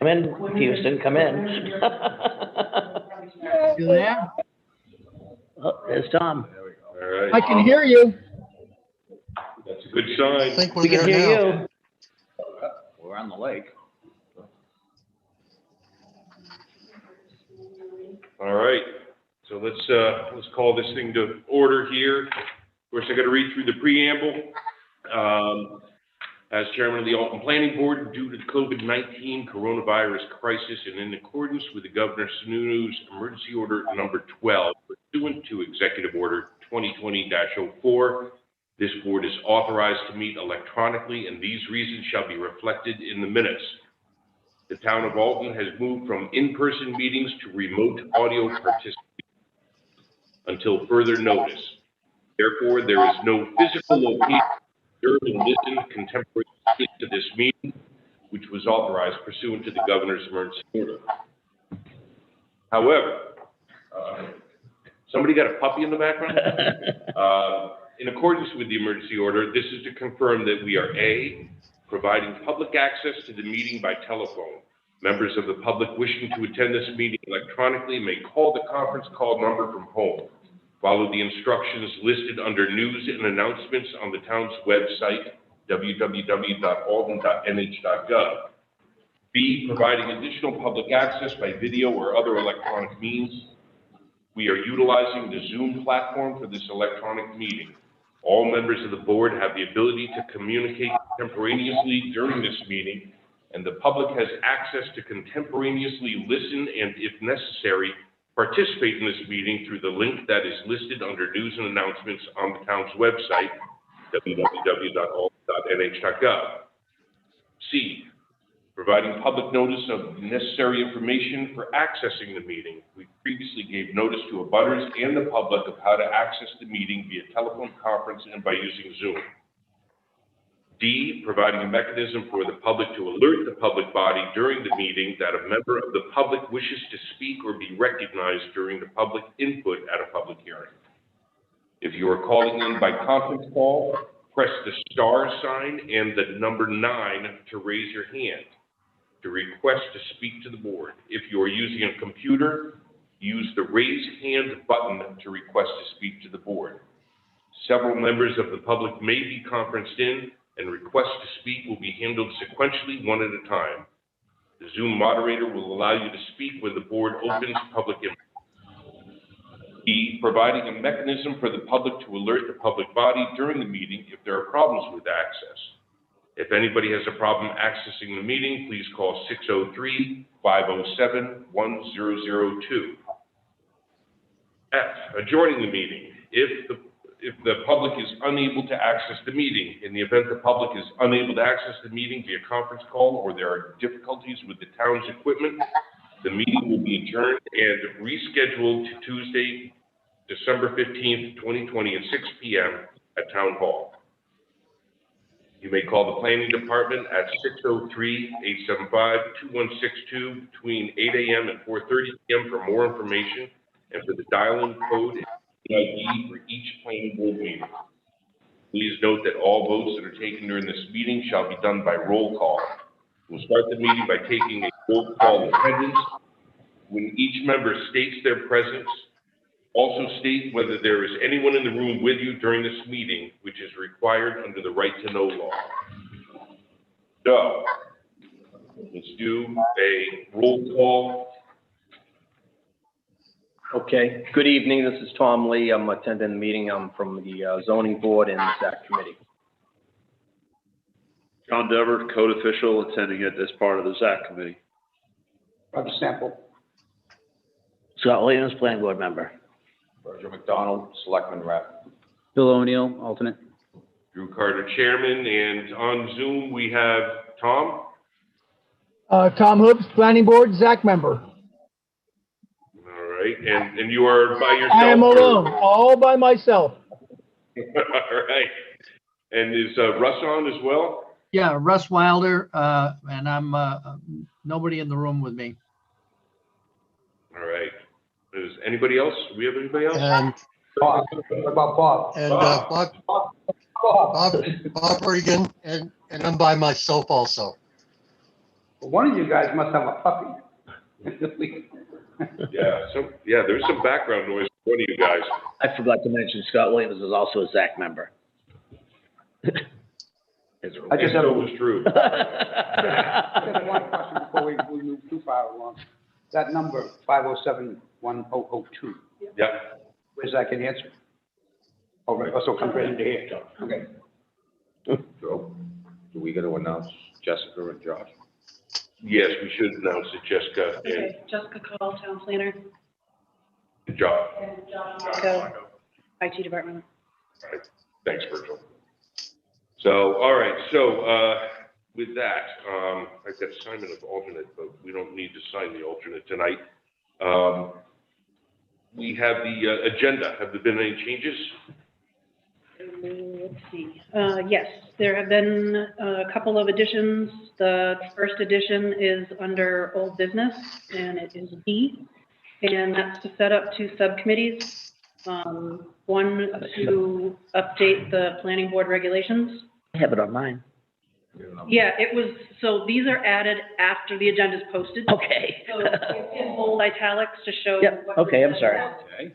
Come in, Houston, come in. You there? Oh, there's Tom. All right, I can hear you. that's a good I sign. think We we're can there hear now. you. We're on the lake. All right, so let's call this thing to order here. Of course, I got to read through the preamble. As chairman of the Alton Planning Board, due to the COVID-19 coronavirus crisis and in accordance with the Governor Sununu's emergency order number 12, pursuant to Executive Order 2020-04, this board is authorized to meet electronically, and these reasons shall be reflected in the minutes. The town of Alton has moved from in-person meetings to remote audio participation until further notice. Therefore, there is no physical location to observe and listen contemporaneously to this meeting, which was authorized pursuant to the governor's emergency order. However, somebody got a puppy in the background? In accordance with the emergency order, this is to confirm that we are A, providing public access to the meeting by telephone. Members of the public wishing to attend this meeting electronically may call the conference call number from home. Follow the instructions listed under news and announcements on the town's website, www.alton.nh.gov. B, providing additional public access by video or other electronic means. We are utilizing the Zoom platform for this electronic meeting. All members of the board have the ability to communicate contemporaneously during this meeting, and the public has access to contemporaneously listen and, if necessary, participate in this meeting through the link that is listed under news and announcements on the town's website, www.alton.nh.gov. C, providing public notice of necessary information for accessing the meeting. We previously gave notice to abutters and the public of how to access the meeting via telephone conference and by using Zoom. D, providing a mechanism for the public to alert the public body during the meeting that a member of the public wishes to speak or be recognized during the public input at a public hearing. If you are calling in by conference call, press the star sign and the number 9 to raise your hand to request to speak to the board. If you are using a computer, use the raise hand button to request to speak to the board. Several members of the public may be conferenced in, and requests to speak will be handled sequentially one at a time. The Zoom moderator will allow you to speak when the board opens public input. E, providing a mechanism for the public to alert the public body during the meeting if there are problems with access. If anybody has a problem accessing the meeting, please call 603-507-1002. F, adjourning the meeting. If the public is unable to access the meeting, in the event the public is unable to access the meeting via conference call or there are difficulties with the town's equipment, the meeting will be adjourned and rescheduled to Tuesday, December 15th, 2020 at 6 p.m. at Town Hall. You may call the planning department at 603-875-2162 between 8 a.m. and 4:30 p.m. for more information and for the dial-in code ID for each planning board meeting. Please note that all votes that are taken during this meeting shall be done by roll call. We'll start the meeting by taking a roll call attendance. When each member states their presence, also state whether there is anyone in the room with you during this meeting, which is required under the right to know law. So, let's do a roll call. Okay, good evening. This is Tom Lee. I'm attending the meeting. I'm from the zoning board and the ZAC committee. John Dever, code official, attending it as part of the ZAC committee. Roger Sample. Scott Williams, planning board member. Roger McDonald, selectman rep. Bill O'Neill, alternate. Drew Carter, chairman, and on Zoom we have Tom. Tom Hoops, planning board, ZAC member. All right, and you are by yourself? I am alone, all by myself. All right, and is Russ on as well? Yeah, Russ Wilder, and I'm nobody in the room with me. All right. Is anybody else? Do we have anybody else? And Bob, what about Bob? and Bob Regan, and I'm by myself also. One of you guys must have a puppy. Yeah, there's some background noise from one of you guys. I forgot to mention Scott Williams is also a ZAC member. I just And have so was Drew. Just one question before we move too far along. That number, 507-1002, Yeah. where's that can answer? Oh, right, also comes right into here. Okay. So, do we got to announce Jessica and Josh? Yes, we should announce it, Jessica and Okay, Jessica Call, Town Planner, John. Go, IT Department. All right. Thanks, Virgil. So, all right, so, with that, I've got assignment of alternate, but we don't need to sign the alternate tonight. We have the agenda. Have there been any changes? Let's see. Yes, there have been a couple of additions. The first addition is under old business, and it is B, and that's to set up two subcommittees. One to update the planning board regulations. I have it on mine. Yeah, it was, so these are added after the agenda is posted. Okay. So it's in bold italics to show. Yep, what- okay, I'm sorry. Okay.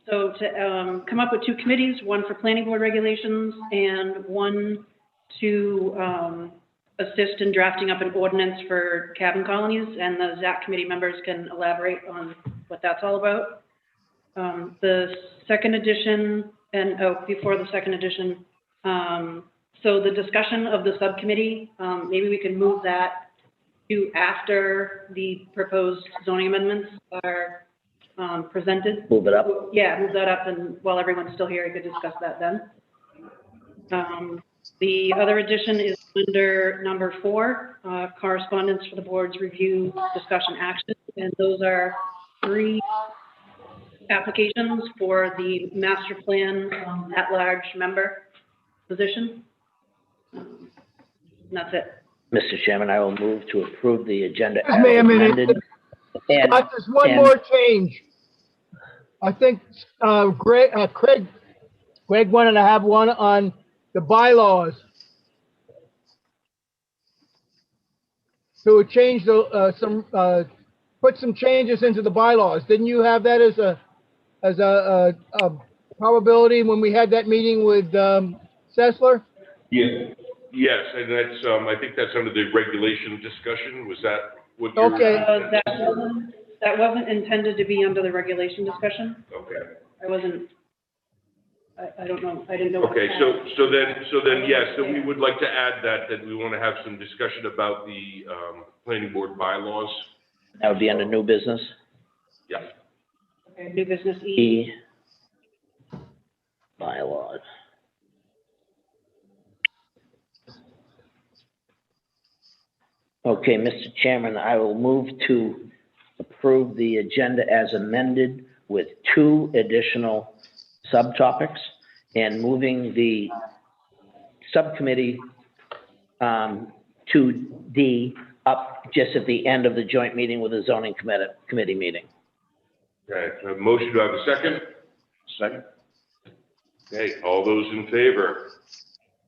So to come up with two committees, one for planning board regulations and one to assist in drafting up an ordinance for cabin colonies, and the ZAC committee members can elaborate on what that's all about. The second edition, and before the second edition, so the discussion of the subcommittee, maybe we can move that to after the proposed zoning amendments are presented. Move it up. Yeah, move that up, and while everyone's still here, you could discuss that then. The other addition is under number 4, correspondence for the board's review, discussion, action, and those are 3 applications for the master plan at-large member position. And that's it. Mr. Chairman, I will move to approve the agenda as Wait a minute. amended. And There's one and- more change. I think, Craig wanted to have one on the bylaws. To change put some changes into the bylaws. Didn't you have that as a probability when we had that meeting with, Sessler? Yeah. Yes, and that's, I think that's under the regulation discussion. Was that what you're? Okay. That wasn't intended to be under the regulation discussion. Okay. I don't know, I didn't know. Okay, so then, yes, so we would like to add that we want to have some discussion about the, planning board bylaws. That would be under new business. Yeah. Okay, new business E. E. Bylaws. Okay, Mr. Chairman, I will move to approve the agenda as amended with 2 additional subtopics and moving the subcommittee to D up just at the end of the joint meeting with the zoning committee meeting. Okay, a motion, do I have a second? Second? Okay, all those in favor?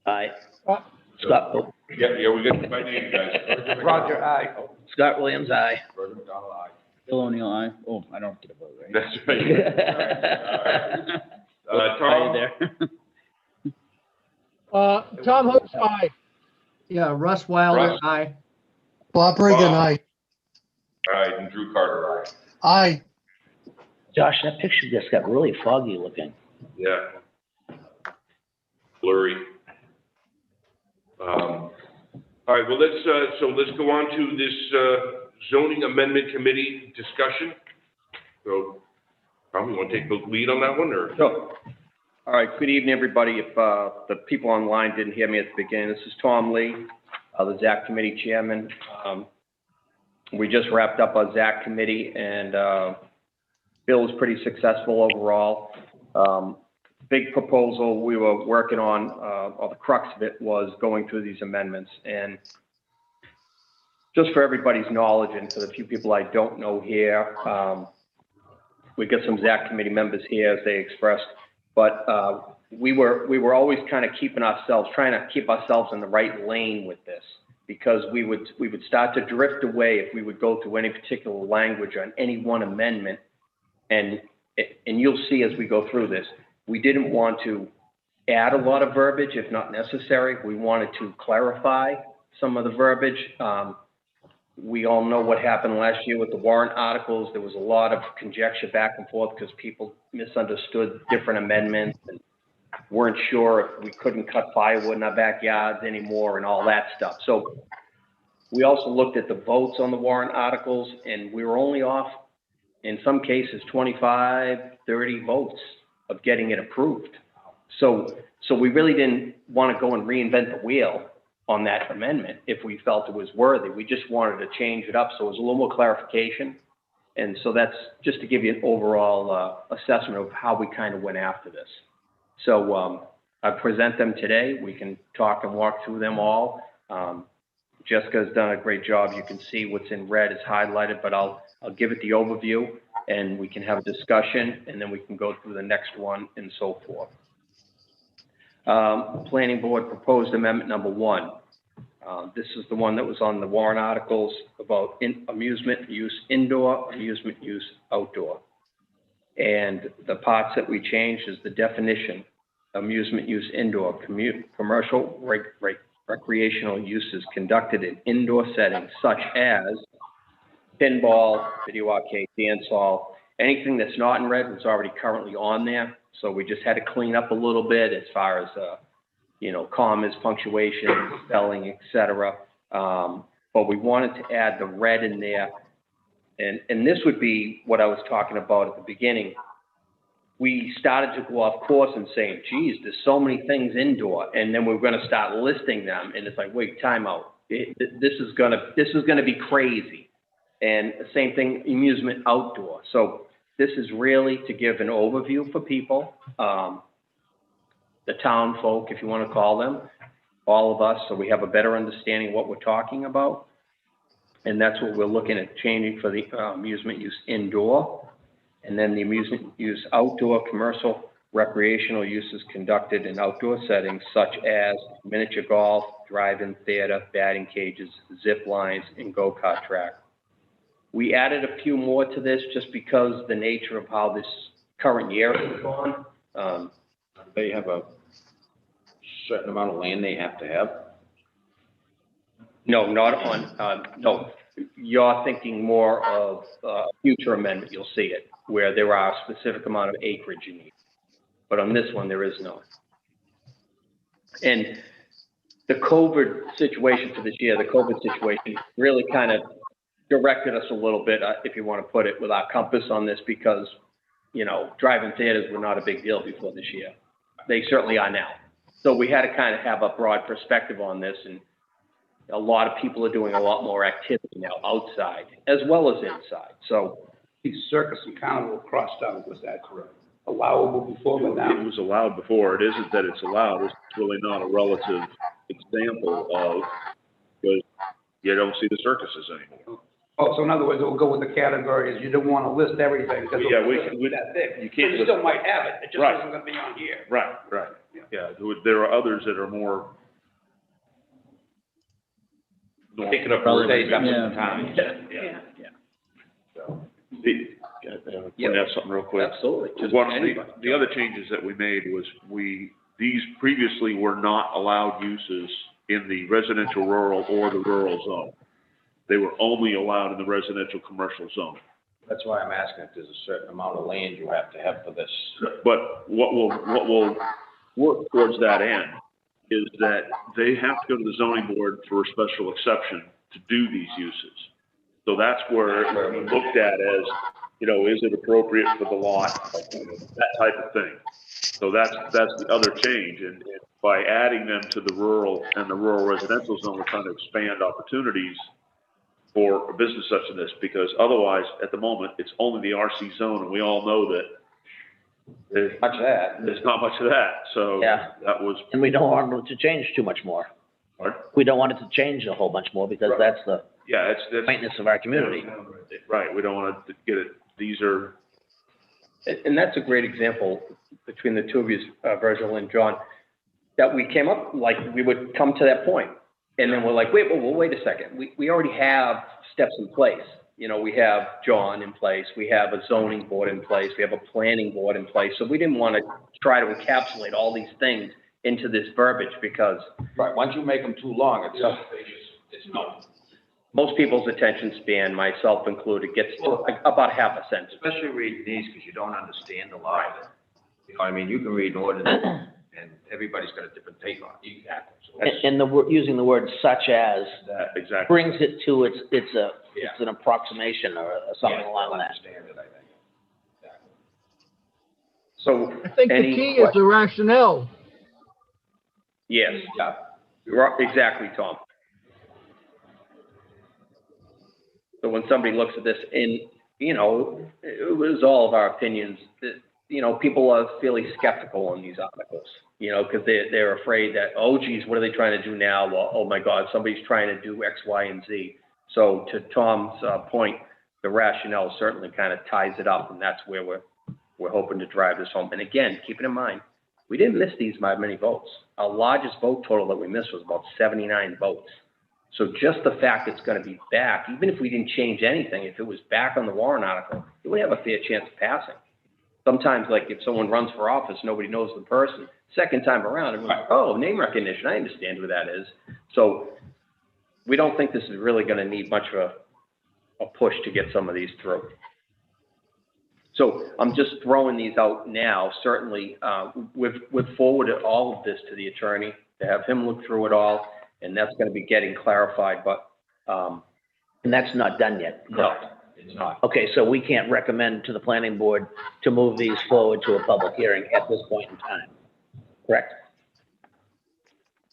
Aye. Uh, Scott, Yeah, we got my name, guys. Roger, aye. Scott Williams, aye. Virgil McDonald, aye. Bill O'Neill, aye. Oh, I don't get a vote, right? That's right. Are Tom? you there? Tom Hook's aye. Yeah, Russ Wilder, Russ? aye. Bob Reagan, Bob. aye. All right, and Drew Carter, aye. Aye. Josh, that picture just got really foggy looking. Yeah. Blurry. All right, well, let's go on to this zoning amendment committee discussion. So, Tom, you want to take the lead on that one, or? Sure. All right, good evening, everybody. If the people online didn't hear me at the beginning, this is Tom Lee, the ZAC Committee Chairman. We just wrapped up our ZAC Committee, and Bill was pretty successful overall. Big proposal we were working on, or the crux of it, was going through these amendments. And just for everybody's knowledge, and for the few people I don't know here, we got some ZAC Committee members here, as they expressed, but we were always kind of trying to keep ourselves in the right lane with this. because we would start to drift away if we would go through any particular language on any one amendment. And you'll see as we go through this, we didn't want to add a lot of verbiage if not necessary. We wanted to clarify some of the verbiage. We all know what happened last year with the warrant articles. There was a lot of conjecture back and forth because people misunderstood different amendments and weren't sure if we couldn't cut firewood in our backyards anymore and all that stuff. So we also looked at the votes on the warrant articles, and we were only off, in some cases, 25, 30 votes of getting it approved. So we really didn't want to go and reinvent the wheel on that amendment if we felt it was worthy. We just wanted to change it up so it was a little more clarification. And so that's just to give you an overall assessment of how we kind of went after this. So I present them today. We can talk and walk through them all. Jessica's done a great job. You can see what's in red is highlighted, but I'll give it the overview and we can have a discussion and then we can go through the next one and so forth. Planning Board proposed amendment number 1. This is the one that was on the warrant articles about amusement use indoor, amusement use outdoor. And the parts that we changed is the definition, amusement use indoor, commercial recreational uses conducted in indoor settings such as pinball, video arcade, dance hall. Anything that's not in red was already currently on there. So we just had to clean up a little bit as far as, commas, punctuation, spelling, etc. But we wanted to add the red in there. And this would be what I was talking about at the beginning. We started to go off course and saying, geez, there's so many things indoor. And then we're going to start listing them. And it's like, wait, time out. This is going to be crazy. And the same thing, amusement outdoor. So this is really to give an overview for people, the town folk, if you want to call them, all of us, so we have a better understanding of what we're talking about. And that's what we're looking at changing for the amusement use indoor. And then the amusement use outdoor, commercial, recreational uses conducted in outdoor settings such as miniature golf, drive-in theater, batting cages, zip lines, and go-kart track. We added a few more to this just because the nature of how this current year has gone. They have a certain amount of land they have to have. No, not on, no. You're thinking more of future amendment, you'll see it, where there are a specific amount of acreage you need. But on this one, there is none. And the COVID situation for this year, the COVID situation really kind of directed us a little bit, if you want to put it, with our compass on this because, drive-in theaters were not a big deal before this year. They certainly are now. So we had to kind of have a broad perspective on this, and a lot of people are doing a lot more activity now outside as well as inside. So The circus and carnival crossed out, was that correct? Allowable before, but now? It was allowed before. It isn't that it's allowed. It's really not a relative example of, because you don't see the circuses anymore. Oh, so in other words, it will go with the categories. You don't want to list everything because Yeah, it's that big. you can't But you list- still might have it. It just Right. isn't going to be on here. Right. Yeah, there are others that are more. Taking up Well, room. days up in Yeah. the town. Yeah. Point out something real quick. absolutely. Just One of anybody. the other changes that we made was these previously were not allowed uses in the residential rural or the rural zone. They were only allowed in the residential commercial zone. That's why I'm asking if there's a certain amount of land you have to have for this. But what will work towards that end is that they have to go to the zoning board for a special exception to do these uses. So that's where it's looked at as, is it appropriate for the lot, that type of thing. So that's the other change. And by adding them to the rural and the rural residential zone, we're trying to expand opportunities for a business such as this, because otherwise, at the moment, it's only the RC zone, and we all know that there's Much of that. not much of that. So Yeah. that was, And we don't want it to change too much more. Pardon? We don't want it to change a whole bunch more because Right. that's the yeah, that's. maintenance of our community. Right, we don't want to get it, these are, And that's a great example between the two of you, Virgil and John, that we came up, like, we would come to that point. And then we're like, wait a second. We already have steps in place. You know, we have John in place, we have a zoning board in place, we have a planning board in place. So we didn't want to try to encapsulate all these things into this verbiage because Right, once you make them too long, it's no. most people's attention span, myself included, gets to about half a sentence. Especially reading these, because you don't understand a lot of it. You know, I mean, you can read an ordinance, and everybody's got a different take on it. Exactly. So And using the word such as Exactly. brings it to it's an approximation or something along that. Understand it, I think. Exactly. So I think the any key is the rationale. yes, Yeah. exactly, Tom. So when somebody looks at this and, you know, it was all of our opinions that, you know, people are fairly skeptical on these articles, you know, because they're afraid that, oh, geez, what are they trying to do now? Well, oh my God, somebody's trying to do X, Y, and Z. So to Tom's point, the rationale certainly kind of ties it up, and that's where we're hoping to drive this home. And again, keeping in mind, we didn't miss these by many votes. Our largest vote total that we missed was about 79 votes. So just the fact it's going to be back, even if we didn't change anything, if it was back on the warrant article, it would have a fair chance of passing. Sometimes, like if someone runs for office, nobody knows the person. Second time around, everyone's like, oh, name recognition, I understand who that is. So we don't think this is really going to need much of a push to get some of these through. So I'm just throwing these out now. Certainly, we've forwarded all of this to the attorney to have him look through it all, and that's going to be getting clarified, but And that's not done yet. no. It's not. Okay, so we can't recommend to the planning board to move these forward to a public hearing at this point in time, correct?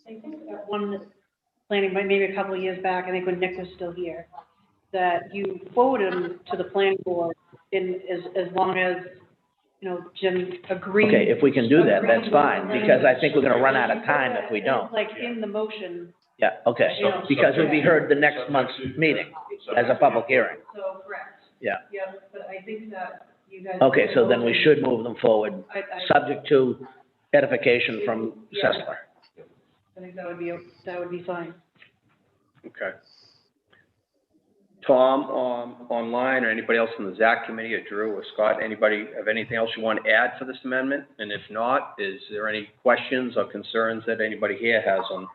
I think at one planning, maybe a couple of years back, I think when Nick was still here, that you forwarded them to the planning board in, as long as, you know, Jim agreed. Okay, if we can do that, that's fine, because I think we're gonna run out of time if we don't. Like in the motion, Yeah, okay, because it'll be heard the next month's meeting as a public hearing. so correct. Yeah. Yeah, but I think that you guys. Okay, so then we should move them forward, I subject to edification from Sessler. think that would be fine. Okay. Tom, online, or anybody else from the ZAC committee, or Drew, or Scott, anybody have anything else you want to add for this amendment? And if not, is there any questions or concerns that anybody here has on?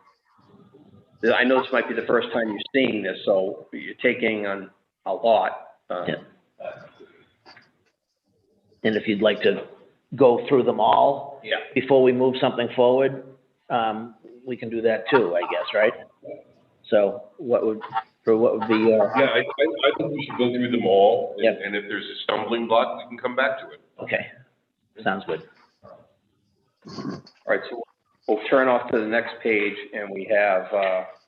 I know this might be the first time you're seeing this, so you're taking on a lot. Yeah. And if you'd like to go through them all Yeah. before we move something forward, we can do that too, I guess, right? So what would be, Yeah, I think we should go through them all, and Yep. and if there's a stumbling block, we can come back to it. okay, sounds good. All right, so we'll turn off to the next page, and we have,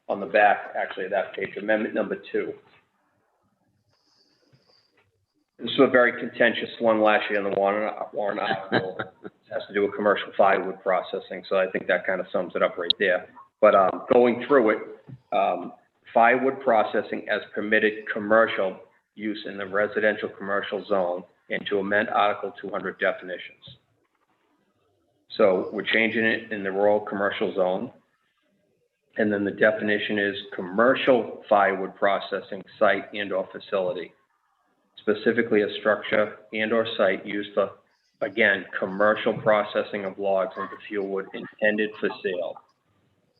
on the back, actually, of that page, amendment number 2. This was a very contentious one last year on the warrant article. It has to do with commercial firewood processing, so I think that kind of sums it up right there. But going through it, firewood processing as permitted commercial use in the residential commercial zone, and to amend Article 200 definitions. So we're changing it in the rural commercial zone. And then the definition is commercial firewood processing site and/or facility. Specifically, a structure and/or site used for, again, commercial processing of logs into fuel wood intended for sale.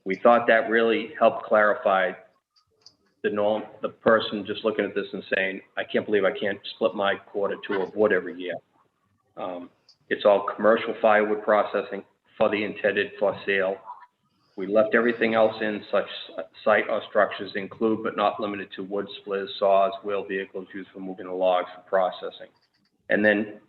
We thought that really helped clarify the person just looking at this and saying, I can't believe I can't split my quarter two of wood every year. It's all commercial firewood processing for the intended for sale. We left everything else in, such site or structures include but not limited to wood splitters, saws, wheel vehicles used for moving the logs for processing. And then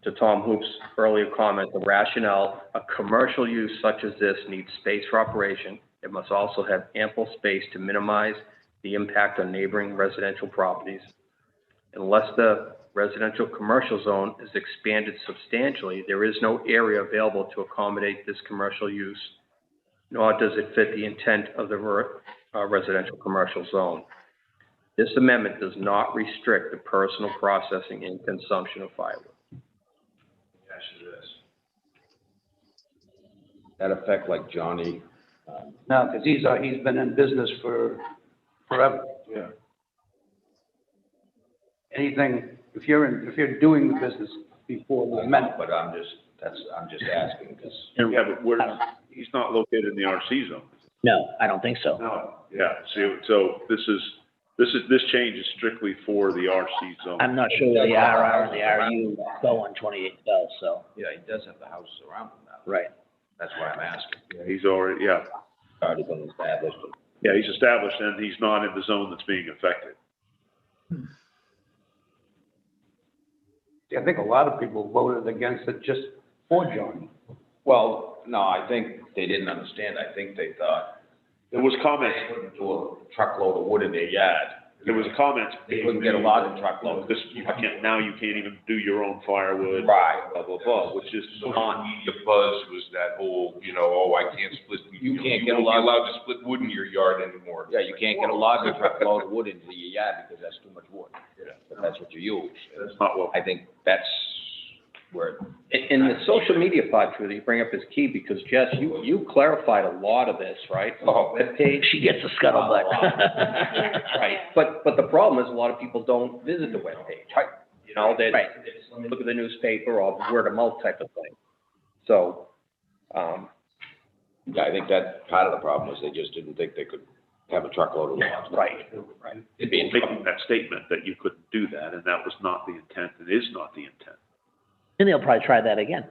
to Tom Hoop's earlier comment, the rationale, a commercial use such as this needs space for operation. It must also have ample space to minimize the impact on neighboring residential properties. Unless the residential commercial zone is expanded substantially, there is no area available to accommodate this commercial use, nor does it fit the intent of the residential commercial zone. This amendment does not restrict the personal processing and consumption of firewood. That effect, like Johnny No, because he's been in business for forever. Yeah. Anything, if you're doing the business before the amendment. But I'm just asking, because Yeah, but he's not located in the RC zone. No, I don't think so. No. Yeah, so this change is strictly for the RC zone. I'm not sure where the RR and the RU go on 28 Bell, so, yeah, he does have the houses around him now. right. That's why I'm asking. Yeah, he's already, yeah, Already been established. yeah, he's established and he's not in the zone that's being affected. I think a lot of people voted against it just for Johnny. Well, no, I think they didn't understand. I think they thought There was comments, they couldn't do a truckload of wood in their yard. there was a comment. They couldn't get a logging truckload. This, now you can't even do your own firewood. Right. Blah, blah, blah, which is Social not, media buzz was that whole, oh, I can't split. You can't get a won't be log- allowed to split wood in your yard anymore. Yeah, you can't get a logging truckload of wood into your yard because that's too much wood. But that's what you use. that's not what, I think that's where, And the social media part too that you bring up is key, because Jess, you clarified a lot of this, right? Oh. Webpage. She gets a scuttlebutt. Right, but the problem is a lot of people don't visit the webpage. You know, they Right. just let me look at the newspaper or word of mouth type of thing. So, yeah, I think that part of the problem was they just didn't think they could have a truckload of logs. right. It'd be in making that statement that you couldn't do that, and that was not the intent, and is not the intent. And they'll probably try that again.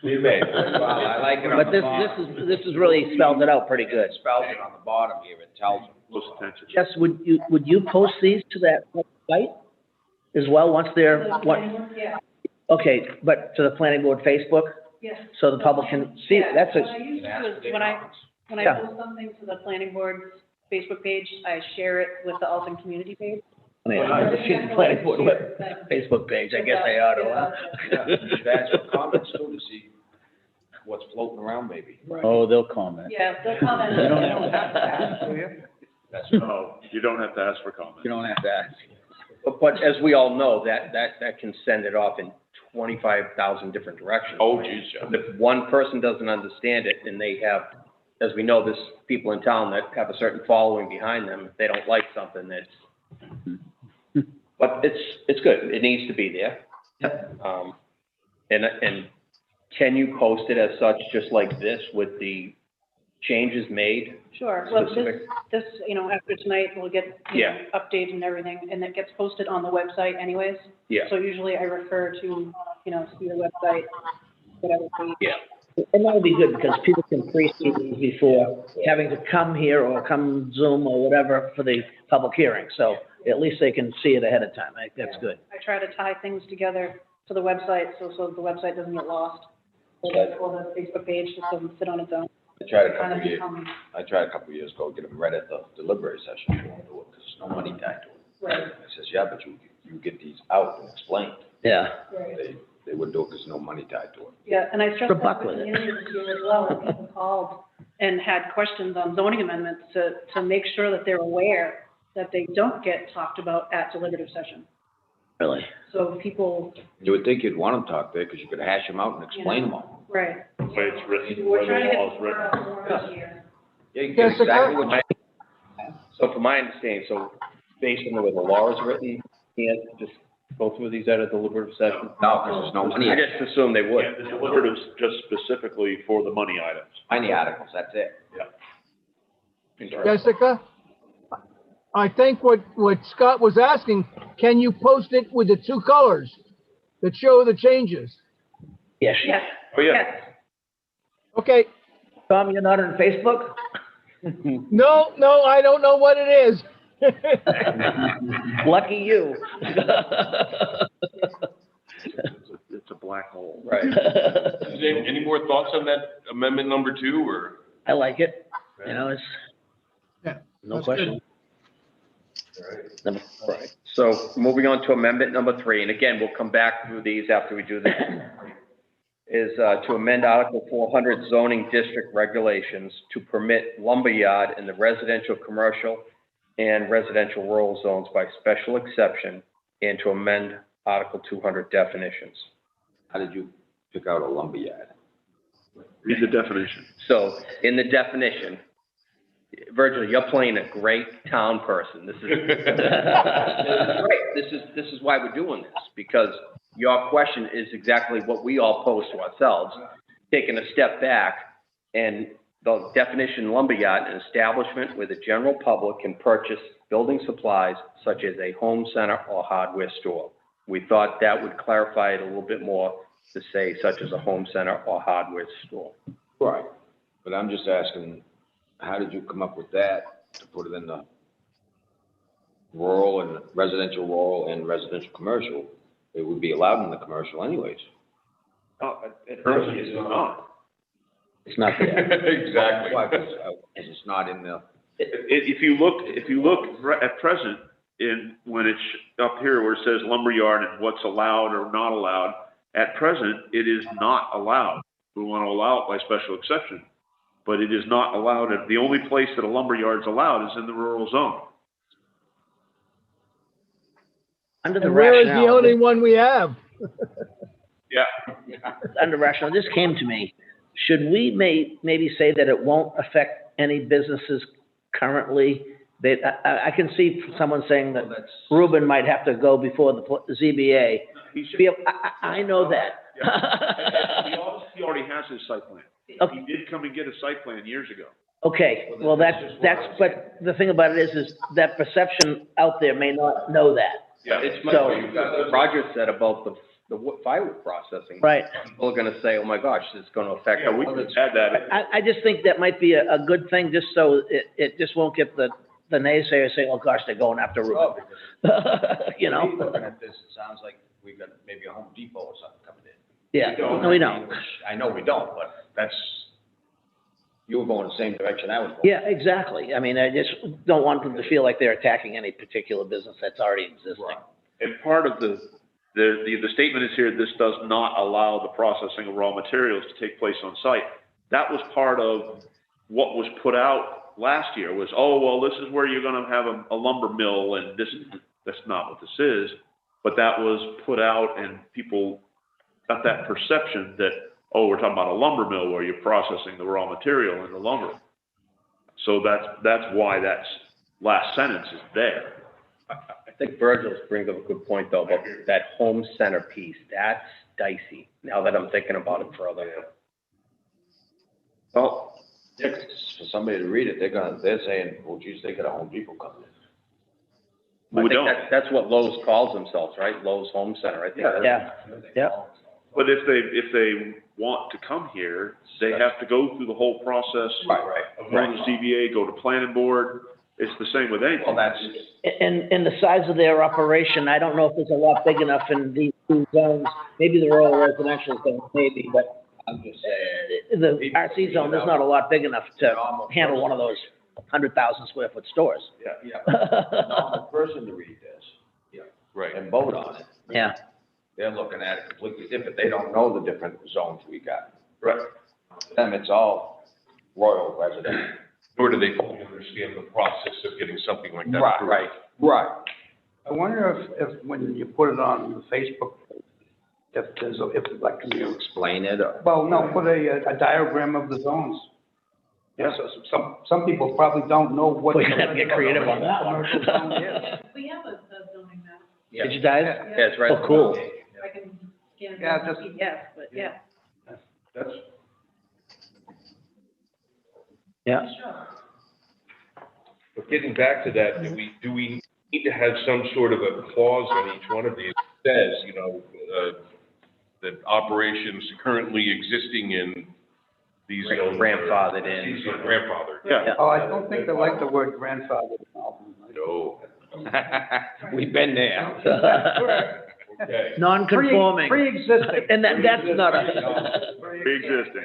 You may. Well, I like it on But the this bottom. is really spelled it out pretty good. It spells it on the bottom here, it tells them. Close attention. Jess, would you post these to that website as well, once they're, what, Yeah, okay, but to the planning board Facebook, yeah. so the public can see, Yeah, that's what I a, used to Ask do for is their when I Yeah. post something to the planning board's Facebook page, I share it with the Alton community page. I mean, she's the planning board Facebook page, I guess I ought to, Yeah, you should ask for comments too to see what's floating around maybe. Oh, they'll comment. Yeah, they'll comment. You don't have to ask, do you? That's No, you don't have to ask for comment. You don't have to ask. But as we all know, that can send it off in 25,000 different directions. Oh, geez, yeah. If one person doesn't understand it, and they have, as we know, there's people in town that have a certain following behind them, if they don't like something, but it's good, it needs to be there. And can you post it as such, just like this, with the changes made? Sure, well, Specific. this, after tonight, we'll get, updates and everything, and it gets posted on the website anyways. Yeah. So usually I refer to, see the website, whatever page. Yeah. and that would be good, because people can pre-see these before having to come here or come Zoom or whatever for the public hearing, so at least they can see it ahead of time, I think that's good. I try to tie things together to the website, so the website doesn't get lost. Or the Facebook page just doesn't sit on its own. I tried a Kind of couple of years, become, years ago, get them read at the delivery session, they won't do it, because there's no money tied to it. right, I says, yeah, but you get these out and explained. Yeah, right. They wouldn't do it because there's no money tied to it. Yeah, and I stressed For that buck at with the it. beginning of this year as well, when people called and had questions on zoning amendments to make sure that they're aware that they don't get talked about at deliberative session. really. So people, You would think you'd want them talked there, because you could hash them out and explain them all. right. The way it's written, the We're way trying to the get law is the word written. out more this year. Yeah, you get Jessica? exactly what you. So from my understanding, so based on the way the law is written, you can't just go through these at a deliberative session? No, because there's no money, I just assumed they would. Yeah, the deliberatives just specifically for the money items. money articles, that's it. Jessica? I think what Scott was asking, can you post it with the two colors that show the changes? Yes, Yes, Oh, yeah. yes. Okay, Tom, you're not on Facebook? no, I don't know what it is. Lucky you. It's a black hole. Right. Any more thoughts on that amendment number 2, or? I like it, it's, Yeah, no that's question. Number- Right. So moving on to amendment number 3, and again, we'll come back through these after we do this, is to amend Article 400 zoning district regulations to permit lumberyard in the residential, commercial, and residential rural zones by special exception, and to amend Article 200 definitions. How did you pick out a lumberyard? Read the definition. So in the definition, Virgil, you're playing a great town person. This is great. This is why we're doing this, because your question is exactly what we all pose to ourselves. Taking a step back, and the definition lumberyard, an establishment where the general public can purchase building supplies such as a home center or hardware store. We thought that would clarify it a little bit more to say such as a home center or hardware store. Right, but I'm just asking, how did you come up with that to put it in the rural and residential commercial? It would be allowed in the commercial anyways. At present, it's not. It's not there. Exactly. Why? Because it's not in the, If you look at present, when it's up here where it says lumberyard and what's allowed or not allowed, at present, it is not allowed. We want to allow it by special exception, but it is not allowed. The only place that a lumberyard's allowed is in the rural zone. Under the And where is the rationale, only one we have? under rationale, this came to me. Should we maybe say that it won't affect any businesses currently? I can see someone saying that Ruben might have to go before the ZBA. I know that. He already has his site plan. Okay. He did come and get a site plan years ago. Okay, well, but the thing about it is that perception out there may not know that. Yeah. It's much So- what Roger said about the firewood processing. Right. People are gonna say, oh my gosh, this is gonna affect. Yeah, we could add that. I just think that might be a good thing, just so it just won't get the naysayers saying, oh gosh, they're going after Ruben. You know? looking at this, it sounds like we got maybe a Home Depot or something coming in. Yeah, no, we don't. I know we don't, but you were going the same direction I was going. Yeah, exactly. I mean, I just don't want them to feel like they're attacking any particular business that's already existing. And part of the statement is here, this does not allow the processing of raw materials to take place on site. That was part of what was put out last year was, oh, well, this is where you're gonna have a lumber mill, and that's not what this is. But that was put out, and people got that perception that, oh, we're talking about a lumber mill where you're processing the raw material in the lumber. So that's why that last sentence is there. I think Virgil brings up a good point though, about that home center piece. That's dicey, now that I'm thinking about it further. Well, for somebody to read it, they're saying, well, geez, they got a Home Depot coming in. We don't. That's what Lowe's calls themselves, right? Lowe's Home Center, I think. Yeah. But if they want to come here, they have to go through the whole process. Right. Of going to ZBA, go to planning board. It's the same with anything. Well, that's, And the size of their operation, I don't know if it's a lot big enough in these two zones. Maybe the rural residential zone, maybe, but I'm just saying. the RC zone, there's not a lot big enough to handle one of those 100,000 square foot stores. Yeah, a normal person to read this. Yeah. Right. And vote on it. Yeah. They're looking at it completely different. They don't know the different zones we got. Right. To them, it's all royal residential. Nor do they fully understand the process of getting something like that approved. Right. I wonder if when you put it on the Facebook, if like, Can you explain it or? well, no, put a diagram of the zones. Yeah, so some people probably don't know what. We're gonna have to get creative on that one. Commercial zone is. We have a zoning map. Did you guys? Yeah, it's right. Oh, cool. I can scan it Yeah, as a just- PDF, but yeah. That's, Yeah. but getting back to that, do we need to have some sort of a clause on each one of these that says, that operations currently existing in these zones. Grandfathered in. These are grandfathered. Yeah. Oh, I don't think they like the word grandfather. No. We've been there. Okay. Non-conforming. Pre-existing. And that's not a. Pre-existing.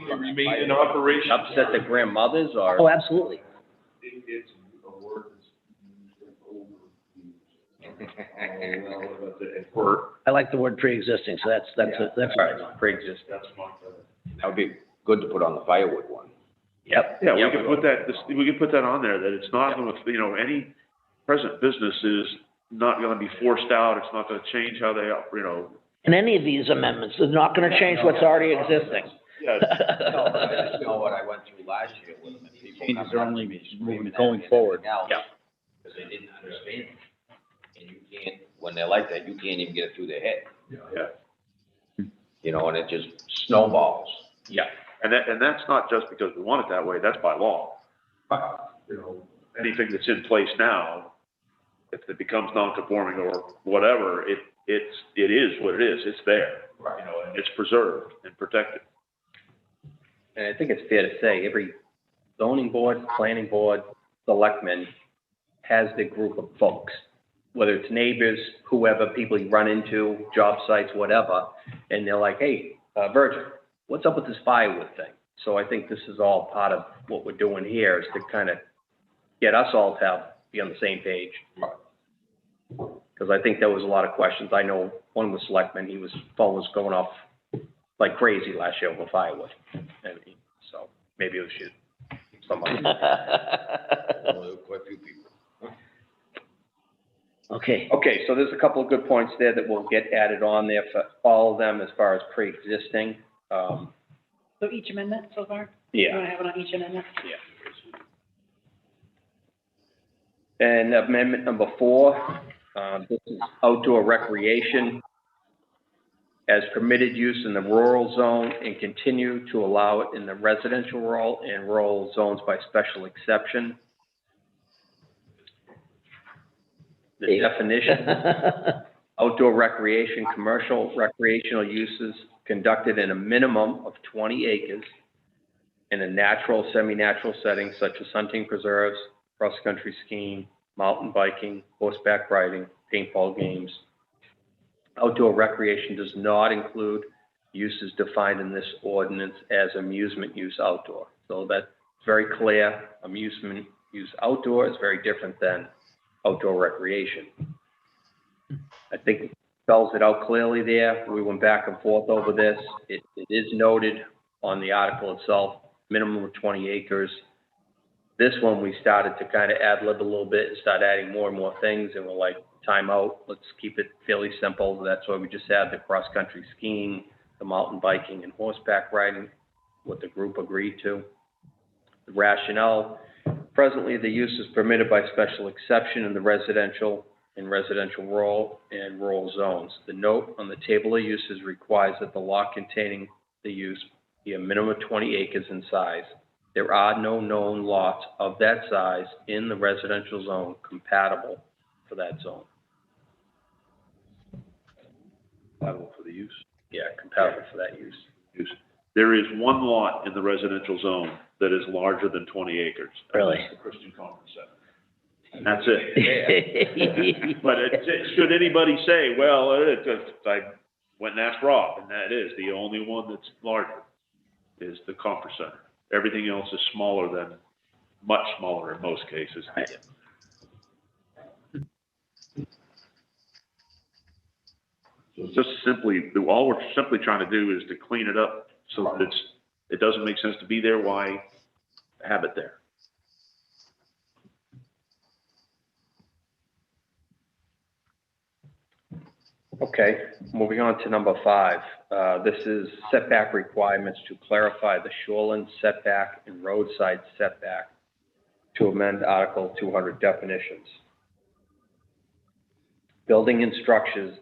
Remain in operation. Upset the grandmothers or? Oh, absolutely. It's a word I like the word pre-existing, so that's Right, pre-existing. That would be good to put on the firewood one. Yep. Yeah, we can put that on there, that it's not gonna, any present business is not gonna be forced out, it's not gonna change how they, And any of these amendments is not gonna change what's already existing. yeah. No, but I just know what I went through last year with them, and people changes are only going forward. Yeah. Because they didn't understand it. And you can't, when they're like that, you can't even get it through their head. Yeah. You know, and it just snowballs. Yeah. And that's not just because we want it that way, that's by law. You know, anything that's in place now, if it becomes non-conforming or whatever, it is what it is, it's there. Right. You know, and it's preserved and protected. And I think it's fair to say every zoning board, planning board, selectman has their group of folks, whether it's neighbors, whoever, people you run into, job sites, whatever, and they're like, hey, Virgil, what's up with this firewood thing? So I think this is all part of what we're doing here, is to kind of get us all to be on the same page. Because I think there was a lot of questions. I know one of the selectmen, phone was going off like crazy last year over firewood. So maybe it was somebody. Quite a few people. Okay, Okay, so there's a couple of good points there that will get added on there for all of them as far as pre-existing. So each amendment so far? You Yeah, want to have it on each amendment? and amendment number 4, this is outdoor recreation as permitted use in the rural zone and continue to allow it in the residential rural zones by special exception. The definition, outdoor recreation, commercial recreational uses conducted in a minimum of 20 acres in a natural, semi-natural setting such as hunting preserves, cross-country skiing, mountain biking, horseback riding, paintball games. Outdoor recreation does not include uses defined in this ordinance as amusement use outdoor. So that's very clear. Amusement use outdoor is very different than outdoor recreation. I think it spells it out clearly there. We went back and forth over this. It is noted on the article itself, minimum of 20 acres. This one, we started to kind of ad-lib a little bit and start adding more and more things, and we're like, time out, let's keep it fairly simple. That's why we just add the cross-country skiing, the mountain biking, and horseback riding, what the group agreed to. The rationale, presently the use is permitted by special exception in the residential rural and rural zones. The note on the table of uses requires that the lot containing the use be a minimum of 20 acres in size. There are no known lots of that size in the residential zone compatible for that zone. Compatible for the use. Yeah, compatible for that use. There is one lot in the residential zone that is larger than 20 acres. Really? That's the Christian Conference Center. And that's it. But should anybody say, well, I went and asked Rob, and that is the only one that's larger, is the conference center. Everything else is smaller than, much smaller in most cases. So just simply, all we're simply trying to do is to clean it up so that it doesn't make sense to be there. Why have it there? Okay, moving on to number 5. This is setback requirements to clarify the shoreline setback and roadside setback to amend Article 200 definitions. Building and structures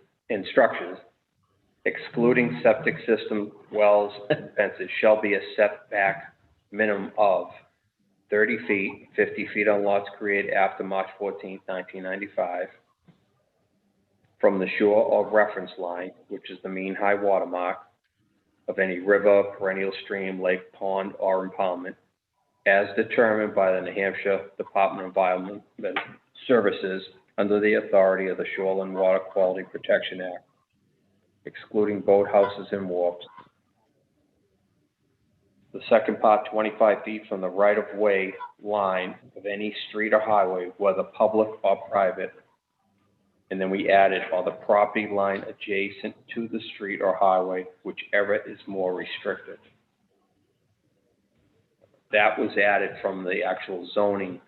excluding septic system, wells, and fences shall be a setback minimum of 30 feet, 50 feet on lots created after March 14, 1995, from the shore or reference line, which is the mean high water mark of any river, perennial stream, lake, pond, or impoundment, as determined by the New Hampshire Department of Environmental Services under the authority of the Shoreline Water Quality Protection Act, excluding boathouses and wharfs. The second part, 25 feet from the right-of-way line of any street or highway, whether public or private. And then we added, or the property line adjacent to the street or highway, whichever is more restricted. That was added from the actual zoning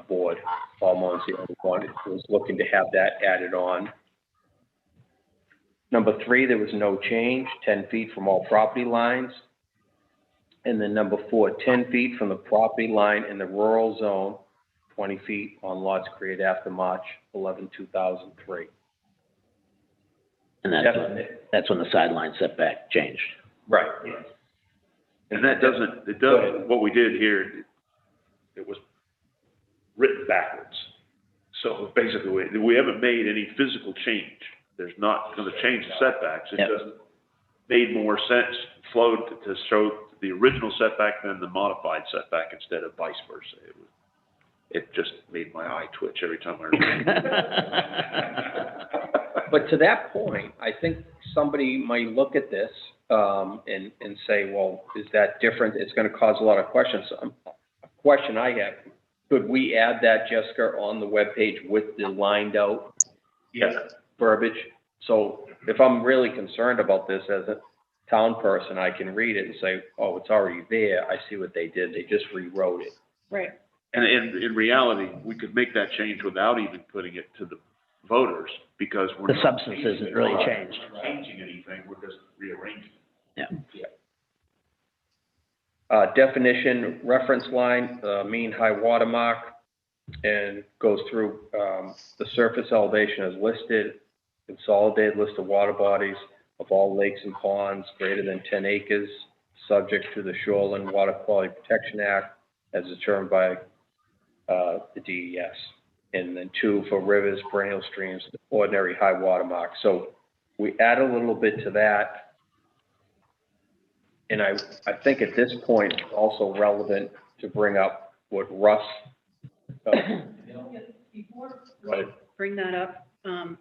board. Paul Munn's the only one who was looking to have that added on. Number 3, there was no change, 10 feet from all property lines. And then number 4, 10 feet from the property line in the rural zone, 20 feet on lots created after March 11, 2003. And that's when the sideline setback changed. Right. And that doesn't, it doesn't, what we did here, it was written backwards. So basically, we haven't made any physical change. There's not gonna change the setbacks. It Yep. just made more sense, flowed to show the original setback than the modified setback instead of vice versa. It just made my eye twitch every time I read it. But to that point, I think somebody might look at this, and say, well, is that different? It's gonna cause a lot of questions. A question I have, could we add that, Jessica, on the webpage with the lined out verbiage? So if I'm really concerned about this as a town person, I can read it and say, oh, it's already there. I see what they did. They just rewrote it. Right. And in reality, we could make that change without even putting it to the voters, because we're The not substance isn't really changed. changing anything, we're just rearranging. Yeah. Definition, reference line, mean high water mark, and goes through, the surface elevation is listed, consolidated list of water bodies of all lakes and ponds greater than 10 acres, subject to the Shoreline Water Quality Protection Act as determined by, the DES. And then 2, for rivers, perennial streams, ordinary high water mark. So we add a little bit to that. And I think at this point, it's also relevant to bring up what Russ, Bring that up,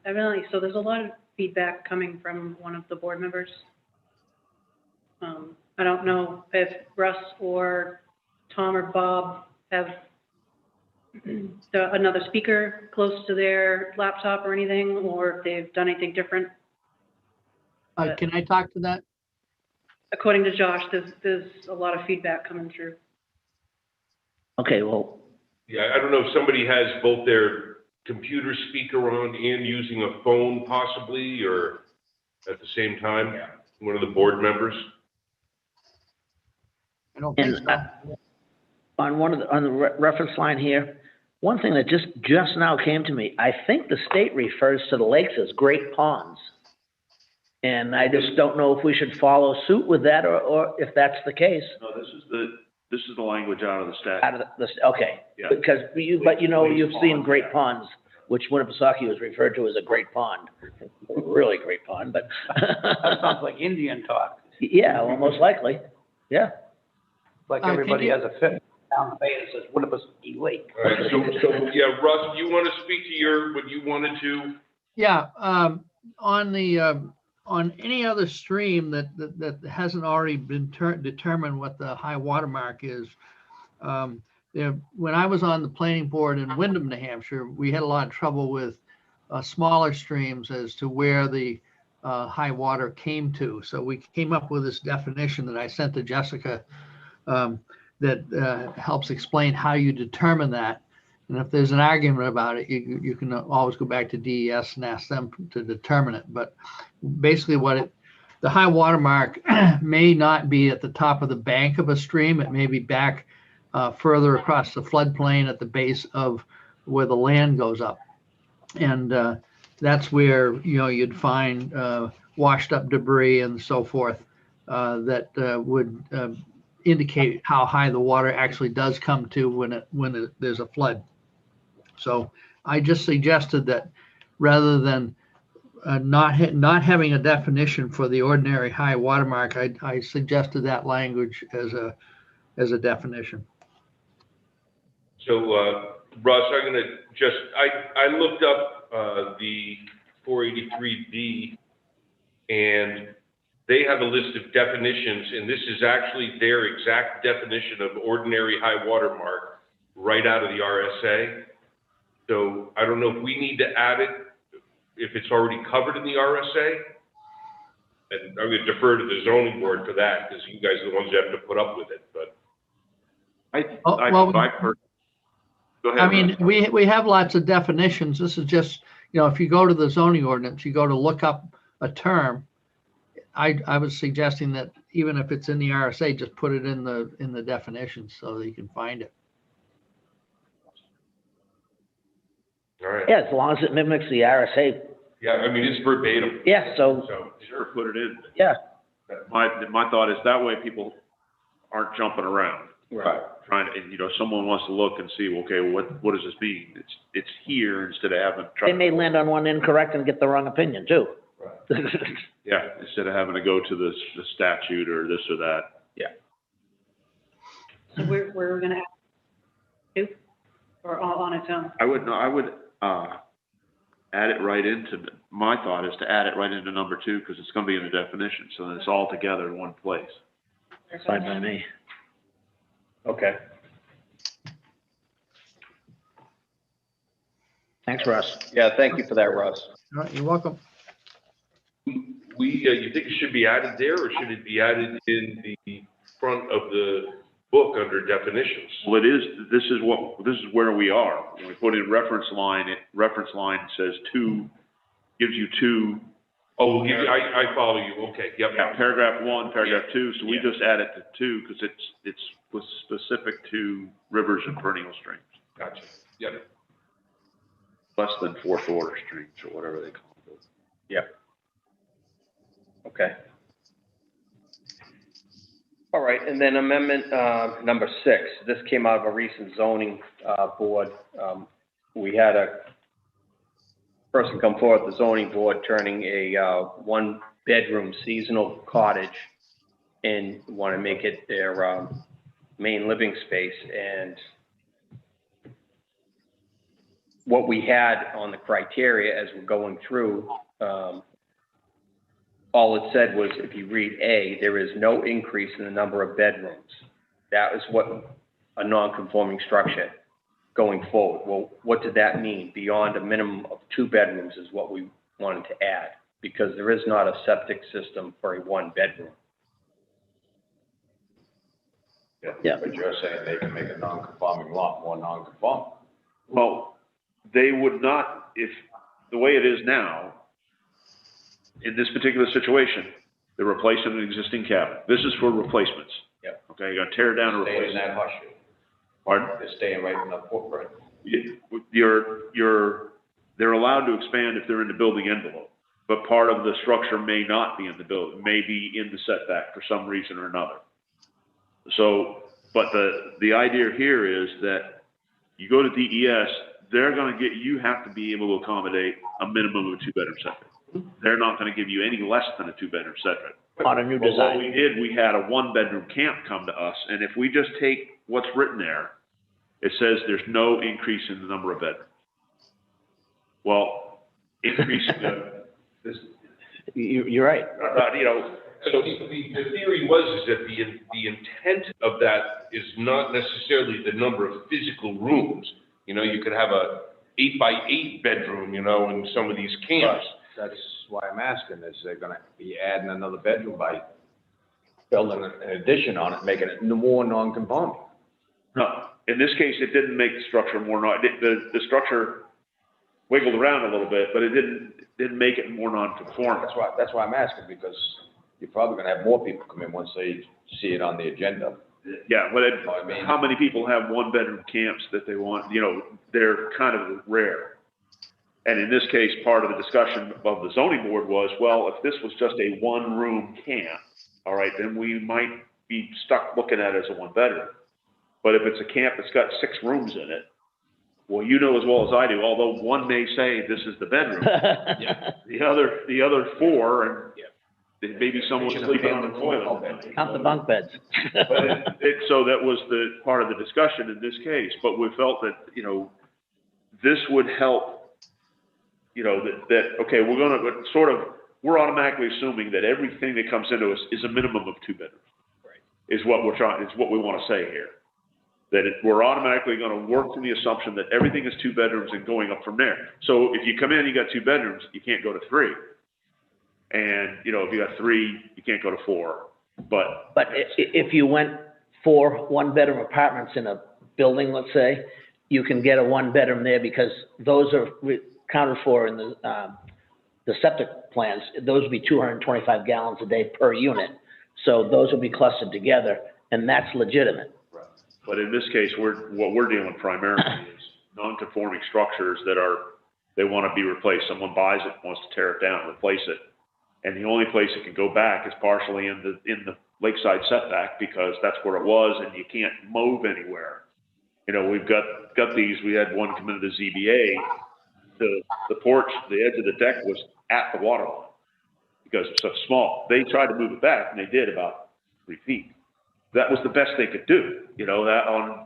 evidently, so there's a lot of feedback coming from one of the board members. I don't know if Russ or Tom or Bob have another speaker close to their laptop or anything, or if they've done anything different. Can I talk to that? According to Josh, there's a lot of feedback coming through. Okay, well, Yeah, I don't know if somebody has both their computer speaker on and using a phone possibly, or at the same time, one of the board members. I don't think and so. on the reference line here, one thing that just now came to me, I think the state refers to the lakes as great ponds. And I just don't know if we should follow suit with that, or if that's the case. No, this is the language out of the statute. Out of okay. Yeah. Because you've seen great ponds, which Winnipesaukee was referred to as a great pond. Really great pond, but. That sounds like Indian talk, Yeah, well, most likely, yeah. like Can everybody you- has a fit down the bay that says Winnipesaukee Lake. All right, so, yeah, Russ, you want to speak to what you wanted to? Yeah, on the, on any other stream that hasn't already been determined what the high water mark is, when I was on the planning board in Windham, New Hampshire, we had a lot of trouble with smaller streams as to where the high water came to. So we came up with this definition that I sent to Jessica that helps explain how you determine that. And if there's an argument about it, you can always go back to DES and ask them to determine it. But basically the high water mark may not be at the top of the bank of a stream. It may be back further across the floodplain at the base of where the land goes up. And that's where, you'd find washed up debris and so forth that would indicate how high the water actually does come to when there's a flood. So I just suggested that rather than not having a definition for the ordinary high water mark, I suggested that language as a definition. So, Russ, I'm gonna I looked up, the 483D, and they have a list of definitions, and this is actually their exact definition of ordinary high water mark right out of the RSA. So I don't know if we need to add it, if it's already covered in the RSA. And I'm gonna defer to the zoning board for that, because you guys are the ones that have to put up with it, but. Go ahead. I mean, we have lots of definitions. This is just, if you go to the zoning ordinance, you go to look up a term. I was suggesting that even if it's in the RSA, just put it in the definitions so that you can find it. All right. Yeah, as long as it mimics the RSA. Yeah, I mean, it's verbatim. Yeah, so, So, Sure, put it in. yeah, My thought is that way people aren't jumping around, Right. trying to, and, you know, someone wants to look and see, okay, what does this mean? It's here instead of having. they may land on one incorrect and get the wrong opinion too. Yeah, instead of having to go to the statute or this or that. So we're gonna add two, or all on its own? I would add it right into, my thought is to add it right into number 2, because it's gonna be in the definition, so then it's all together in one place. Fine by me. Okay. Thanks, Russ. Yeah, thank you for that, Russ. All right, you're welcome. you think it should be added there, or should it be added in the front of the book under definitions? Well, this is where we are. When we put in reference line says 2, gives you 2. Oh, we'll give you, I follow you, okay, yep. Yeah, paragraph 1, paragraph 2, so we Yeah. just add it to 2 because it's was specific to rivers and perennial streams, Gotcha, yep. less than fourth order streams or whatever they call them. Yep. Okay. All right, and then amendment, number 6, this came out of a recent zoning, board. We had a person come forward, the zoning board, turning a, 1-bedroom seasonal cottage and want to make it their, main living space. And what we had on the criteria as we're going through, all it said was, if you read A, there is no increase in the number of bedrooms. That is what a non-conforming structure going forward. Well, what did that mean? Beyond a minimum of 2 bedrooms is what we wanted to add, because there is not a septic system for a 1-bedroom. Yeah. But you're saying they can make a non-conforming lot more non-conforming. Well, they would not, if, the way it is now, in this particular situation, they're replacing an existing cabin. This is for replacements. Yep. Okay, you're gonna tear down and Staying in replace. that hush. Pardon? They're staying right in the footprint. They're allowed to expand if they're in the building envelope, but part of the structure may not be in the building, may be in the setback for some reason or another. So, but the idea here is that you go to DES, they're gonna you have to be able to accommodate a minimum of a 2-bedroom setback. They're not gonna give you any less than a 2-bedroom setback. On a new But what we design. did, we had a 1-bedroom camp come to us, and if we just take what's written there, it says there's no increase in the number of bedrooms. Well, increasing You're right. you know, So the theory was is that the intent of that is not necessarily the number of physical rooms. You know, you could have a 8-by-8 bedroom, you know, in some of these camps. That's why I'm asking, is they're gonna be adding another bedroom by building an addition on it, making it more non-conforming? no, in this case, it didn't make the structure more the structure wiggled around a little bit, but it didn't make it more non-conforming. That's why I'm asking, because you're probably gonna have more people come in once they see it on the agenda. Yeah, but I mean- how many people have 1-bedroom camps that they want, you know, they're kind of rare. And in this case, part of the discussion of the zoning board was, well, if this was just a 1-room camp, all right, then we might be stuck looking at it as a 1-bedroom. But if it's a camp that's got 6 rooms in it, well, you know as well as I do, although one may say this is the bedroom, the other 4, and maybe someone sleeping on the toilet. Count the bunk beds. But so that was the part of the discussion in this case, but we felt that, you know, this would help, you know, that okay, we're automatically assuming that everything that comes into us is a minimum of 2 bedrooms. Right. Is what we want to say here. That we're automatically going to work from the assumption that everything is 2 bedrooms and going up from there. So if you come in, you got 2 bedrooms, you can't go to 3. And, you know, if you got 3, you can't go to 4, but. But if you went 4 1-bedroom apartments in a building, let's say, you can get a 1-bedroom there because those are counted for in the septic plans. Those would be 225 gallons a day per unit. So those will be clustered together, and that's legitimate. But in this case, what we're dealing primarily is non-conforming structures that they want to be replaced. Someone buys it, wants to tear it down, replace it. And the only place it can go back is partially in the lakeside setback, because that's where it was, and you can't move anywhere. You know, we've got these, we had one come into the ZBA, the porch, the edge of the deck was at the water line because it's so small. They tried to move it back, and they did about 3 feet. That was the best they could do, you know,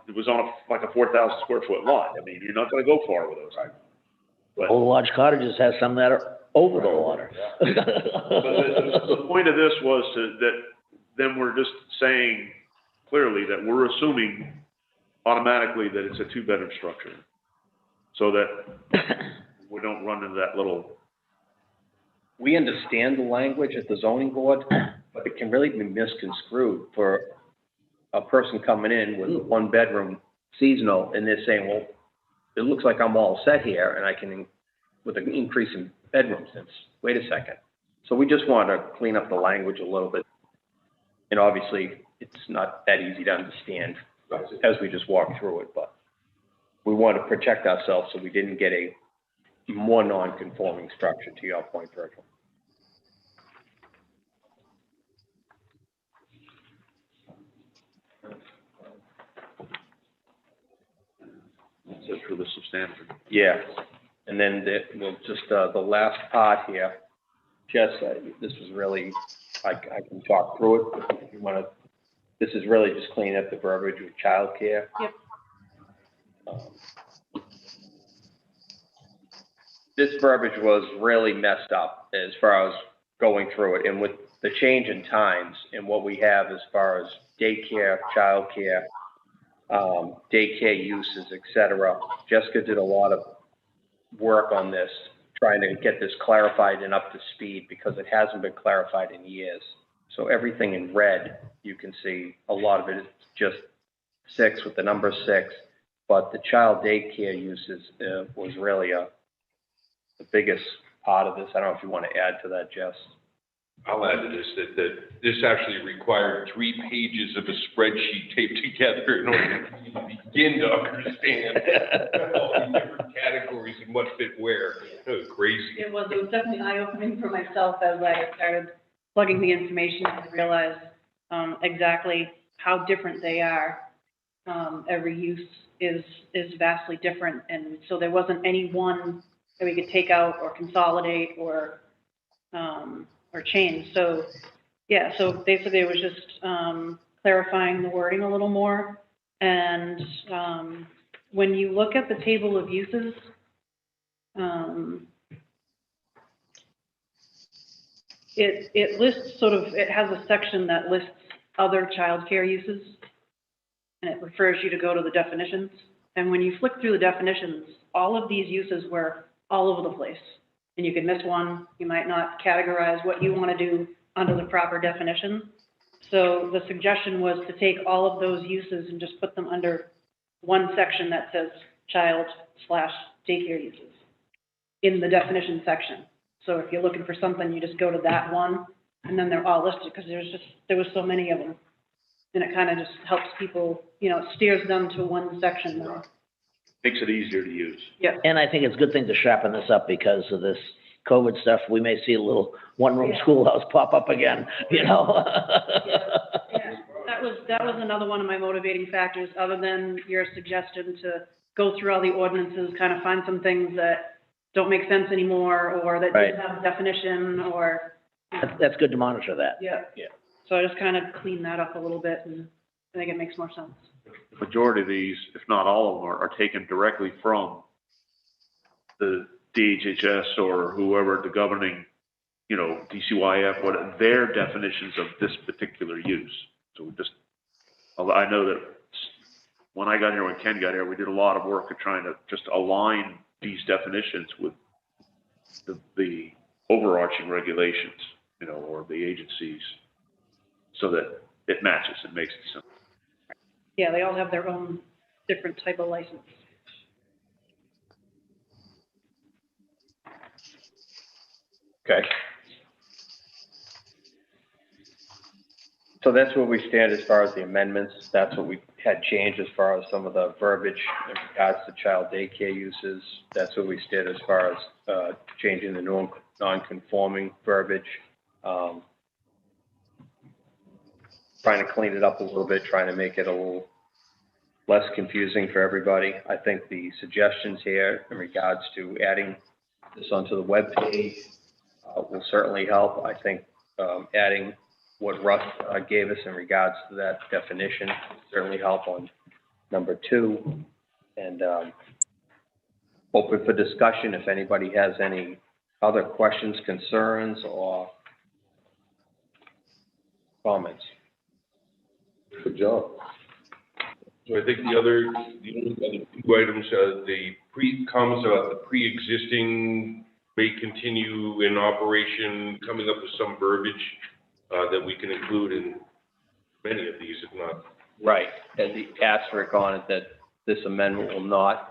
it was on like a 4,000 square foot lot. I mean, you're not gonna go far with those. But Old Lodge Cottages has some that are over the water. but the point of this was that then we're just saying clearly that we're assuming automatically that it's a 2-bedroom structure, so that we don't run into that little. We understand the language at the zoning board, but it can really be misconstrued for a person coming in with a 1-bedroom seasonal, and they're saying, well, it looks like I'm all set here, and I can, with an increase in bedrooms, wait a second. So we just want to clean up the language a little bit. And obviously, it's not that easy to understand as we just walk through it, but we want to protect ourselves so we didn't get a more non-conforming structure, to your point, Virgil. That's it for the substantive. Yeah, and then the last part here, Jess, this was really, I can talk through it, but if you want to, this is really just cleaning up the verbiage with childcare. Yep. This verbiage was really messed up as far as going through it, and with the change in times and what we have as far as daycare, childcare, daycare uses, et cetera. Jessica did a lot of work on this, trying to get this clarified and up to speed, because it hasn't been clarified in years. So everything in red, you can see a lot of it is just 6 with the number 6, but the child daycare uses was really the biggest part of this. I don't know if you want to add to that, Jess. I'll add to this, that this actually required 3 pages of a spreadsheet taped together in order to begin to understand all the different categories and what fit where. It was crazy. It was definitely eye-opening for myself as I started plugging the information and realized exactly how different they are. Every use is vastly different, and so there wasn't any one that we could take out or consolidate or change. So, yeah, so basically it was just clarifying the wording a little more. And when you look at the table of uses, it lists it has a section that lists other childcare uses, and it refers you to go to the definitions. And when you flick through the definitions, all of these uses were all over the place. And you could miss one, you might not categorize what you want to do under the proper definition. So the suggestion was to take all of those uses and just put them under one section that says child/daycare uses in the definition section. So if you're looking for something, you just go to that one, and then they're all listed, because there was so many of them. And it kind of just helps people, it steers them to one section more. Makes it easier to use. Yeah. And I think it's a good thing to sharpen this up because of this COVID stuff. We may see a little one-room schoolhouse pop up again, Yeah. That was another one of my motivating factors, other than your suggestion to go through all the ordinances, kind of find some things that don't make sense anymore, or that Right. don't have a definition, or. That's good to monitor that. Yeah. So I just kind of clean that up a little bit, and I think it makes more sense. The majority of these, if not all of them, are taken directly from the DHHS or whoever the governing, DCYF, what their definitions of this particular use. So I know that when I got here, when Ken got here, we did a lot of work at trying to just align these definitions with the overarching regulations, or the agencies, so that it matches and makes it simple. Yeah, they all have their own different type of license. Okay. So that's where we stand as far as the amendments. That's what we had changed as far as some of the verbiage in regards to child daycare uses. That's where we stand as far as changing the non-conforming verbiage. Trying to clean it up a little bit, trying to make it a little less confusing for everybody. I think the suggestions here in regards to adding this onto the webpage will certainly help. I think adding what Russ gave us in regards to that definition will certainly help on number 2. And open for discussion if anybody has any other questions, concerns, or comments. Good job. So I think the only other 2 items, the comments about the pre-existing may continue in operation, coming up with some verbiage that we can include in many of these, if not. Right, and the asterisk on it that this amendment will not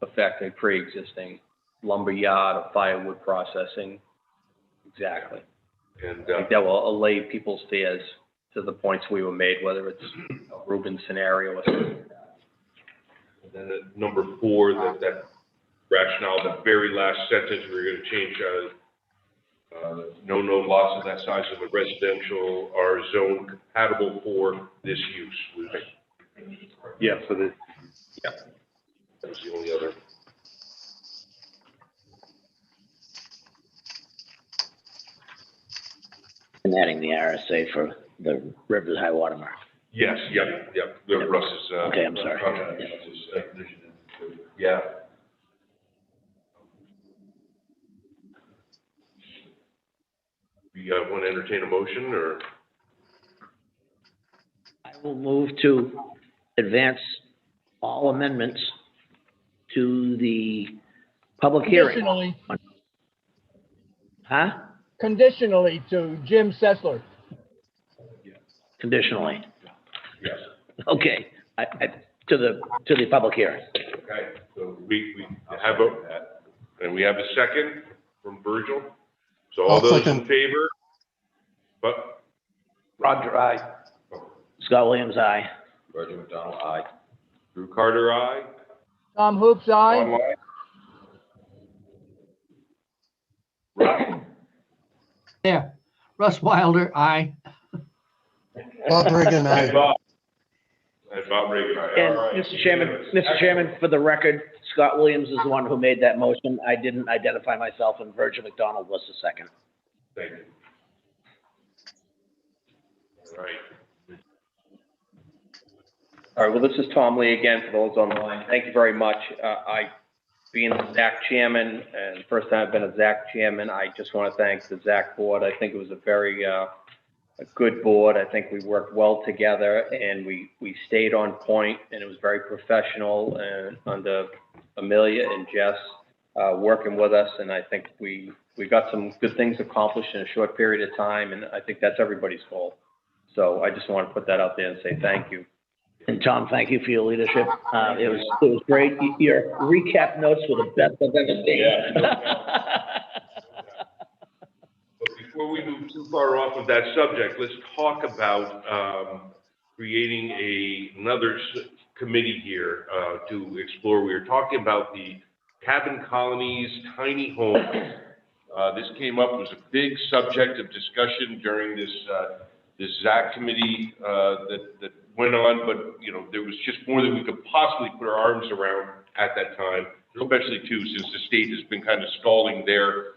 affect a pre-existing lumber yard or firewood processing. Exactly. And I think that will allay people's fears to the points we were made, whether it's a Rubin scenario or something like that. and then at number 4, that rationale, the very last sentence, we're going to change, no lots of that size of a residential are zone compatible for this use. Yeah, so the, That was the only other. And adding the RSA for the river's high water mark. Yes, yep. Russ is, Okay, I'm sorry. Yeah. We want to entertain a motion, or? I will move to advance all amendments to the public hearing. Conditionally, Huh? conditionally to Jim Sessler. Conditionally. Yes. Okay, to the public hearing. Okay, so we have and we have a second from Virgil. So all I'll those second. in favor? But, Roger, aye. Scott Williams, aye. Roger McDonald, aye. Drew Carter, aye. Tom Hoops, aye. Online. Yeah. Russ Wilder, aye. Bob Reagan, And aye. Bob. And Bob Reagan, aye. And All right. Mr. Chairman, for the record, Scott Williams is the one who made that motion. I didn't identify myself, and Virgil McDonald was the second. Thank you. All right. All right, well, this is Tom Lee again for those on the line. Thank you very much. Being the ZAC chairman, and the first time I've been a ZAC chairman, I just want to thank the ZAC board. I think it was a very a good board. I think we worked well together, and we stayed on point, and it was very professional, and under Amelia and Jess working with us, and I think we got some good things accomplished in a short period of time, and I think that's everybody's goal. So I just want to put that out there and say thank you. And Tom, thank you for your leadership. It was great. Your recap notes were the best I've ever seen. Yeah, no doubt. But before we move too far off of that subject, let's talk about creating another committee here to explore. We were talking about the cabin colonies, tiny homes. This came up, was a big subject of discussion during this ZAC committee that went on, but there was just more than we could possibly put our arms around at that time, especially too, since the state has been kind of stalling their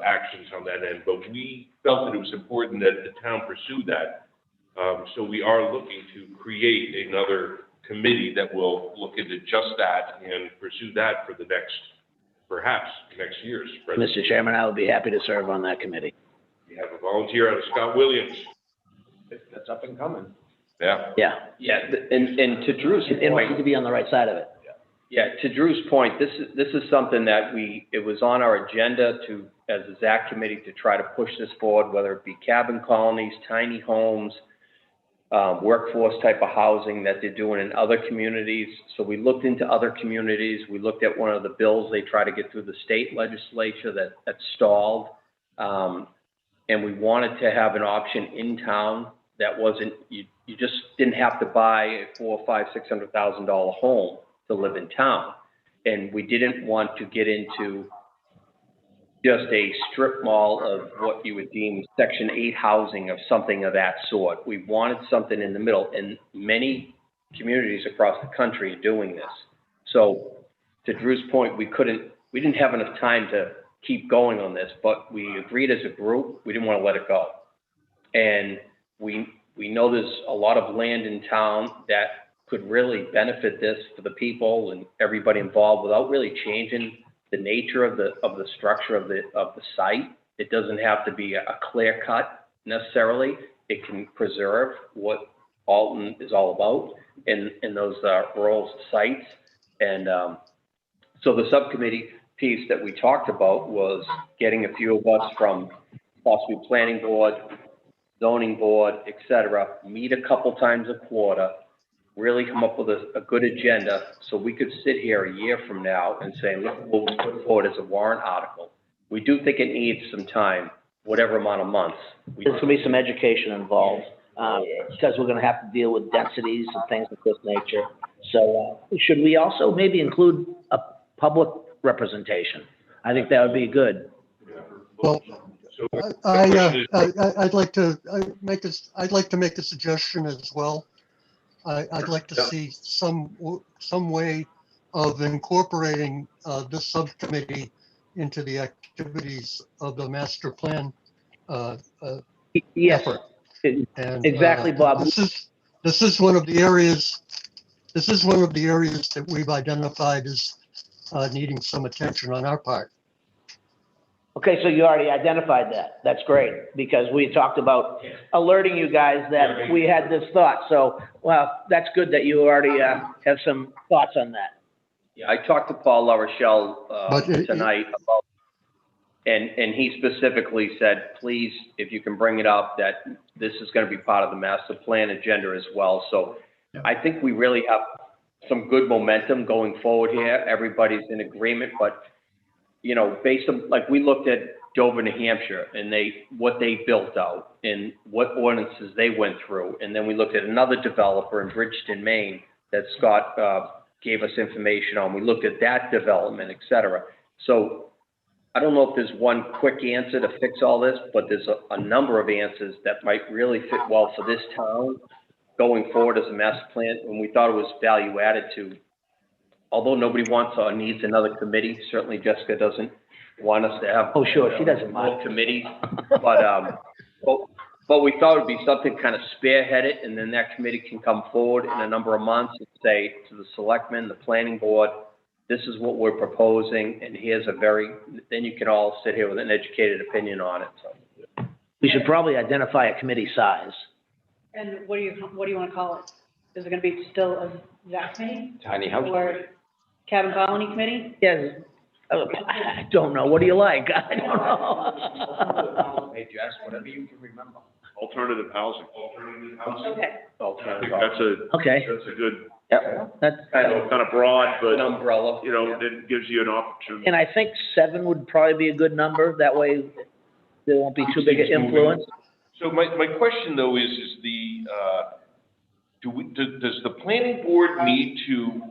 actions on that end. But we felt that it was important that the town pursue that. So we are looking to create another committee that will look into just that and pursue that for the perhaps next year's president. Mr. Chairman, I would be happy to serve on that committee. We have a volunteer out of Scott Williams. That's up and coming. Yeah. Yeah, Yeah, and to Drew's and we point. need to be on the right side of it. Yeah, to Drew's point, this is something that it was on our agenda as a ZAC committee to try to push this forward, whether it be cabin colonies, tiny homes, workforce type of housing that they're doing in other communities. So we looked into other communities. We looked at one of the bills they tried to get through the state legislature that stalled. And we wanted to have an option in town that wasn't, you just didn't have to buy a $400,000, $500,000, $600,000 home to live in town. And we didn't want to get into just a strip mall of what you would deem Section 8 housing of something of that sort. We wanted something in the middle, and many communities across the country are doing this. So to Drew's point, we didn't have enough time to keep going on this, but we agreed as a group, we didn't want to let it go. And we know there's a lot of land in town that could really benefit this for the people and everybody involved without really changing the nature of the structure of the site. It doesn't have to be a clear cut necessarily. It can preserve what Alton is all about in those rural sites. And so the subcommittee piece that we talked about was getting a few of us from possibly planning board, zoning board, et cetera, meet a couple times a quarter, really come up with a good agenda so we could sit here a year from now and say, look what we put forward as a warrant article. We do think it needs some time, whatever amount of months. There's gonna be some education involved, because we're gonna have to deal with densities and things of this nature. So, should we also maybe include a public representation? I think that would be good. Well, So the I, question is- I'd like to make a suggestion as well. I'd like to see some way of incorporating this subcommittee into the activities of the master plan Yes, effort. And, exactly, Bob. This is one of the areas that we've identified as needing some attention on our part. Okay, so you already identified that. That's great, because we talked about alerting you guys that we had this thought. So, well, that's good that you already have some thoughts on that. Yeah, I talked to Paul LaRochelle But tonight about, and he specifically said, please, if you can bring it up, that this is going to be part of the master plan agenda as well. So I think we really have some good momentum going forward here. Everybody's in agreement, but you know, based on, like, we looked at Dover, New Hampshire, and what they built out and what ordinances they went through. And then we looked at another developer in Bridgeton, Maine, that Scott gave us information on. We looked at that development, et cetera. So I don't know if there's one quick answer to fix all this, but there's a number of answers that might really fit well for this town going forward as a master plan. And we thought it was value added to, although nobody wants or needs another committee, certainly Jessica doesn't want us to have. Oh, sure, she doesn't mind. More committees, but we thought it'd be something kind of spearheaded, and then that committee can come forward in a number of months and say to the selectmen, the planning board, this is what we're proposing, and then you can all sit here with an educated opinion on it, so. We should probably identify a committee size. And what do you want to call it? Is it going to be still a ZAC committee Tiny house. or cabin colony committee? Yes, I don't know. What do you like? I don't know. Hey, Jess, whatever you can remember. Alternative housing. Okay. I think that's a Okay, good, yep, that's, Kind of kind of broad, an but, umbrella. you know, it gives you an opportunity. and I think 7 would probably be a good number. That way there won't be too big an influence. So my question though is does the planning board need to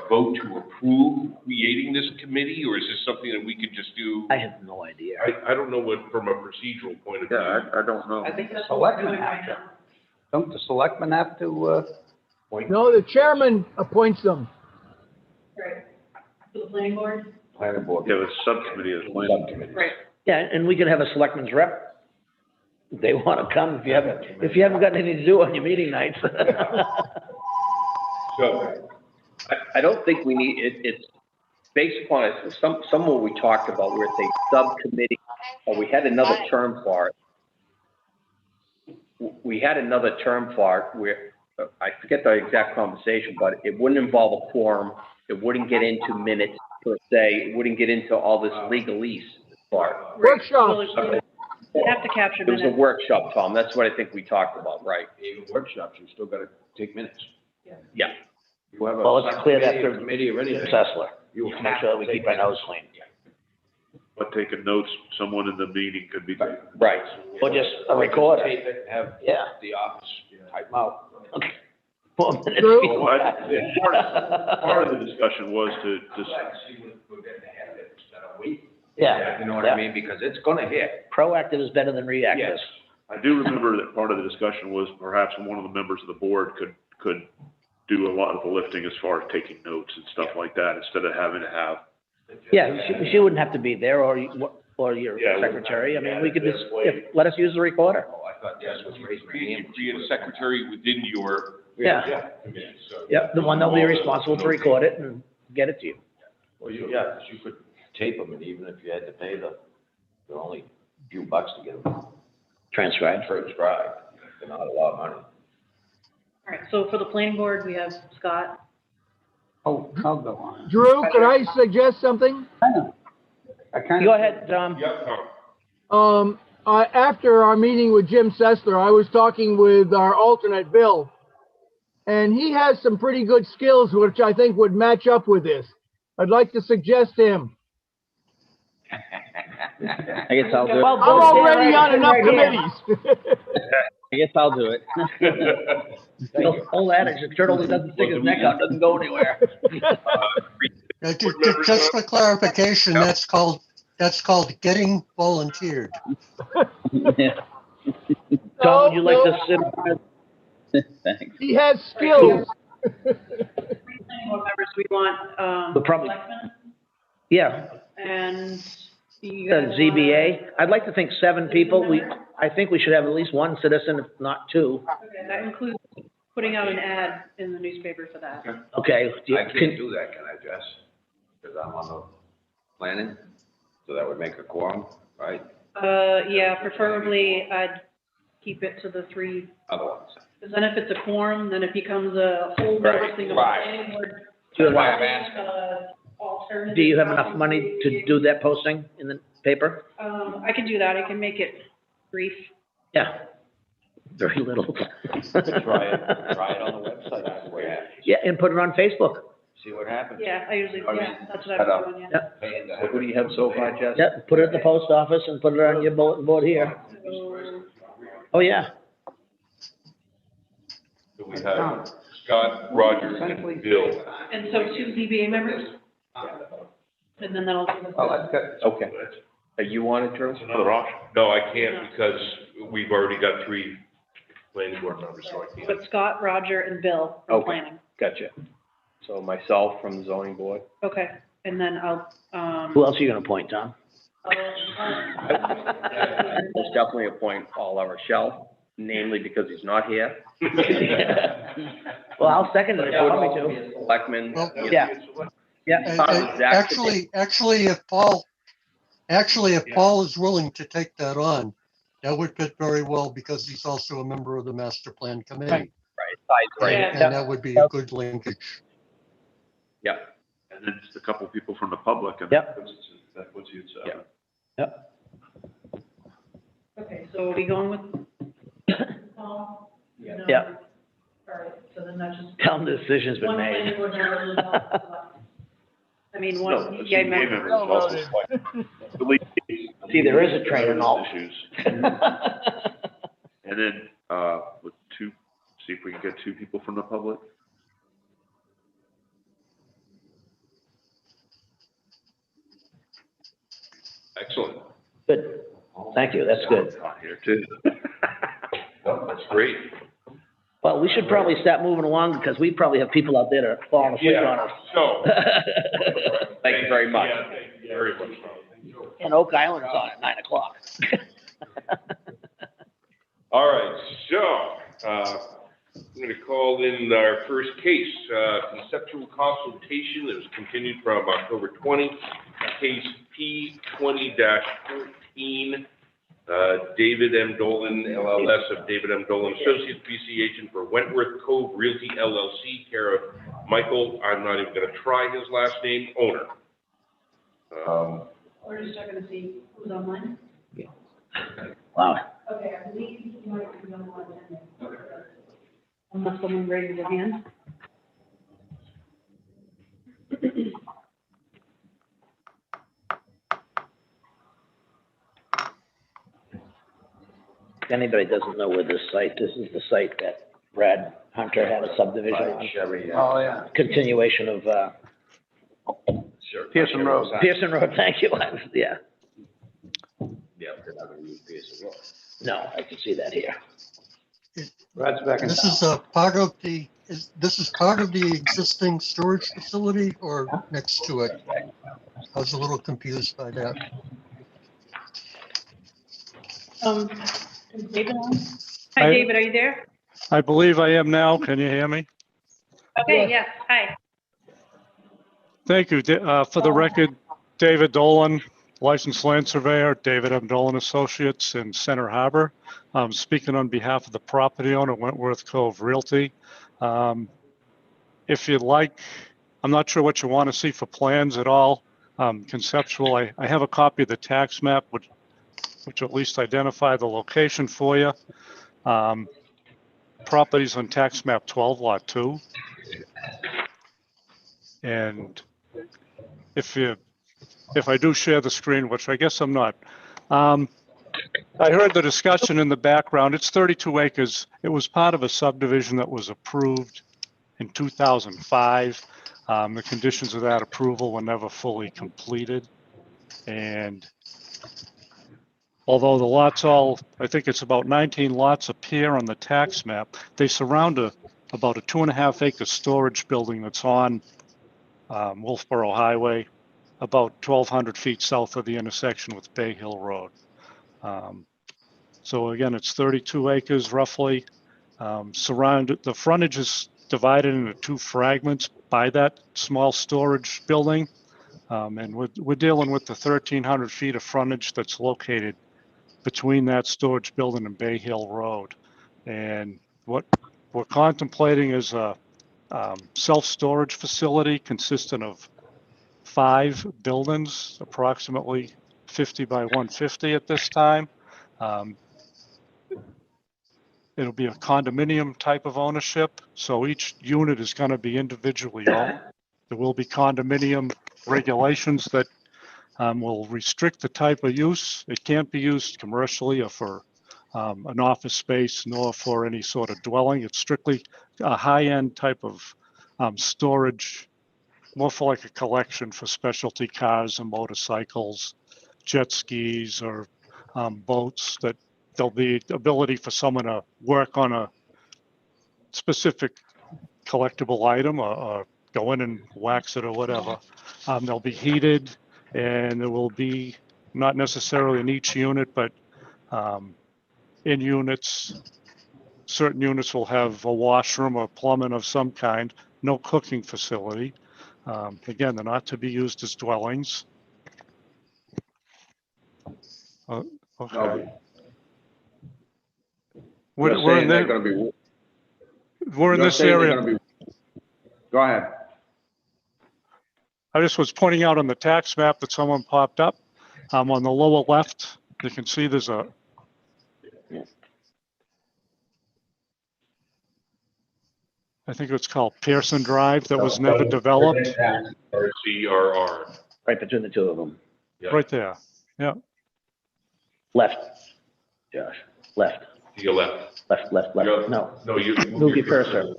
vote to approve creating this committee, or is this something that we could just do? I have no idea. I don't know what, from a procedural point of view. Yeah, I don't know. I think the selectmen have to. Don't the selectmen have to, No, the chairman appoints them. Right. The planning board? Planning board. Yeah, the subcommittee is planning. Subcommittee. Right. Yeah, and we could have a selectman's rep. If they want to come, if you haven't got anything to do on your meeting nights. So, I don't think we need, it's based upon some of what we talked about, where it's a subcommittee, or we had another term for it. We had another term for it where, I forget the exact conversation, but it wouldn't involve a quorum. It wouldn't get into minutes per se. It wouldn't get into all this legalese part. Workshops. You have to capture It was a minutes. workshop, Tom. That's what I think we talked about, right? Even workshops, you still gotta take minutes. Yeah. You have a Well, let's clear that subcommittee or through committee or anything. Sessler. You Make sure that we keep our nose clean. But taking notes, someone in the meeting could be taking. Right, or just a recorder. Tape it, have Yeah. the office type them out. Okay. 4 minutes. True. before. Well, part of the discussion was to See what we're getting ahead of it instead of waiting. Yeah. You know what I mean? Because it's gonna hit. Proactive is better than reactive. Yes. I do remember that part of the discussion was perhaps one of the members of the board could do a lot of the lifting as far as taking notes and stuff like that, instead of having to have. Yeah, she wouldn't have to be there, or your Yeah, secretary. I mean, we could just, let us use the recorder. Oh, I thought this was raising my hand. You create a secretary within your Yeah. committee, so. Yep, the one that'll be responsible to record it and get it to you. Well, yeah, 'cause you could tape them, and even if you had to pay the only few bucks to get them Transcribed. transcribed, they're not a lot of money. All right, so for the planning board, we have Scott. I'll go on. Drew, could I suggest something? I kind of. Go ahead, Tom. Yep, Tom. After our meeting with Jim Sessler, I was talking with our alternate, Bill. And he has some pretty good skills, which I think would match up with this. I'd like to suggest him. I guess I'll do it. Well, I'm Bill's already there, on enough right here. committees. I guess I'll do it. Old adage, the turtle that doesn't stick his neck out doesn't go anywhere. Just for clarification, that's called getting volunteered. Tom, would you like to No, sit? Thanks. he has skills. Planning board members, we want, We'll probably- selectmen, Yeah, and you the guys want- ZBA. I'd like to think 7 people. I think we should have at least 1 citizen, if not 2. Okay, that includes putting out an ad in the newspaper for that. Okay. do you- I can't do that, can I, Jess? Because I'm on the planning, so that would make a quorum, right? Yeah, preferably I'd keep it to the 3, Other ones. because then if it's a quorum, then it becomes a whole Right, other thing of right. planning board. That's why I'm asking. Alternative. Do you have enough money to do that posting in the paper? I can do that, I can make it brief. Yeah. Very little. Try it on the website, that's the way it happens. Yeah, and put it on Facebook. See what happens. Yeah, I usually, I mean, yeah, that's what set up. I'm doing, yeah. Paying to So have who do you have so far, Jess? Yeah, put it at the post office and put it on your bulletin board here. So, Oh, yeah. So we have Scott, Roger, and Bill. and so 2 ZBA members? And then that'll. Oh, that's good. Okay. Are you on it, Drew? That's another option. No, I can't because we've already got 3 planning board members, so I can't. But Scott, Roger, and Bill from Okay. planning. Gotcha. So myself from the zoning board. Okay, and then I'll, Who else are you gonna appoint, Tom? Most definitely appoint Paul LaRochelle, namely because he's not here. Well, I'll second it if you want me to. Selectmen. Well, Yeah. Yeah, And- Part of and the Zach- Actually, if Paul is willing to take that on, that would fit very well because he's also a member of the master plan committee. Right. Yeah. And that would be a good linkage. Yep. And then just a couple people from the public, and Yep. that puts you at 7. Yep. okay, so are we going with Paul? No. Yeah. All right, so then that's just. tell them the decision's been One planning made. board member. I mean, No, one, the yeah, ZBA member. members also select. The lead- See, there is a train and all. Issues. And then, with 2, see if we can get 2 people from the public. Excellent. Good. Thank you, that's good. On here too. No, that's great. Well, we should probably start moving along because we probably have people out there that are falling asleep on Yeah, us. so. Thank you very much. Yeah, thank you very much. And Oak Island's on at 9 o'clock. All right, so, I'm gonna call in our first case, conceptual consultation that was continued from October 20, case P 20-14. David M. Dolan, LLS of David M. Dolan Associates, BC agent for Wentworth Cove Realty LLC, care of Michael, I'm not even gonna try his last name, owner. We're just checking to see who's online. Wow. Okay, I believe you might be online. Unless someone raises their hand. anybody doesn't know where this is the site that Brad Hunter had a subdivision on. Sherry, Oh, yeah. Continuation of, Sure. Pearson Road. Pearson Road, thank you, yeah. Yeah, they're not gonna use Pearson Road. No, I can see that here. Brad's back in This town. is a part of this is part of the existing storage facility or next to it? I was a little confused by that. Is David on? Hi, David, are you there? I believe I am now. Can you hear me? Okay, yes, hi. Thank you. For the record, David Dolan, licensed land surveyor, David M. Dolan Associates in Center Harbor. I'm speaking on behalf of the property owner, Wentworth Cove Realty. If you'd like, I'm not sure what you want to see for plans at all. Conceptual, I have a copy of the tax map, which at least identify the location for you. Properties on tax map 12, lot 2. And if I do share the screen, which I guess I'm not, I heard the discussion in the background. It's 32 acres. It was part of a subdivision that was approved in 2005. The conditions of that approval were never fully completed. And although the lots I think it's about 19 lots appear on the tax map, they surround about a 2.5 acre storage building that's on Wolfboro Highway, about 1,200 feet south of the intersection with Bay Hill Road. So again, it's 32 acres roughly. The frontage is divided into 2 fragments by that small storage building. And we're dealing with the 1,300 feet of frontage that's located between that storage building and Bay Hill Road. And what we're contemplating is a self-storage facility consisting of 5 buildings, approximately 50 by 150 at this time. It'll be a condominium type of ownership, so each unit is going to be individually owned. There will be condominium regulations that will restrict the type of use. It can't be used commercially or for an office space, nor for any sort of dwelling. It's strictly a high-end type of storage, more for like a collection for specialty cars and motorcycles, jet skis, or boats. That there'll be ability for someone to work on a specific collectible item or go in and wax it or whatever. They'll be heated, and there will be not necessarily in each unit, but in units, certain units will have a washroom or plumbing of some kind, no cooking facility. Again, they're not to be used as dwellings. Okay. We're in this area. Go ahead. I just was pointing out on the tax map that someone popped up. On the lower left, you can see there's a I think it's called Pearson Drive that was never developed. RCRR. Right between the 2 of them. Right there. Yeah. Left, Josh, left, To your left. left, no. No, you. Move your cursor.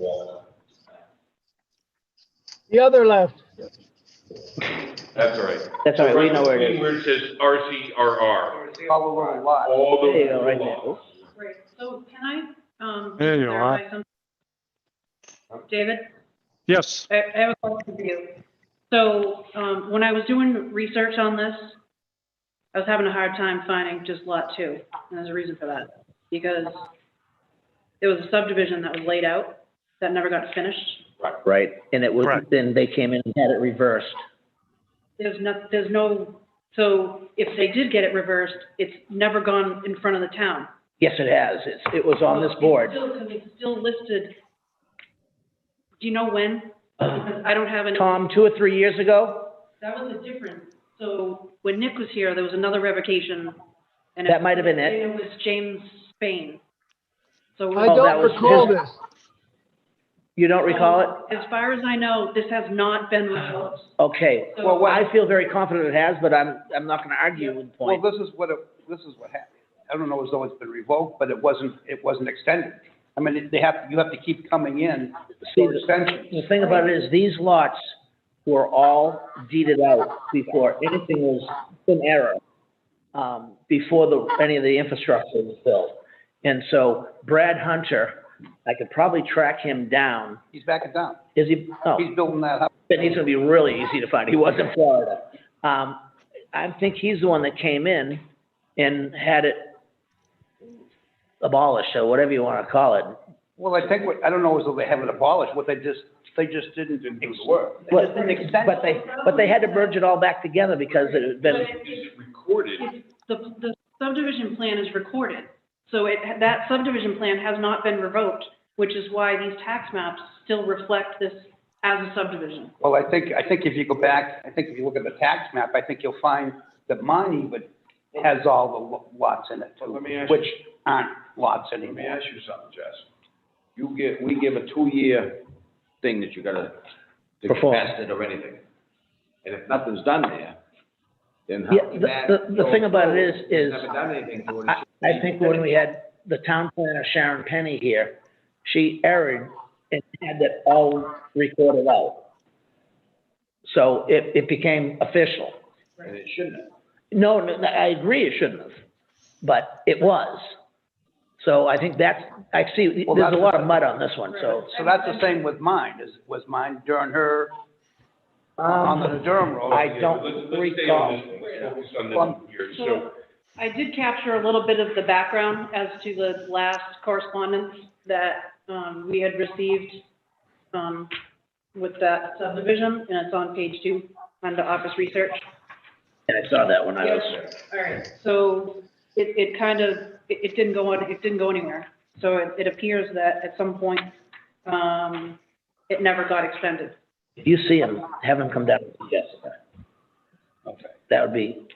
The other left. That's all right. That's all right, we know where it is. Where it says RCRR. See all the little lots. All those. There you go, right there. lots. Great, so can I, There you are. clarify something? David? Yes. I have a question for you. So, when I was doing research on this, I was having a hard time finding just lot 2, and there's a reason for that. Because there was a subdivision that was laid out that never got finished. Right, and it was, Correct. then they came in and had it reversed. There's no, so if they did get it reversed, it's never gone in front of the town. Yes, it has, it was on this board. It's still listed. Do you know when? Because I don't have any. Tom, 2 or 3 years ago, That was a different, so when Nick was here, there was another revocation. And That might have been it. It was James Spain. So. I that don't was recall his- this. you don't recall it? As far as I know, this has not been resolved. Okay, well, I feel very confident it has, but I'm not gonna argue with the Well, point. this is what happened. I don't know as though it's been revoked, but it wasn't extended. I mean, you have to keep coming in See, for extensions. the thing about it is, these lots were all deeded out before anything was in error, before any of the infrastructure was built. And so Brad Hunter, I could probably track him down. He's backing down. Is he? Oh, He's building that up. then he's gonna be really easy to find. He was in Florida. I think he's the one that came in and had it abolished, or whatever you wanna call it. Well, I think, I don't know as though they have it abolished, they just didn't do the work. They just didn't extend it. But they had to merge it all back together because it had been, It's recorded. The subdivision plan is recorded, so that subdivision plan has not been revoked, which is why these tax maps still reflect this as a subdivision. Well, I think if you go back, if you look at the tax map, I think you'll find that mine even has all the lots in it too, Let me ask you- which aren't lots Let me anymore. ask you something, Jess. We give a 2-year thing that you gotta, to Perform. test it or anything. And if nothing's done there, then yeah, how can that? the thing about it You've is, Never done anything to it. I think when we had the town planner Sharon Penny here, she erred and had that all recorded out. So it became official. And it shouldn't have. No, I agree it shouldn't have, but it was. So I think I see, Well, there's a that's- lot of mud on this one, so. So that's the same with mine, was mine during her, on the Durham Road? I don't Let's stay recall. on this one. Focus on this Well, one here. So I did capture a little bit of the background as to the last correspondence that we had received with that subdivision, and it's on page 2 under office research. And I saw that when I was there. All right, so it kind of, it didn't go anywhere. So it appears that at some point, it never got extended. If you see him, have him come down and see Jessica. Okay. That would be,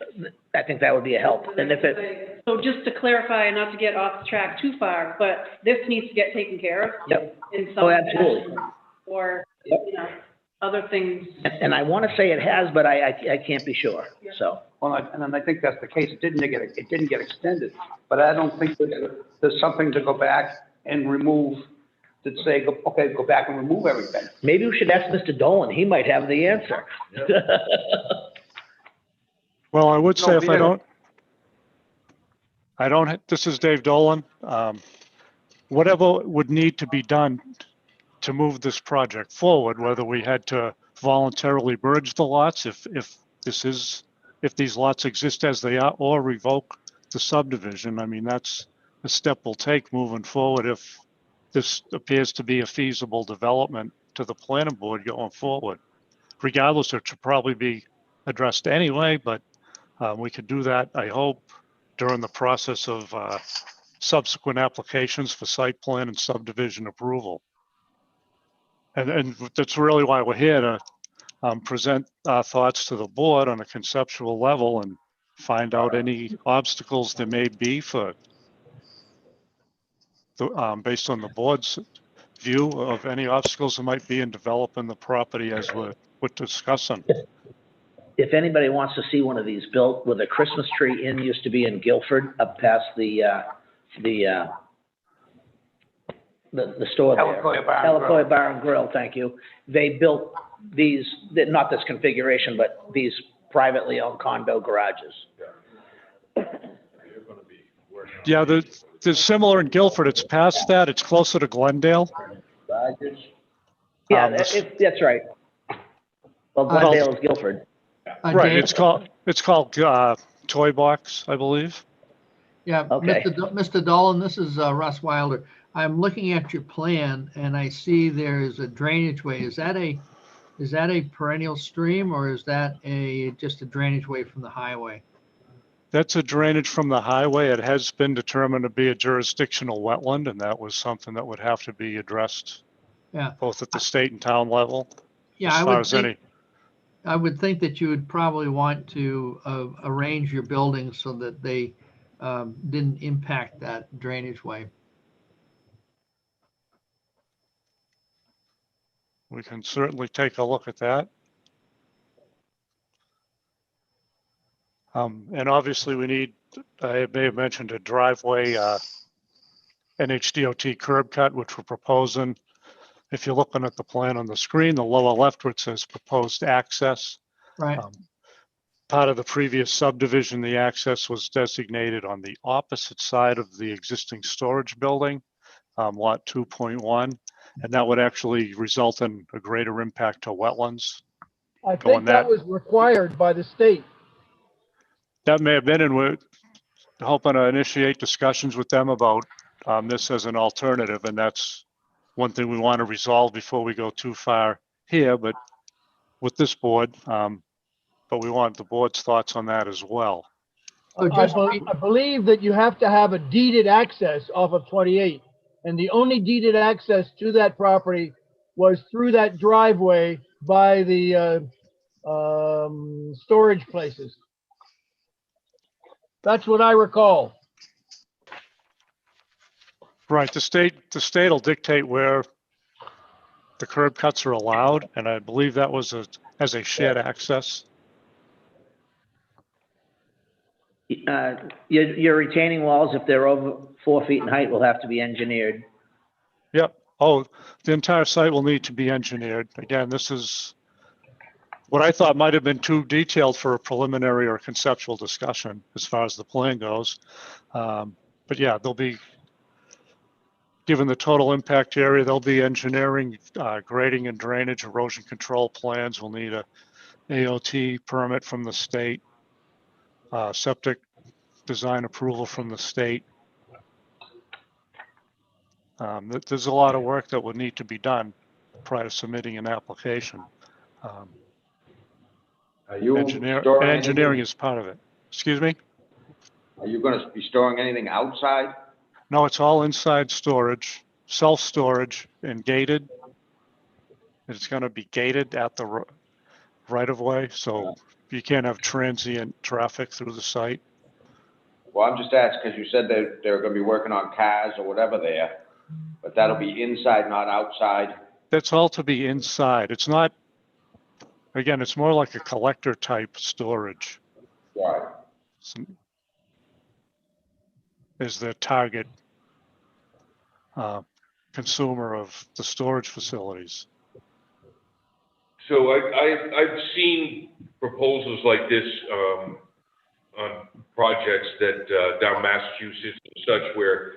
I think that would be a help. And if it, So just to clarify, not to get off track too far, but this needs to get taken care of yep, in some oh, absolutely. fashion, or, you know, other things. And I want to say it has, but I can't be sure, so. Well, and then I think that's the case, it didn't get extended, but I don't think there's something to go back and remove, to say, okay, go back and remove everything. Maybe we should ask Mr. Dolan, he might have the answer. Well, I would say No, if we I don't, this is Dave Dolan. Whatever would need to be done to move this project forward, whether we had to voluntarily merge the lots, if these lots exist as they are, or revoke the subdivision, I mean, that's a step we'll take moving forward if this appears to be a feasible development to the planning board going forward. Regardless, it should probably be addressed anyway, but we could do that, I hope, during the process of subsequent applications for site plan and subdivision approval. And that's really why we're here, to present our thoughts to the board on a conceptual level and find out any obstacles there may be for, based on the board's view of any obstacles that might be in developing the property as we're discussing. If anybody wants to see one of these built where the Christmas tree inn used to be in Guilford, up past the store there. Alacoya Bar and Grill. Alacoya Bar and Grill, thank you. They built these, not this configuration, but these privately owned condo garages. Yeah, there's similar in Guilford. It's past that. It's closer to Glendale. Yeah, this- that's right. Well, Glendale is Guilford. Right, Dave? it's called Toy Box, I believe. Yeah, Okay. Mr. Dolan, this is Russ Wilder. I'm looking at your plan and I see there's a drainage way. Is that a perennial stream, or is that just a drainage way from the highway? That's a drainage from the highway. It has been determined to be a jurisdictional wetland, and that was something that would have to be addressed Yeah. both at the state and town level. Yeah, as far as I would think that you would probably want to arrange your buildings so that they didn't impact that drainage way. We can certainly take a look at that. And obviously we need, I may have mentioned a driveway, NHDOT curb cut, which we're proposing. If you're looking at the plan on the screen, the lower left where it says proposed access. Right. Part of the previous subdivision, the access was designated on the opposite side of the existing storage building, lot 2.1, and that would actually result in a greater impact to wetlands. I Going think that that- was required by the state. That may have been, and we're hoping to initiate discussions with them about this as an alternative, and that's one thing we want to resolve before we go too far here, but with this board, but we want the board's thoughts on that as well. So I just, believe that you have to have a deeded access off of 28. And the only deeded access to that property was through that driveway by the storage places. That's what I recall. Right, the state will dictate where the curb cuts are allowed, and I believe that was as a shared access. Your retaining walls, if they're over 4 feet in height, will have to be engineered. Yep. Oh, the entire site will need to be engineered. Again, this is what I thought might have been too detailed for a preliminary or conceptual discussion as far as the plan goes. But yeah, they'll be, given the total impact area, they'll be engineering, grading and drainage, erosion control plans. We'll need a AOT permit from the state, septic design approval from the state. There's a lot of work that would need to be done prior to submitting an application. Are you Engineering storing is part of it. Excuse me? Are you gonna be storing anything outside? No, it's all inside storage, self-storage and gated. It's going to be gated at the right of way, so you can't have transient traffic through the site. Well, I'm just asking, because you said that they're gonna be working on cars or whatever there, but that'll be inside, not outside. That's all to be inside. It's not, again, it's more like a collector type storage. Right. Is the target consumer of the storage facilities. So I've seen proposals like this on projects that down Massachusetts and such where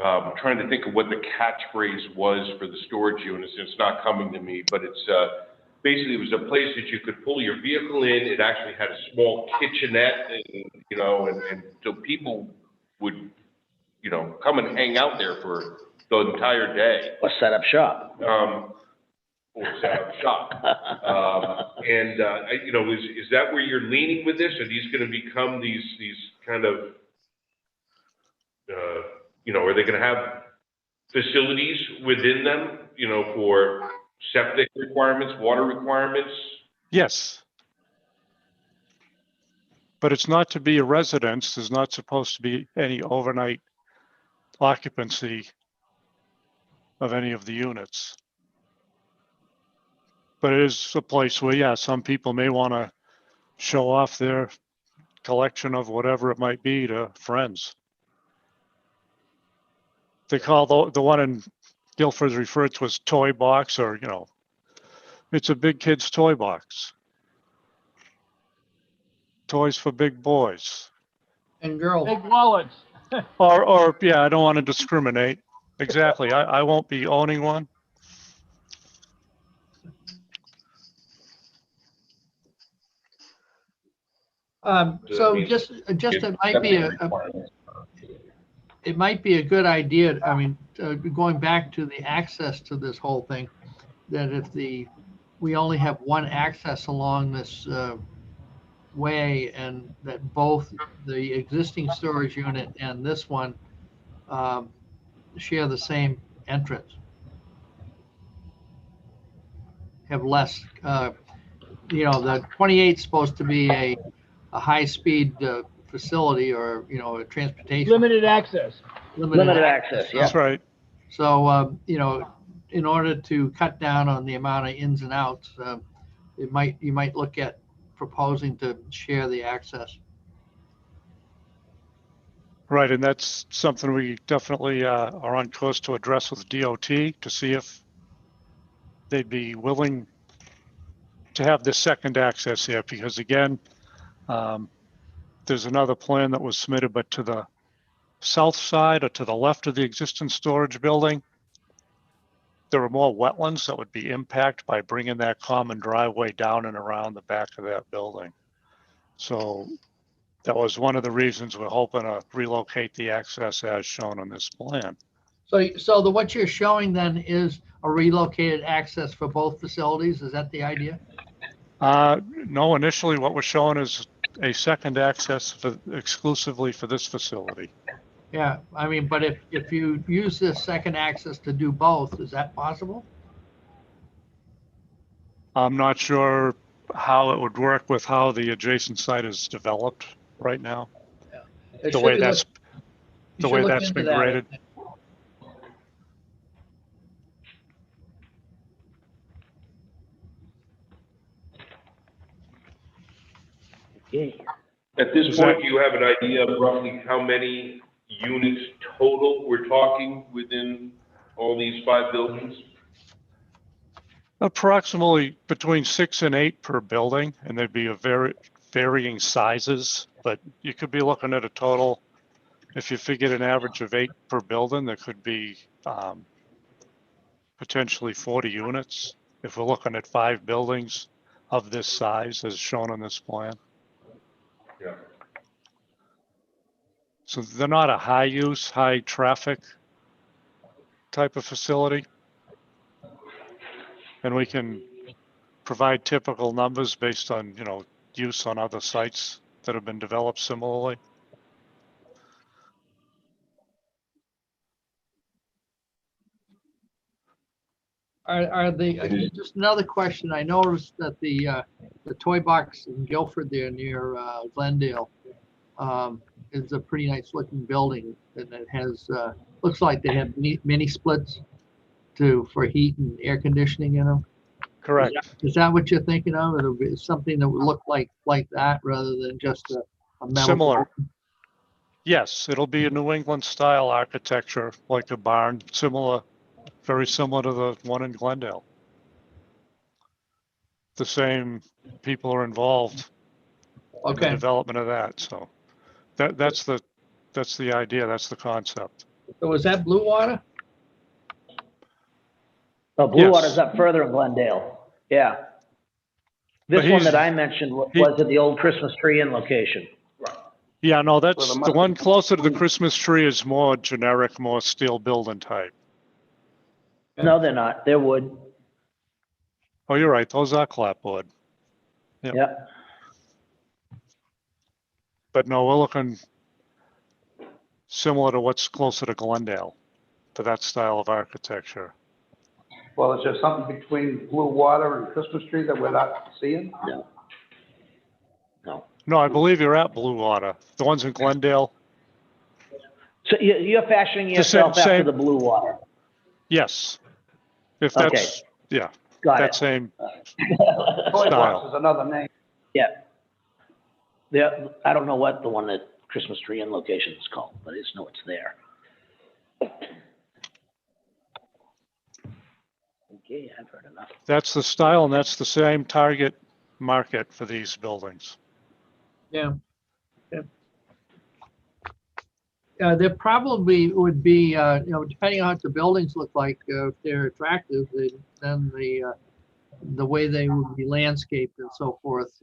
I'm trying to think of what the catchphrase was for the storage units. It's not coming to me, but it's basically it was a place that you could pull your vehicle in. It actually had a small kitchenette, and you know, and so people would, you know, come and hang out there for the entire day. Or set up shop. Or set up shop. You know, is that where you're leaning with this? Are these gonna become these kind of, you know, are they gonna have facilities within them, you know, for septic requirements, water requirements? Yes. But it's not to be a residence. There's not supposed to be any overnight occupancy of any of the units. But it is a place where, yeah, some people may want to show off their collection of whatever it might be to friends. They call the one in Guilford referred to as toy box, or, you know, it's a big kid's toy box. Toys for big boys. and girls. Big wallets. Or yeah, I don't want to discriminate. Exactly. I won't be owning one. So just it might be a good idea. I mean, going back to the access to this whole thing, that if we only have one access along this way, and that both the existing storage unit and this one share the same entrance, have less, you know, the 28 is supposed to be a high-speed facility, or, you know, a transportation. Limited access. Limited access, yeah. That's right. So, you know, in order to cut down on the amount of ins and outs, you might look at proposing to share the access. Right, and that's something we definitely are on course to address with DOT to see if they'd be willing to have this second access here, because again, there's another plan that was submitted, but to the south side or to the left of the existing storage building, there are more wetlands that would be impacted by bringing that common driveway down and around the back of that building. So that was one of the reasons we're hoping to relocate the access as shown on this plan. So what you're showing then is a relocated access for both facilities? Is that the idea? No, initially what we're showing is a second access exclusively for this facility. Yeah, I mean, but if you use this second access to do both, is that possible? I'm not sure how it would work with how the adjacent site is developed right now. It The should way be that's, you the should way look that's into been that. graded. Okay. At this Is point, that- do you have an idea of roughly how many units total we're talking within all these 5 buildings? Approximately between 6 and 8 per building, and there'd be a varying sizes, but you could be looking at a total, if you figured an average of 8 per building, there could be potentially 40 units. If we're looking at 5 buildings of this size as shown on this plan. Yeah. So they're not a high use, high traffic type of facility. And we can provide typical numbers based on, use on other sites that have been developed similarly. Are the, just another question, I noticed that the toy box in Guilford there near Glendale is a pretty nice looking building, and it has, looks like they have mini splits for heat and air conditioning in them. Correct. Is that what you're thinking of? It'll be something that would look like that rather than just a metal. Similar. Yes, it'll be a New England style architecture, like a barn, very similar to the one in Glendale. The same people are involved in the Okay. development of that, so that's the idea, that's the concept. So is that Blue Water? Oh, Blue Yes. Water's up further in Glendale. Yeah. This But one he's- that I mentioned was at the old Christmas tree Inn location. Yeah, no, that's Well, the one closer to the Christmas tree is more generic, more steel building type. No, they're not. They're wood. Oh, you're right, those are clapboard. Yep. Yeah. But no, we're looking similar to what's closer to Glendale, to that style of architecture. Well, is there something between Blue Water and Christmas Tree that we're not seeing? No. No. No, I believe you're at Blue Water. The ones in Glendale, So you're fashioning The same- yourself after same- the Blue Water. yes. If Okay. that's, yeah, Got that it. same Toy style. Box is another name. Yeah. Yeah, I don't know what the one at Christmas tree Inn location is called, but I just know it's there. Okay, I've heard enough. That's the style and that's the same target market for these buildings. Yeah. There probably would be, depending on what the buildings look like, if they're attractive, then the way they would be landscaped and so forth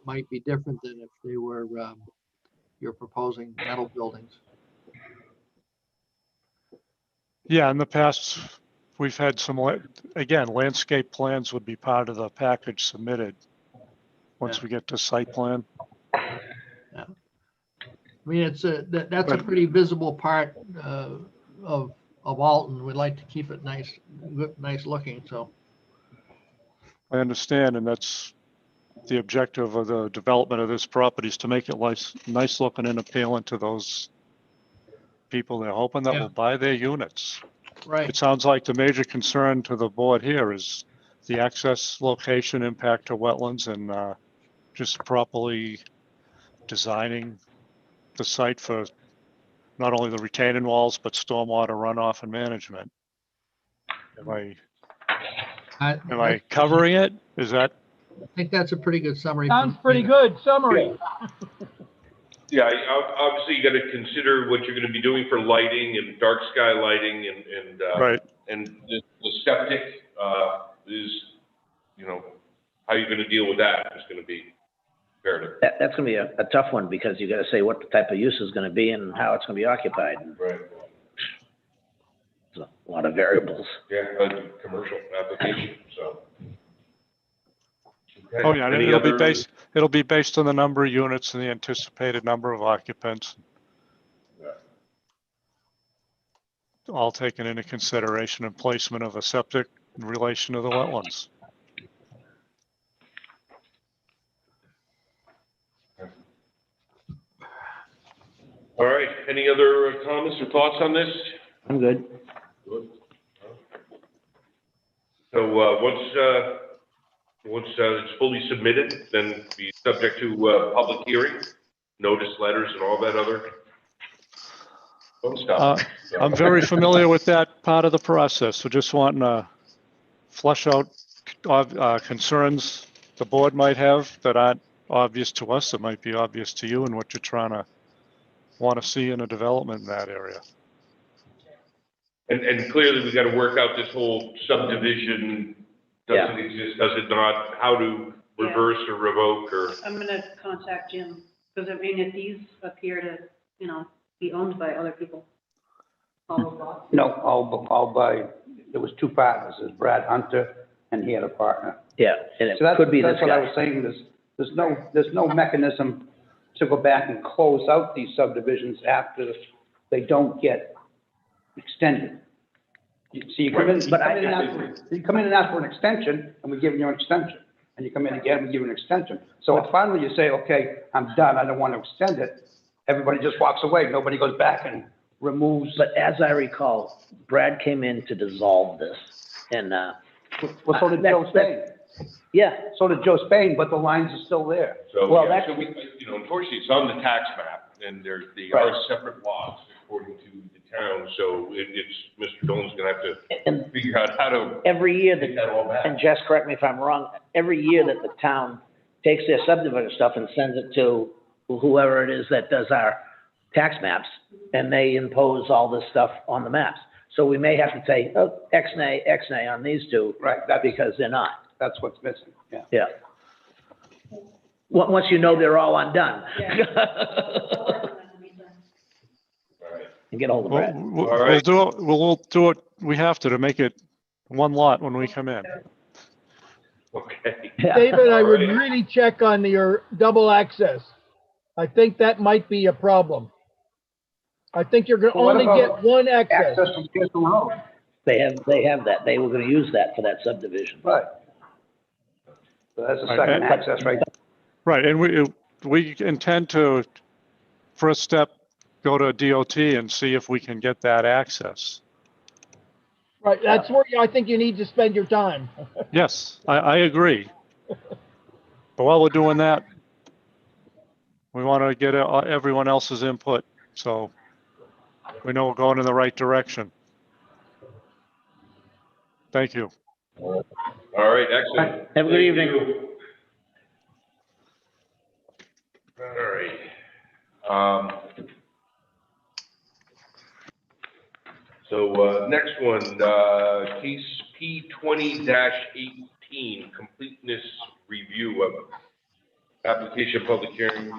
might be different than if they were, you're proposing metal buildings. Yeah, in the past, we've had some, again, landscape plans would be part of the package submitted once we get to site plan. Yeah. I mean, that's a pretty visible part of Alton. We'd like to keep it nice looking, so. I understand, and that's the objective of the development of this property is to make it nice looking and appealing to those people they're hoping that Yeah. will buy their units. Right. It sounds like the major concern to the board here is the access location impact to wetlands and just properly designing the site for not only the retaining walls, but stormwater runoff and management. Am I covering it? Is that? I think that's a pretty good summary. Sounds pretty good. Summary. Yeah, obviously you gotta consider what you're gonna be doing for lighting and dark sky lighting and Right. and the septic, is, you know, how you're gonna deal with that is gonna be imperative. That's gonna be a tough one, because you gotta say what the type of use is gonna be and how it's gonna be occupied. Right. There's a lot of variables. Yeah, commercial application, so. Okay. Oh, yeah, and Any it'll be based on the number of units and the anticipated number of occupants. Yeah. All taken into consideration in placement of a septic in relation to the wetlands. All right, any other comments or thoughts on this? I'm good. Good. So, once it's fully submitted, then be subject to, public hearing, notice letters and all that other fun stuff. I'm very familiar with that part of the process, so just wanting to flush out concerns the board might have that aren't obvious to us, that might be obvious to you, and what you're want to see in a development in that area. And clearly, we gotta work out this whole subdivision, doesn't exist, does it not, how to reverse or revoke or. I'm gonna contact Jim, because I mean, if these appear to, you know, be owned by other people. All those lots. No, all by, there was two partners, there's Brad Hunter, and he had a partner. Yeah, and it So that's, could be this that's what I guy. was saying, there's no mechanism to go back and close out these subdivisions after they don't get extended. So you come in, you come in and ask for an extension, and we're giving you an extension. And you come in again, we give you an extension. So if finally you say, okay, I'm done, I don't want to extend it, everybody just walks away, nobody goes back and removes. But as I recall, Brad came in to dissolve this, and, Well, so did Joe Spain. yeah, So did Joe Spain, but the lines are still there. So, Well, yeah, that's- so we, you know, unfortunately, it's on the tax map, and they are separate lots according to the town, so it's, Mr. Dolan's gonna have to and figure out how to every year take that, that all back. and Jess, correct me if I'm wrong, every year that the town takes their subdivision stuff and sends it to whoever it is that does our tax maps, and they impose all this stuff on the maps. So we may have to say, oh, X-nay on these two. Right, Because they're not. that's what's missing, yeah. Yeah. Once you know they're all undone. And get hold of Brad. We'll do it, we have to make it one lot when we come in. Okay. Yeah. David, I would All right. really check on your double access. I think that might be a problem. I think you're gonna Well, what only about get one access. Access from Pearson Road. They have that. They were gonna use that for that subdivision. Right. So that's a Right, second and- access right there. Right, and we intend to, first step, go to DOT and see if we can get that access. Right, that's where I think you need to spend your time. Yes, I agree. But while we're doing that, we want to get everyone else's input, so we know we're going in the right direction. Thank you. All right, excellent. Have a good Thank evening. you. All right. So, next one, case P 20-18, completeness review of application public hearing,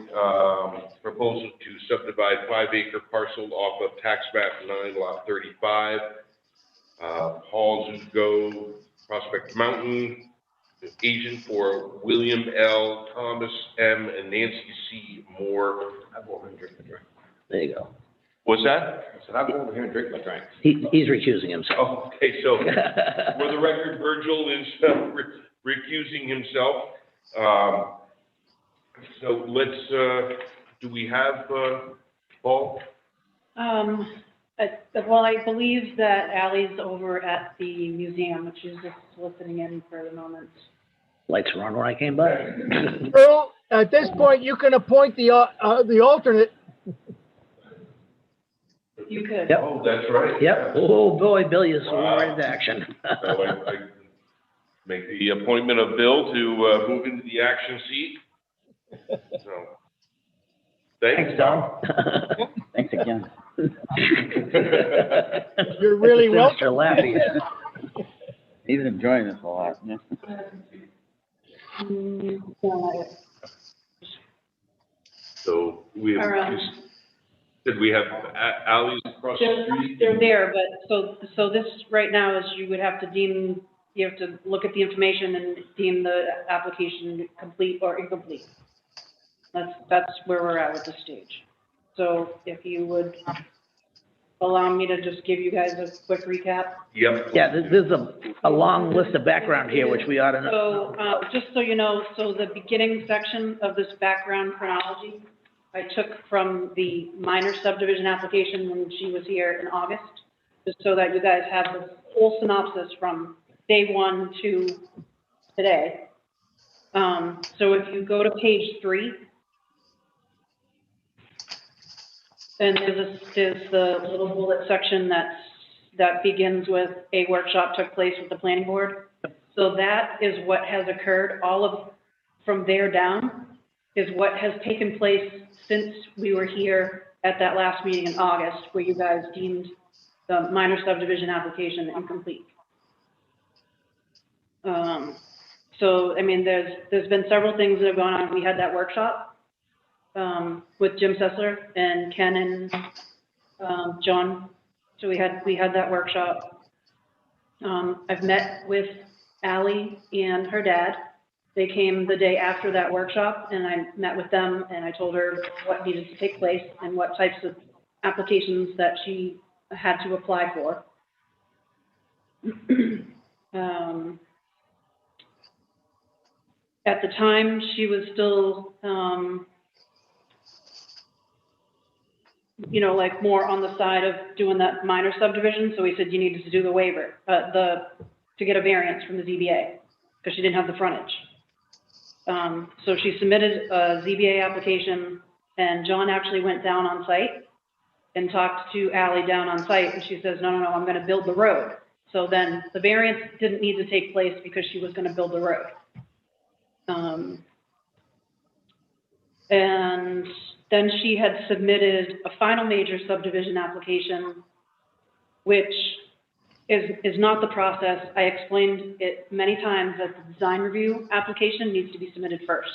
proposal to subdivide 5-acre parcel off of tax map 9 lot 35. Paul Zugo, Prospect Mountain, agent for William L. Thomas M. and Nancy C. Moore. I'll go over and drink the drink. There you go. What's that? I said, I'll go over here and drink my drink. He's recusing himself. Oh, okay, so for the record, Virgil is recusing himself. So let's, do we have, Paul? Well, I believe that Ally's over at the museum, which is just soliciting in for the moment. Lights were on when I came by. Earl, at this point, you can appoint the alternate. You could. Yep. Oh, that's right. Yep. Oh, boy, Bill, you're sworn into action. So I make the appointment of Bill to move into the action seat. So, Thanks, Don. Thanks again. You're really welcome. Mr. Lappy. He's enjoying this a lot. Yeah. So we have, did we have alleys across the street? They're there, but so this right now is you would have to deem, you have to look at the information and deem the application complete or incomplete. That's where we're at with this stage. So if you would allow me to just give you guys a quick recap. Yep. Yeah, there's a long list of background here, which we ought to know. So, just so you know, so the beginning section of this background chronology, I took from the minor subdivision application when she was here in August, just so that you guys have the full synopsis from day one to today. So if you go to page 3, and there's the little bullet section that begins with a workshop took place with the planning board. So that is what has occurred. All of from there down is what has taken place since we were here at that last meeting in August, where you guys deemed the minor subdivision application incomplete. So, I mean, there's been several things that have gone on. We had that workshop with Jim Sessler and Ken and John. So we had that workshop. I've met with Ally and her dad. They came the day after that workshop, and I met with them, and I told her what needed to take place and what types of applications that she had to apply for. At the time, she was still, you know, like more on the side of doing that minor subdivision. So we said you needed to do the waiver, to get a variance from the ZBA, because she didn't have the frontage. So she submitted a ZBA application, and John actually went down on site and talked to Ally down on site, and she says, no, I'm going to build the road. So then the variance didn't need to take place because she was going to build the road. And then she had submitted a final major subdivision application, which is not the process. I explained it many times that the design review application needs to be submitted first.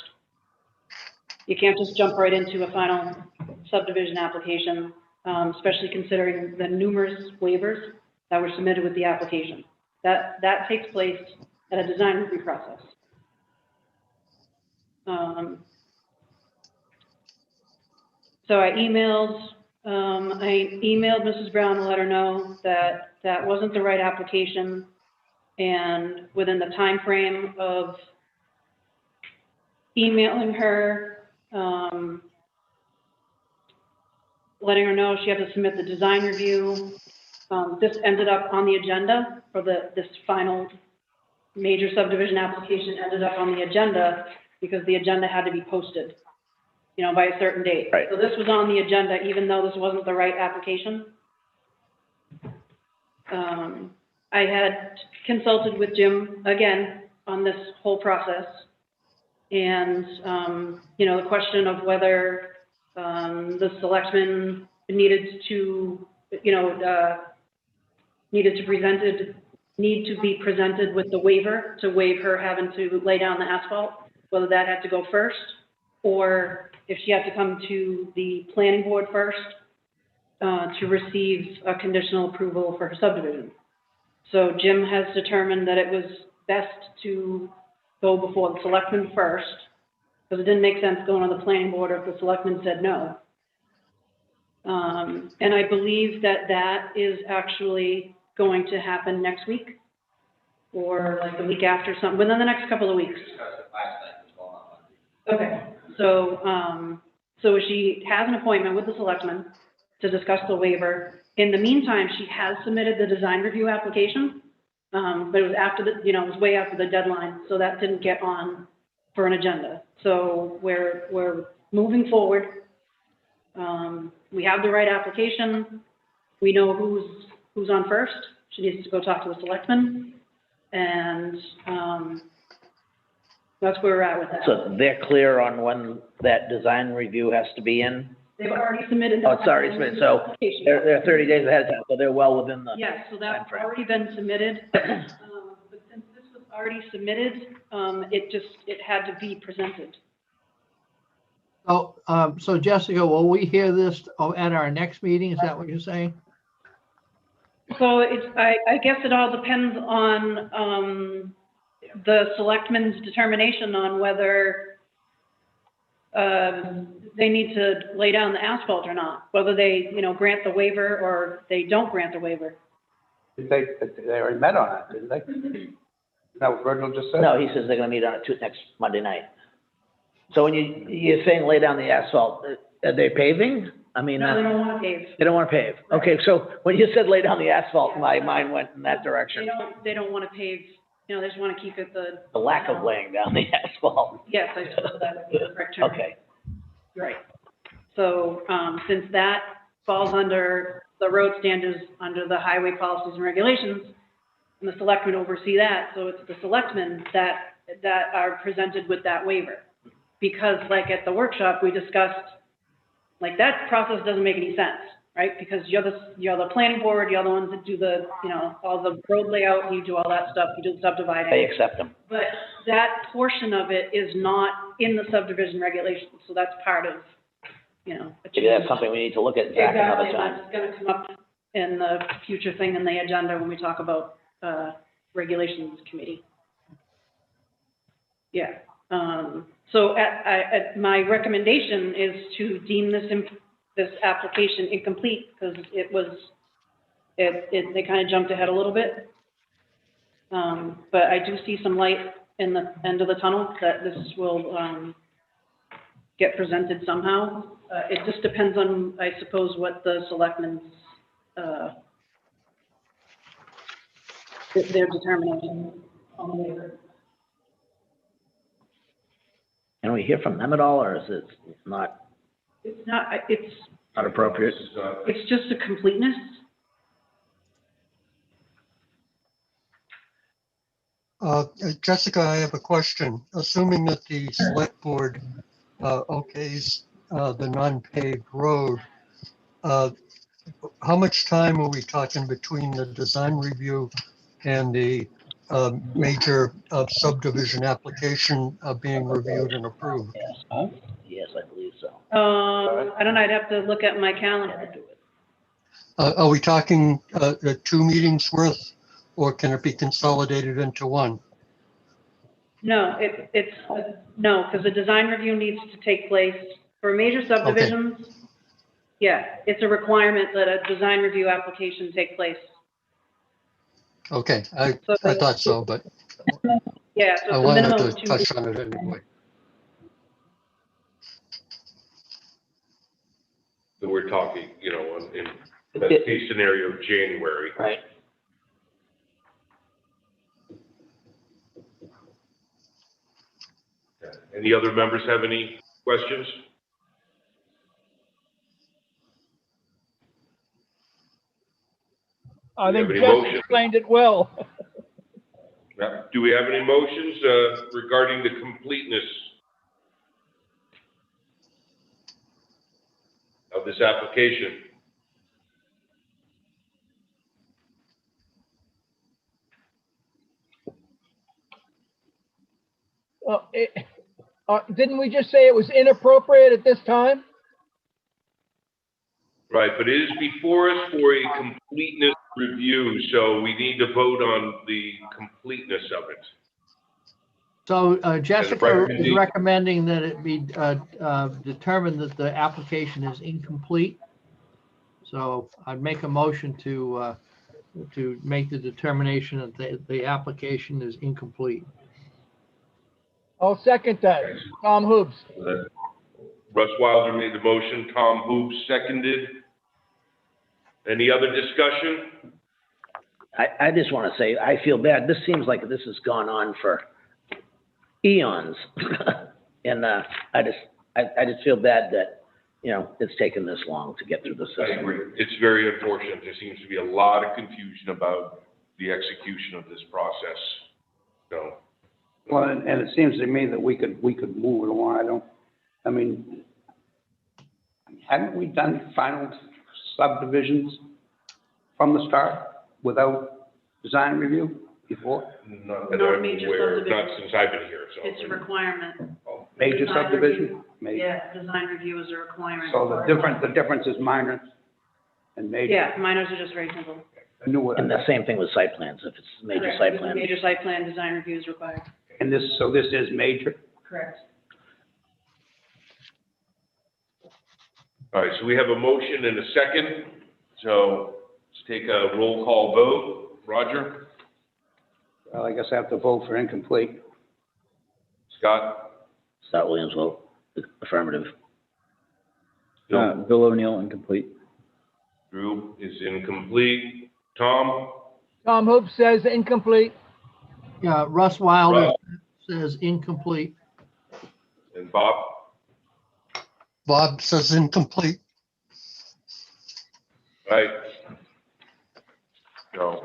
You can't just jump right into a final subdivision application, especially considering the numerous waivers that were submitted with the application. That takes place at a design review process. So I emailed Mrs. Brown to let her know that that wasn't the right application, and within the time frame of emailing her, letting her know she had to submit the design review. This ended up on the agenda for this final major subdivision application ended up on the agenda because the agenda had to be posted, you know, by a certain date. Right. So this was on the agenda, even though this wasn't the right application. I had consulted with Jim again on this whole process. And, you know, the question of whether the selectmen needed to, you know, need to be presented with the waiver to waive her having to lay down the asphalt, whether that had to go first, or if she had to come to the planning board first to receive a conditional approval for her subdivision. So Jim has determined that it was best to go before the selectmen first, because it didn't make sense going to the planning board if the selectmen said no. And I believe that is actually going to happen next week, or like the week after, something, within the next couple of weeks. Okay, so, so she has an appointment with the selectmen to discuss the waiver. In the meantime, she has submitted the design review application, but it was after the, you know, it was way after the deadline, so that didn't get on for an agenda. So we're moving forward. We have the right application. we know who's on first. She needs to go talk to the selectmen, and, that's where we're at with that. So they're clear on when that design review has to be in? They've already submitted. Oh, it's already submitted, so application. they're 30 days ahead of time, so they're well within the. Yes, so that's timeframe. already been submitted. But since this was already submitted, it had to be presented. So Jessica, will we hear this at our next meeting? Is that what you're saying? So I guess it all depends on, the selectmen's determination on whether, they need to lay down the asphalt or not, whether they, grant the waiver or they don't grant the waiver. They already met on it, didn't they? That what Virgil just said? No, he says they're gonna meet on it next Monday night. So when you're saying lay down the asphalt, are they paving? I mean, No, they don't want to pave. they don't wanna pave. Okay, so when you said lay down the asphalt, my mind went in that direction. They don't want to pave, they just want to keep it The lack of laying down the asphalt. Yes, I suppose that would be the correct term. Okay. Right. So, since that falls under the road standards, under the highway policies and regulations, and the selectmen oversee that, so it's the selectmen that are presented with that waiver. Because like at the workshop, we discussed, like that process doesn't make any sense, right? Because you're the planning board, you're the ones that do the, all the road layout, you do all that stuff, you do the subdividing. They accept them. But that portion of it is not in the subdivision regulations, so that's part of, Maybe that's something we need to look at back another Exactly, time. that's gonna come up in the future thing in the agenda when we talk about, regulations committee. Yeah, so my recommendation is to deem this application incomplete, because they kind of jumped ahead a little bit. But I do see some light in the end of the tunnel, that this will, get presented somehow. It just depends on, I suppose, what the selectmen's, their determination on the waiver. Can we hear from them at all, or is it not It's appropriate? it's just a completeness. Jessica, I have a question. Assuming that the select board okays the non-paved road, how much time are we talking between the design review and the major subdivision application being reviewed and approved? Yes, yes, I believe so. I don't know, I'd have to look at my calendar. Are we talking 2 meetings worth, or can it be consolidated into one? No, no, because the design review needs to take place for major subdivisions. Yeah, it's a requirement that a design review application take place. Okay, I thought so, but Yeah, so I it's a wanted minimum to of 2 touch weeks. on it anyway. So we're talking, in best case scenario, January. Right. Any other members have any questions? I Do you think have any Jess motion? explained it well. Do we have any motions regarding the completeness of this application? Didn't we just say it was inappropriate at this time? Right, but it is before us for a completeness review, so we need to vote on the completeness of it. So Jessica is recommendation. recommending that it be determined that the application is incomplete. So I'd make a motion to make the determination that the application is incomplete. I'll second that. Tom Hoopes. Russ Wilder made the motion, Tom Hoops seconded. Any other discussion? I just want to say, I feel bad. This seems like this has gone on for eons. And I just feel bad that, you know, it's taken this long to get through the I system. agree. It's very unfortunate. There seems to be a lot of confusion about the execution of this process. So, Well, and it seems to me that we could move it along. Haven't we done final subdivisions from the start without design review before? not that No I'm major aware, not subdivision. since I've been here, so. It's a requirement. Major Design subdivision? review. Major. Yeah, design review is a requirement. So the difference is minor and major? Yeah, minors are just very simple. I knew it. And the same thing with site plans, if it's major Correct. site plan. Major site plan, design review is required. And so this is major? Correct. All right, so we have a motion and a second, so let's take a roll call vote. Roger? Well, I guess I have to vote for incomplete. Scott? Scott Williams vote affirmative. Bill O'Neill, incomplete. Drew is incomplete. Tom? Tom Hoop says incomplete. Yeah, Russ Wilder Russ. says incomplete. And Bob? Bob says incomplete. Right. No.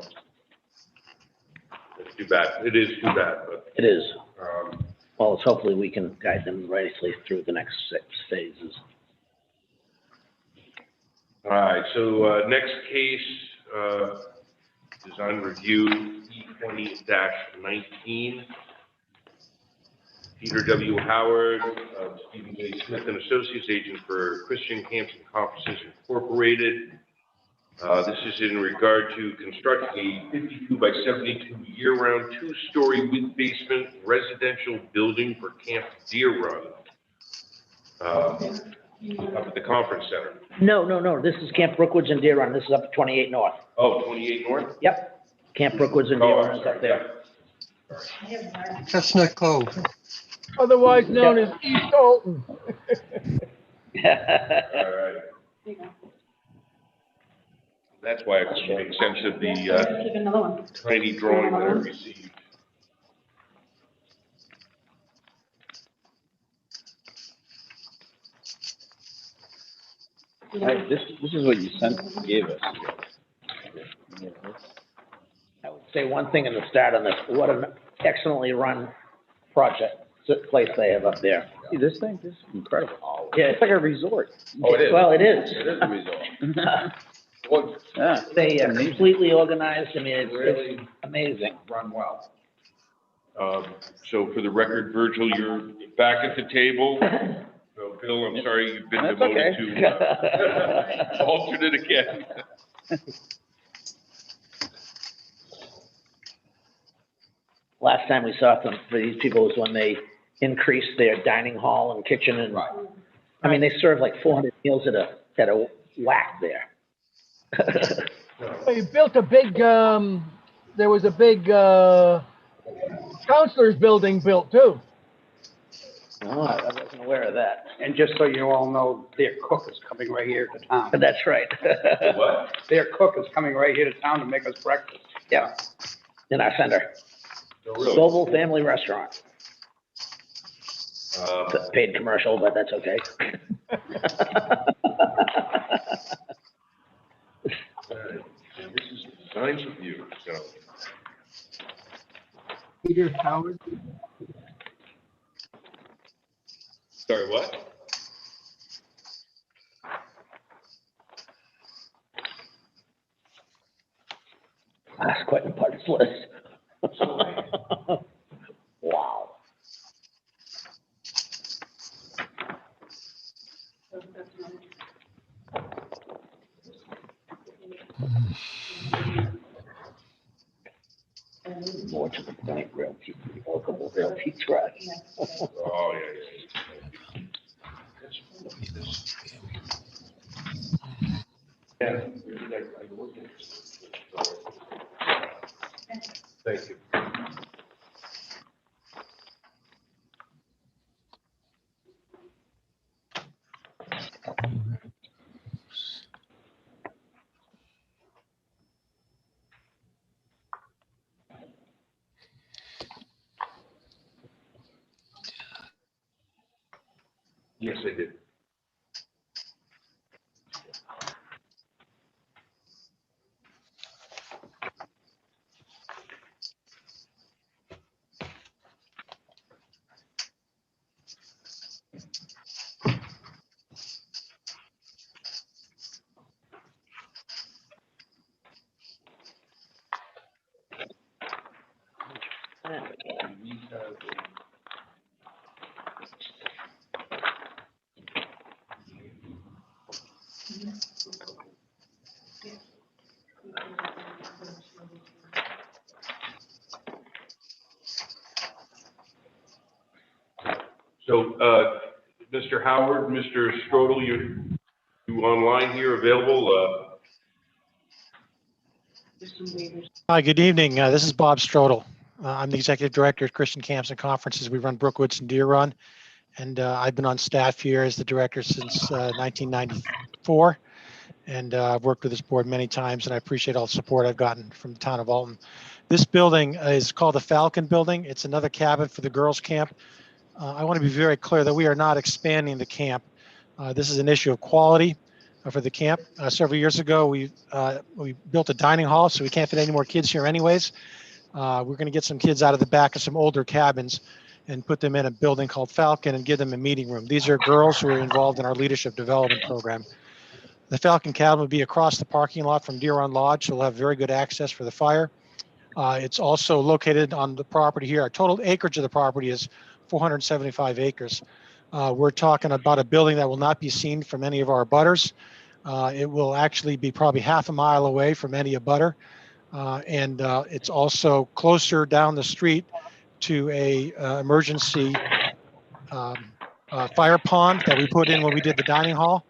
It's too bad. It is too bad, but, It is. um, Well, it's hopefully we can guide them rightly through the next 6 phases. all right, so, next case, design review E20-19. Peter W. Howard, Stephen J. Smith and Associates, agent for Christian Camps and Conferences Incorporated. This is in regard to constructing a 52 by 72 year-round, 2-story with basement residential building for Camp Deer Run, up at the conference center. No, this is Camp Brookwoods and Deer Run, this is up at 28 North. Oh, 28 North? Yep, Camp Brookwoods and Deer Oh, Run I'm is sorry, up there. Chestnut Cove. Otherwise known as East Alton. Yeah. All right. That's why I couldn't make sense of the, Give another one. tiny drawing that I received. This is what you gave us. I would say one thing in the start on this, what an excellently run project, place they have up there. See, this thing, this is incredible. Yeah, It's like a resort. Oh, it is. Well, it is. It is a result. Well, Yeah. They are Amazing. completely organized, I mean, it's really amazing. run well. So for the record, Virgil, you're back at the table. So Bill, I'm sorry, you've been That's demoted okay. to alternate again. Last time we saw them, for these people was when they increased their dining hall and kitchen and, Right. I mean, they serve like 400 meals at a whack there. They built a big, there was a big, counselor's building built too. Oh, I wasn't aware of that. And just so you all know, their cook is coming right here to town. That's right. What? Their cook is coming right here to town to make us breakfast. Yeah, in our center. No, really? Global Family Restaurant. Um, It's a paid commercial, but that's okay. and this is the design review, so. Peter Howard. Sorry, what? That's quite an parts list. Wow. More to the point, Realty, workable Realty Trust. Oh, yeah, yeah. Thank you. Yes, I did. So, Mr. Howard, Mr. Strodel, you online here, available? Hi, good evening. This is Bob Strodel. I'm the Executive Director at Christian Camps and Conferences. We run Brookwoods and Deer Run. And I've been on staff here as the director since 1994. And I've worked with this board many times, and I appreciate all the support I've gotten from the town of Alton. This building is called the Falcon Building. It's another cabin for the girls' camp. I want to be very clear that we are not expanding the camp. This is an issue of quality for the camp. Several years ago, we built a dining hall, so we can't fit any more kids here anyways. We're going to get some kids out of the back of some older cabins and put them in a building called Falcon and give them a meeting room. These are girls who are involved in our leadership development program. The Falcon cabin will be across the parking lot from Deer Run Lodge, so we'll have very good access for the fire. It's also located on the property here. Our total acreage of the property is 475 acres. We're talking about a building that will not be seen from any of our abutters. It will actually be probably half a mile away from any abutter. And it's also closer down the street to a emergency fire pond that we put in when we did the dining hall.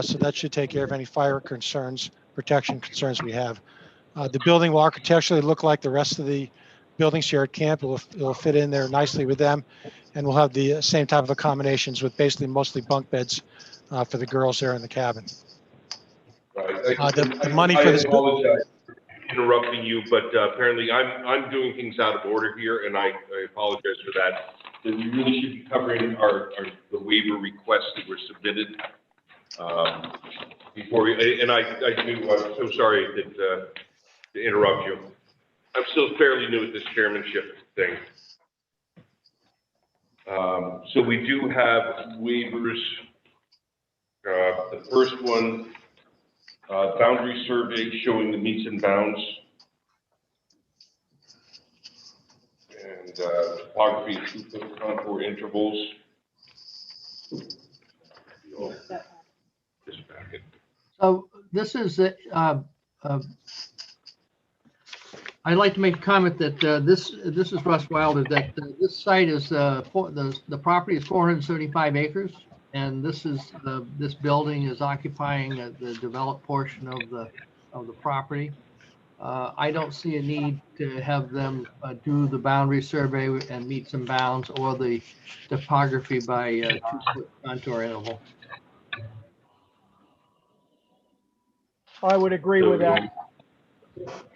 So that should take care of any fire concerns, protection concerns we have. The building will architecturally look like the rest of the buildings here at camp. It'll fit in there nicely with them. And we'll have the same type of accommodations with basically mostly bunk beds for the girls there in the cabin. Right. The money for this. I apologize for interrupting you, but apparently I'm doing things out of order here, and I apologize for that. That we really should be covering the waiver requests that were submitted before we, and I'm so sorry that to interrupt you. I'm still fairly new at this chairmanship thing. So we do have waivers. The first one, boundary survey showing the meets and bounds. And topography, 2-foot contour intervals. This packet. So this is, I'd like to make a comment that this is Russ Wilder, that this site is, the property is 475 acres. And this building is occupying the developed portion of the property. I don't see a need to have them do the boundary survey and meets and bounds or the topography by 2-foot contour interval. I would agree with that.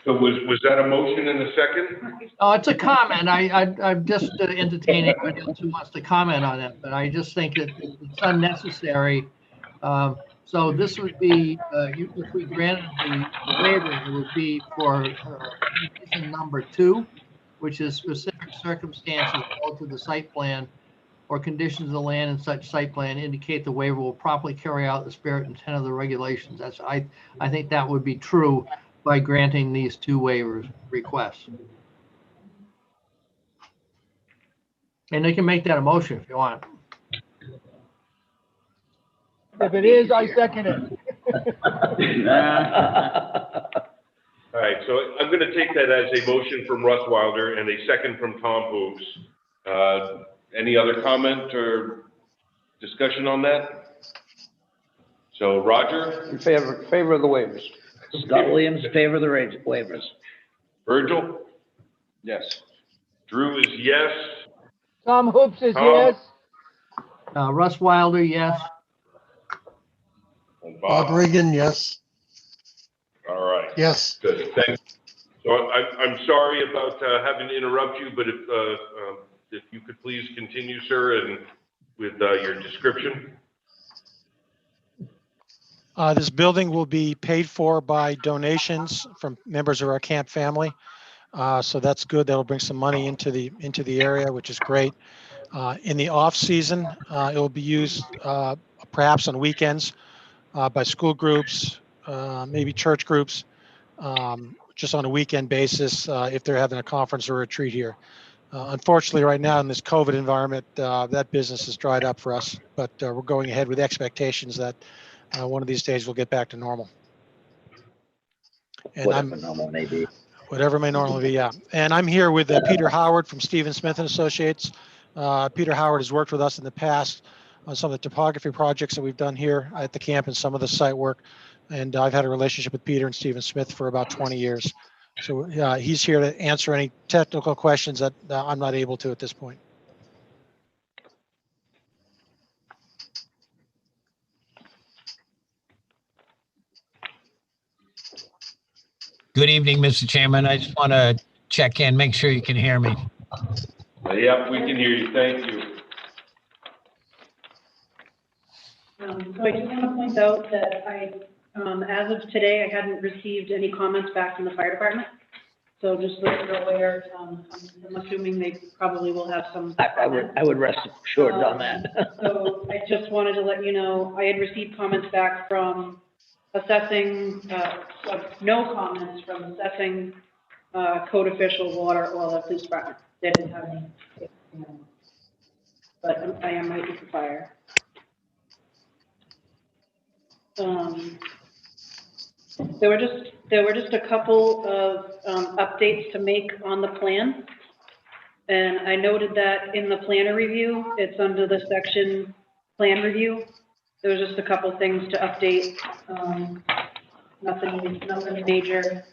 So was that a motion and a second? Oh, it's a comment. I'm just entertaining anyone else who wants to comment on it, but I just think that it's unnecessary. So this would be, if we granted the waiver, it would be for condition number 2, which is specific circumstances relative to the site plan or conditions of the land and such site plan indicate the waiver will properly carry out the spirit and intent of the regulations. I think that would be true by granting these 2 waivers requests. And they can make that a motion if you want. If it is, I second it. All right, so I'm going to take that as a motion from Russ Wilder and a second from Tom Hoops. Any other comment or discussion on that? So Roger? In favor of the waivers. Scott Williams, favor of the waivers. Virgil? Yes. Drew is yes. Tom Hoops is Tom? yes. Russ Wilder, yes. And Bob Regan, yes. All right. Yes. Good, thanks. So I'm sorry about having to interrupt you, but if you could please continue, sir, and with your description. This building will be paid for by donations from members of our camp family. So that's good. That'll bring some money into the area, which is great. In the off season, it will be used perhaps on weekends by school groups, maybe church groups, just on a weekend basis if they're having a conference or retreat here. Unfortunately, right now in this COVID environment, that business has dried up for us, but we're going ahead with expectations that one of these days we'll get back to normal. And Whatever normal may be. whatever may normally be, yeah. And I'm here with Peter Howard from Stephen Smith and Associates. Peter Howard has worked with us in the past on some of the topography projects that we've done here at the camp and some of the site work. And I've had a relationship with Peter and Stephen Smith for about 20 years. So he's here to answer any technical questions that I'm not able to at this point. Good evening, Mr. Chairman. I just want to check in, make sure you can hear me. Yep, we can hear you. Thank you. So I just want to point out that as of today, I hadn't received any comments back from the fire department. So just so you're aware, I'm assuming they probably will have some. I would rest assured on that. So I just wanted to let you know, I had received comments back from assessing, no comments from assessing, code official, water, or the police department. They didn't have any. But I am waiting for fire. There were just a couple of updates to make on the plan. And I noted that in the planner review, it's under the section plan review. There was just a couple things to update. Nothing major.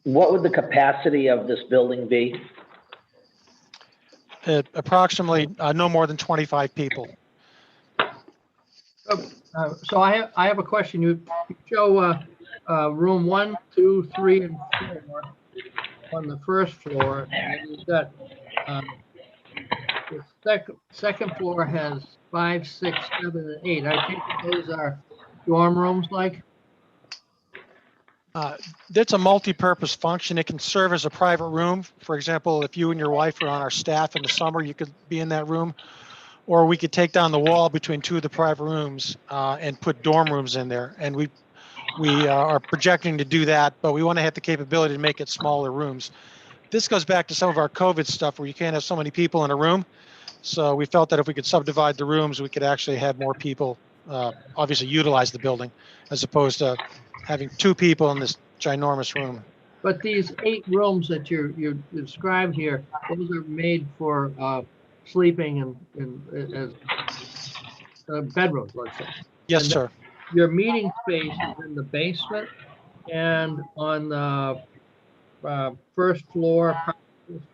What would the capacity of this building be? Approximately no more than 25 people. So I have a question. You show room 1, 2, 3, and 4 on the first floor, and you've got the second floor has 5, 6, 7, and 8. I think those are dorm rooms, like. That's a multi-purpose function. It can serve as a private room. For example, if you and your wife are on our staff in the summer, you could be in that room. Or we could take down the wall between two of the private rooms and put dorm rooms in there. And we are projecting to do that, but we want to have the capability to make it smaller rooms. This goes back to some of our COVID stuff where you can't have so many people in a room. So we felt that if we could subdivide the rooms, we could actually have more people obviously utilize the building as opposed to having 2 people in this ginormous room. But these 8 rooms that you described here, those are made for sleeping and as bedrooms, let's say. Yes, and sir. Your meeting space is in the basement and on the first floor,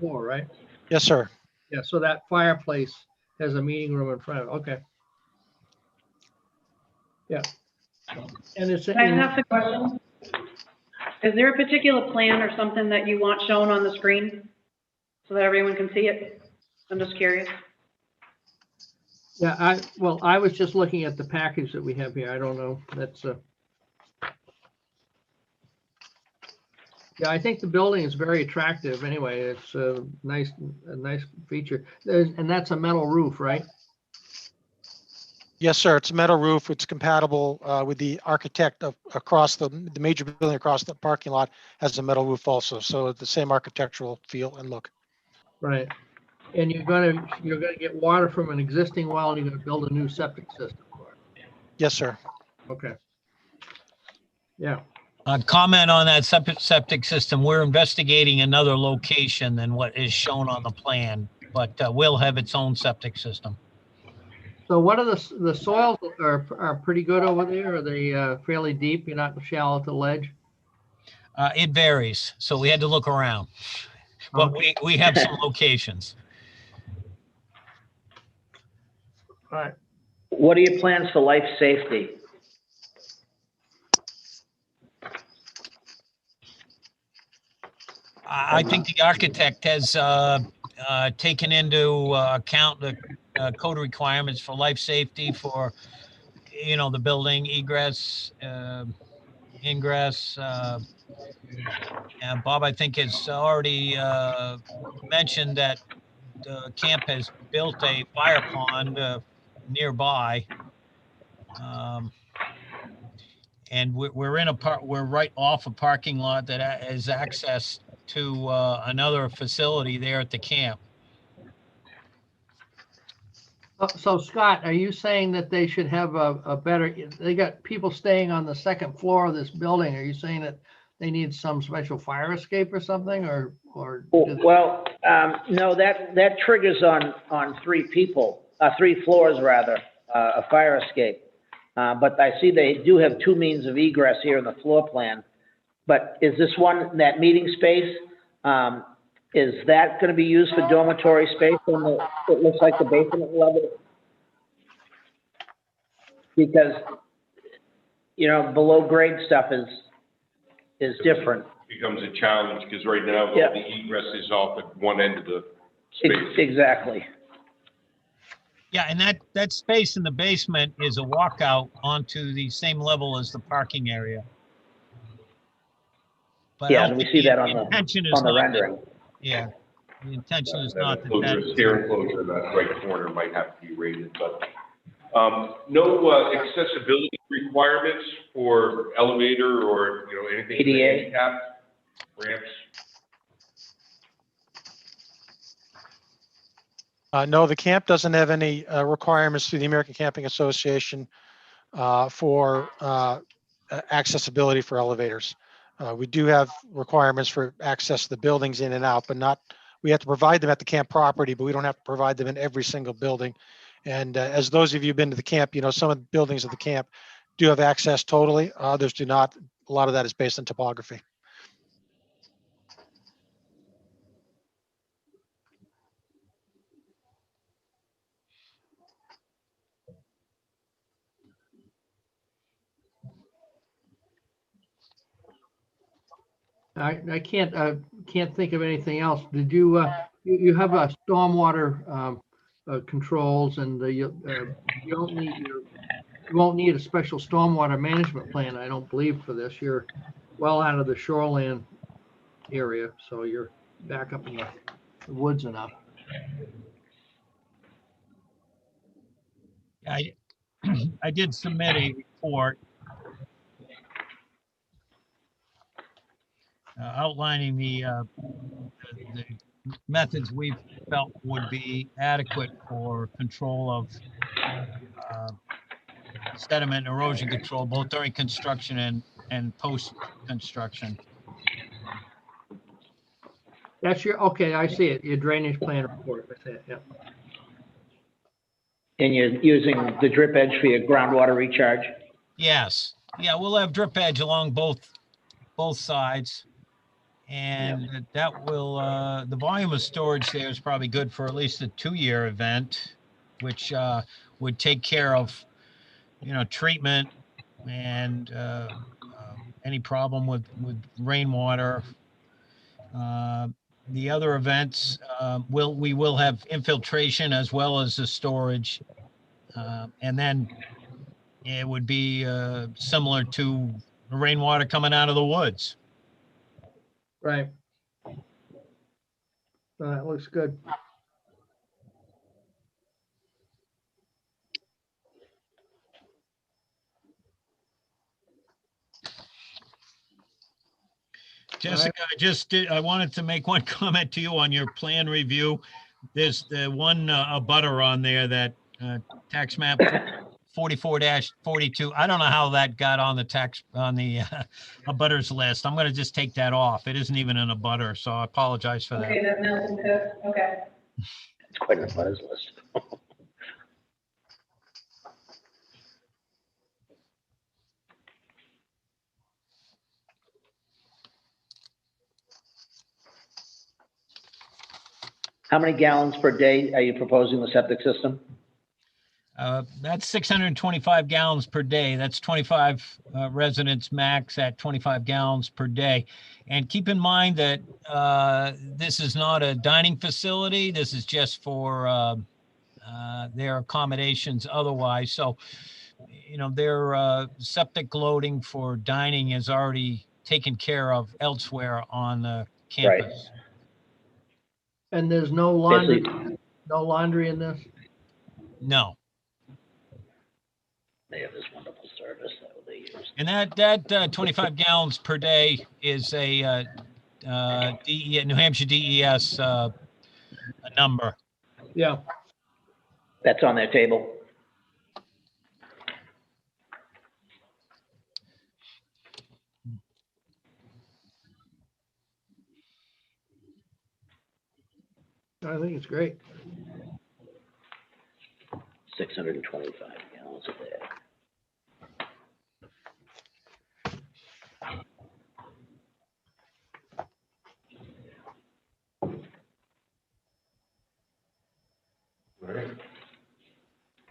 right? Yes, sir. Yeah, so that fireplace has a meeting room in front of it. Okay. Yeah. And it's. Can I ask a question? Is there a particular plan or something that you want shown on the screen so that everyone can see it? I'm just curious. Yeah, I was just looking at the package that we have here. I don't know. That's yeah, I think the building is very attractive. Anyway, it's a nice feature. And that's a metal roof, right? Yes, sir. It's a metal roof. It's compatible with the architect across the major building across the parking lot has a metal roof also. So the same architectural feel and look. Right. And you're gonna get water from an existing well, and you're gonna build a new septic system for it. Yes, sir. Okay. Yeah. Comment on that septic system. We're investigating another location than what is shown on the plan, but will have its own septic system. So what are the soils are pretty good over there? Are they fairly deep? You're not shallow at the ledge? It varies, so we had to look around, but we have some locations. All right. What are your plans for life safety? I think the architect has taken into account the code requirements for life safety for, the building egress, ingress. And Bob, I think, has already mentioned that the camp has built a fire pond nearby. And we're right off a parking lot that is accessed to another facility there at the camp. So Scott, are you saying that they should have a better, they got people staying on the second floor of this building. Are you saying that they need some special fire escape or something, or? Well, no, that triggers on three people, 3 floors rather, a fire escape. But I see they do have 2 means of egress here in the floor plan. But is this one, that meeting space, is that gonna be used for dormitory space on the, it looks like the basement level? Because, you know, below grade stuff is different. Becomes a challenge, because right now, all Yeah. the egress is off at one end of the space. Exactly. Yeah, and that space in the basement is a walkout onto the same level as the parking area. But I Yeah, don't and we think see the that on intention is the not that- rendering. Yeah, the intention is That not enclosure, that. stair enclosure in that right corner might have to be rated, but, no, accessibility requirements for elevator or, you know, anything. for ADA. handicap, ramps. No, the camp doesn't have any requirements through the American Camping Association for accessibility for elevators. We do have requirements for access to the buildings in and out, but not, we have to provide them at the camp property, but we don't have to provide them in every single building. And as those of you who've been to the camp, you know, some of the buildings of the camp do have access totally, others do not. A lot of that is based on topography. I can't think of anything else. Did you, you have a stormwater controls, and you won't need a special stormwater management plan, I don't believe, for this. You're well out of the shoreline area, so you're back up in the woods enough. I did submit a report outlining the methods we felt would be adequate for control of sediment and erosion control, both during construction and post-construction. That's your, okay, I see it, your drainage plan report, I see it, yeah. And you're using the drip edge for your groundwater recharge? Yes, yeah, we'll have drip edge along both sides. And that will, the volume of storage there is probably good for at least a 2-year event, which would take care of, you know, treatment and any problem with rainwater. The other events, we will have infiltration as well as the storage. And then it would be similar to rainwater coming out of the woods. Right. That looks good. Jessica, I wanted to make one comment to you on your plan review. There's the one abutter on there that tax map 44-42. I don't know how that got on the abutters list. I'm going to just take that off. It isn't even an abutter, so I apologize for that. Okay, that Nelson Cook, okay. It's quite a buzz list. How many gallons per day are you proposing the septic system? That's 625 gallons per day. That's 25 residents max at 25 gallons per day. And keep in mind that this is not a dining facility. This is just for their accommodations otherwise. So, you know, their septic loading for dining is already taken care of elsewhere on the campus. Right. And there's no laundry, no laundry in this? No. They have this wonderful service that they use. And that 25 gallons per day is a New Hampshire DES, a number. Yeah. That's on their table. I think it's great. 625 gallons a day.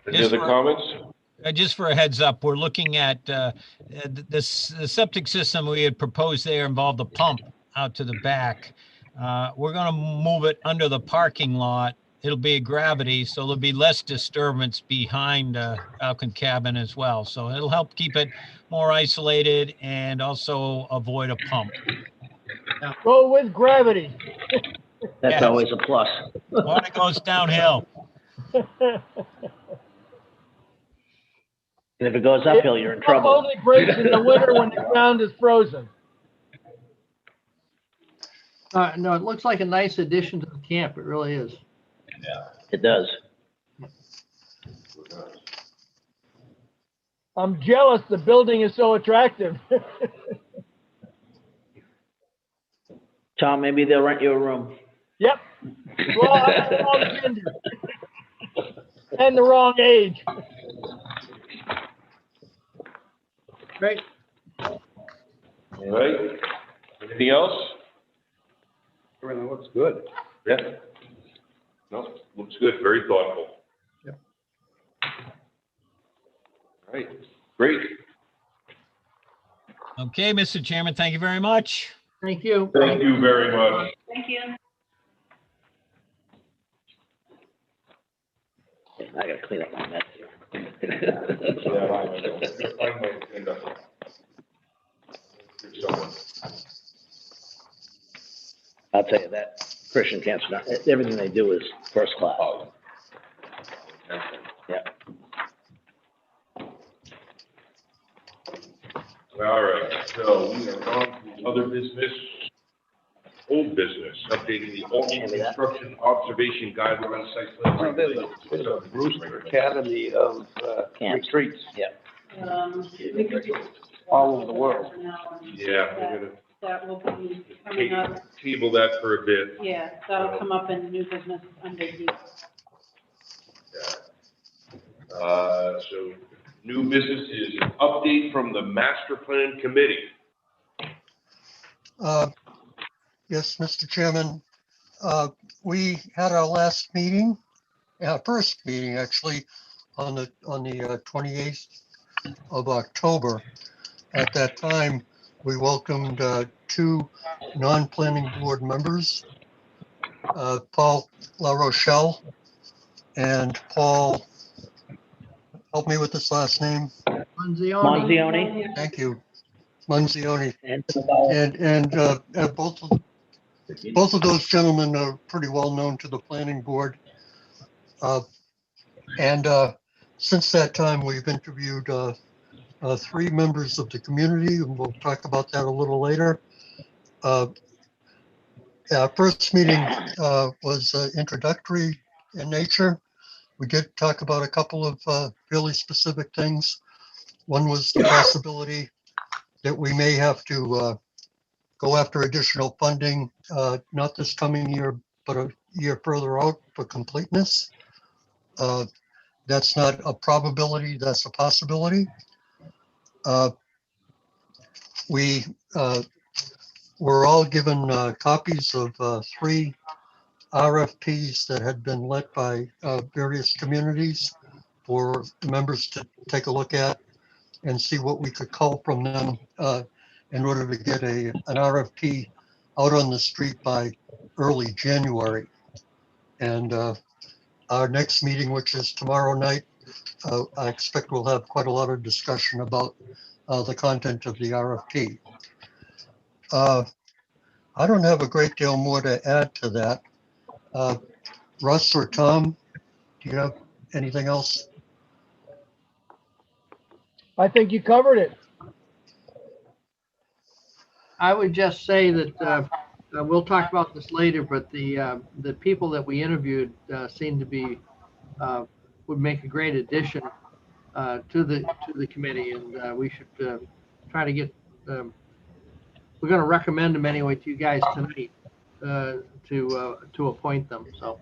Any Just other for- comments? Just for a heads up, we're looking at the septic system we had proposed there involved a pump out to the back. We're going to move it under the parking lot. It'll be a gravity, so there'll be less disturbance behind Falcon Cabin as well. So it'll help keep it more isolated and also avoid a pump. Go with gravity. That's Yes. always a plus. Water goes downhill. And if it goes uphill, you're in It trouble. only breaks in the winter when the ground is frozen. No, it looks like a nice addition to the camp. It really is. It does. I'm jealous the building is so attractive. Tom, maybe they'll rent you a room. Yep. Well, I'm the wrong gender. And the wrong age. Great. All right. Anything else? Everything looks good. Yeah. No, looks good. Very thoughtful. Yep. All right, great. Okay, Mr. Chairman, thank you very much. Thank you. Thank you very much. Thank you. I gotta clean up my mess here. I'll tell you that, Christian Cancer, everything they do is first class. Yeah. All right, so we are on to other business, old business, updating the Albany Construction Observation Guidelines site plan. Well, there's a Brewster Academy of Camps. retreats We could do all over the world. Yeah, we're that will be gonna coming up, table that for a bit. yeah, that'll come up in new business under D. So new business is an update from the master plan committee. Yes, Mr. Chairman, we had our last meeting, our first meeting actually, on the 28th of October. At that time, we welcomed two non-planning board members, Paul LaRochelle and Paul, help me with this last name. Monzioni. Thank you. Munzioni. And And both of those gentlemen are pretty well known to the planning board. And since that time, we've interviewed three members of the community, and we'll talk about that a little later. Our first meeting was introductory in nature. We did talk about a couple of really specific things. One was the possibility that we may have to go after additional funding, not this coming year, but a year further out for completeness. That's not a probability, that's a possibility. We were all given copies of three RFPs that had been let by various communities for members to take a look at and see what we could cull from them in order to get an RFP out on the street by early January. And our next meeting, which is tomorrow night, I expect we'll have quite a lot of discussion about the content of the RFP. I don't have a great deal more to add to that. Russ or Tom, do you have anything else? I think you covered it. I would just say that we'll talk about this later, but the people that we interviewed seem to be, would make a great addition to the committee, and we should try to get, we're going to recommend them anyway to you guys tonight to appoint them, so.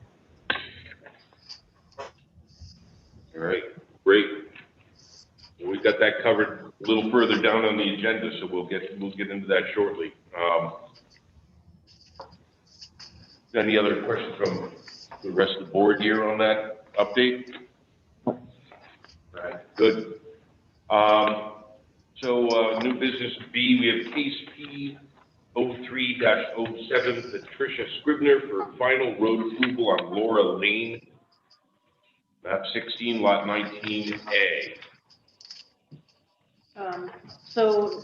All right, great. We've got that covered a little further down on the agenda, so we'll get into that shortly. Any other questions from the rest of the board here on that update? All right, good. So new business B, we have case P 03-07, Patricia Scribner for final road approval on Laura Lane, map 16, lot 19A. So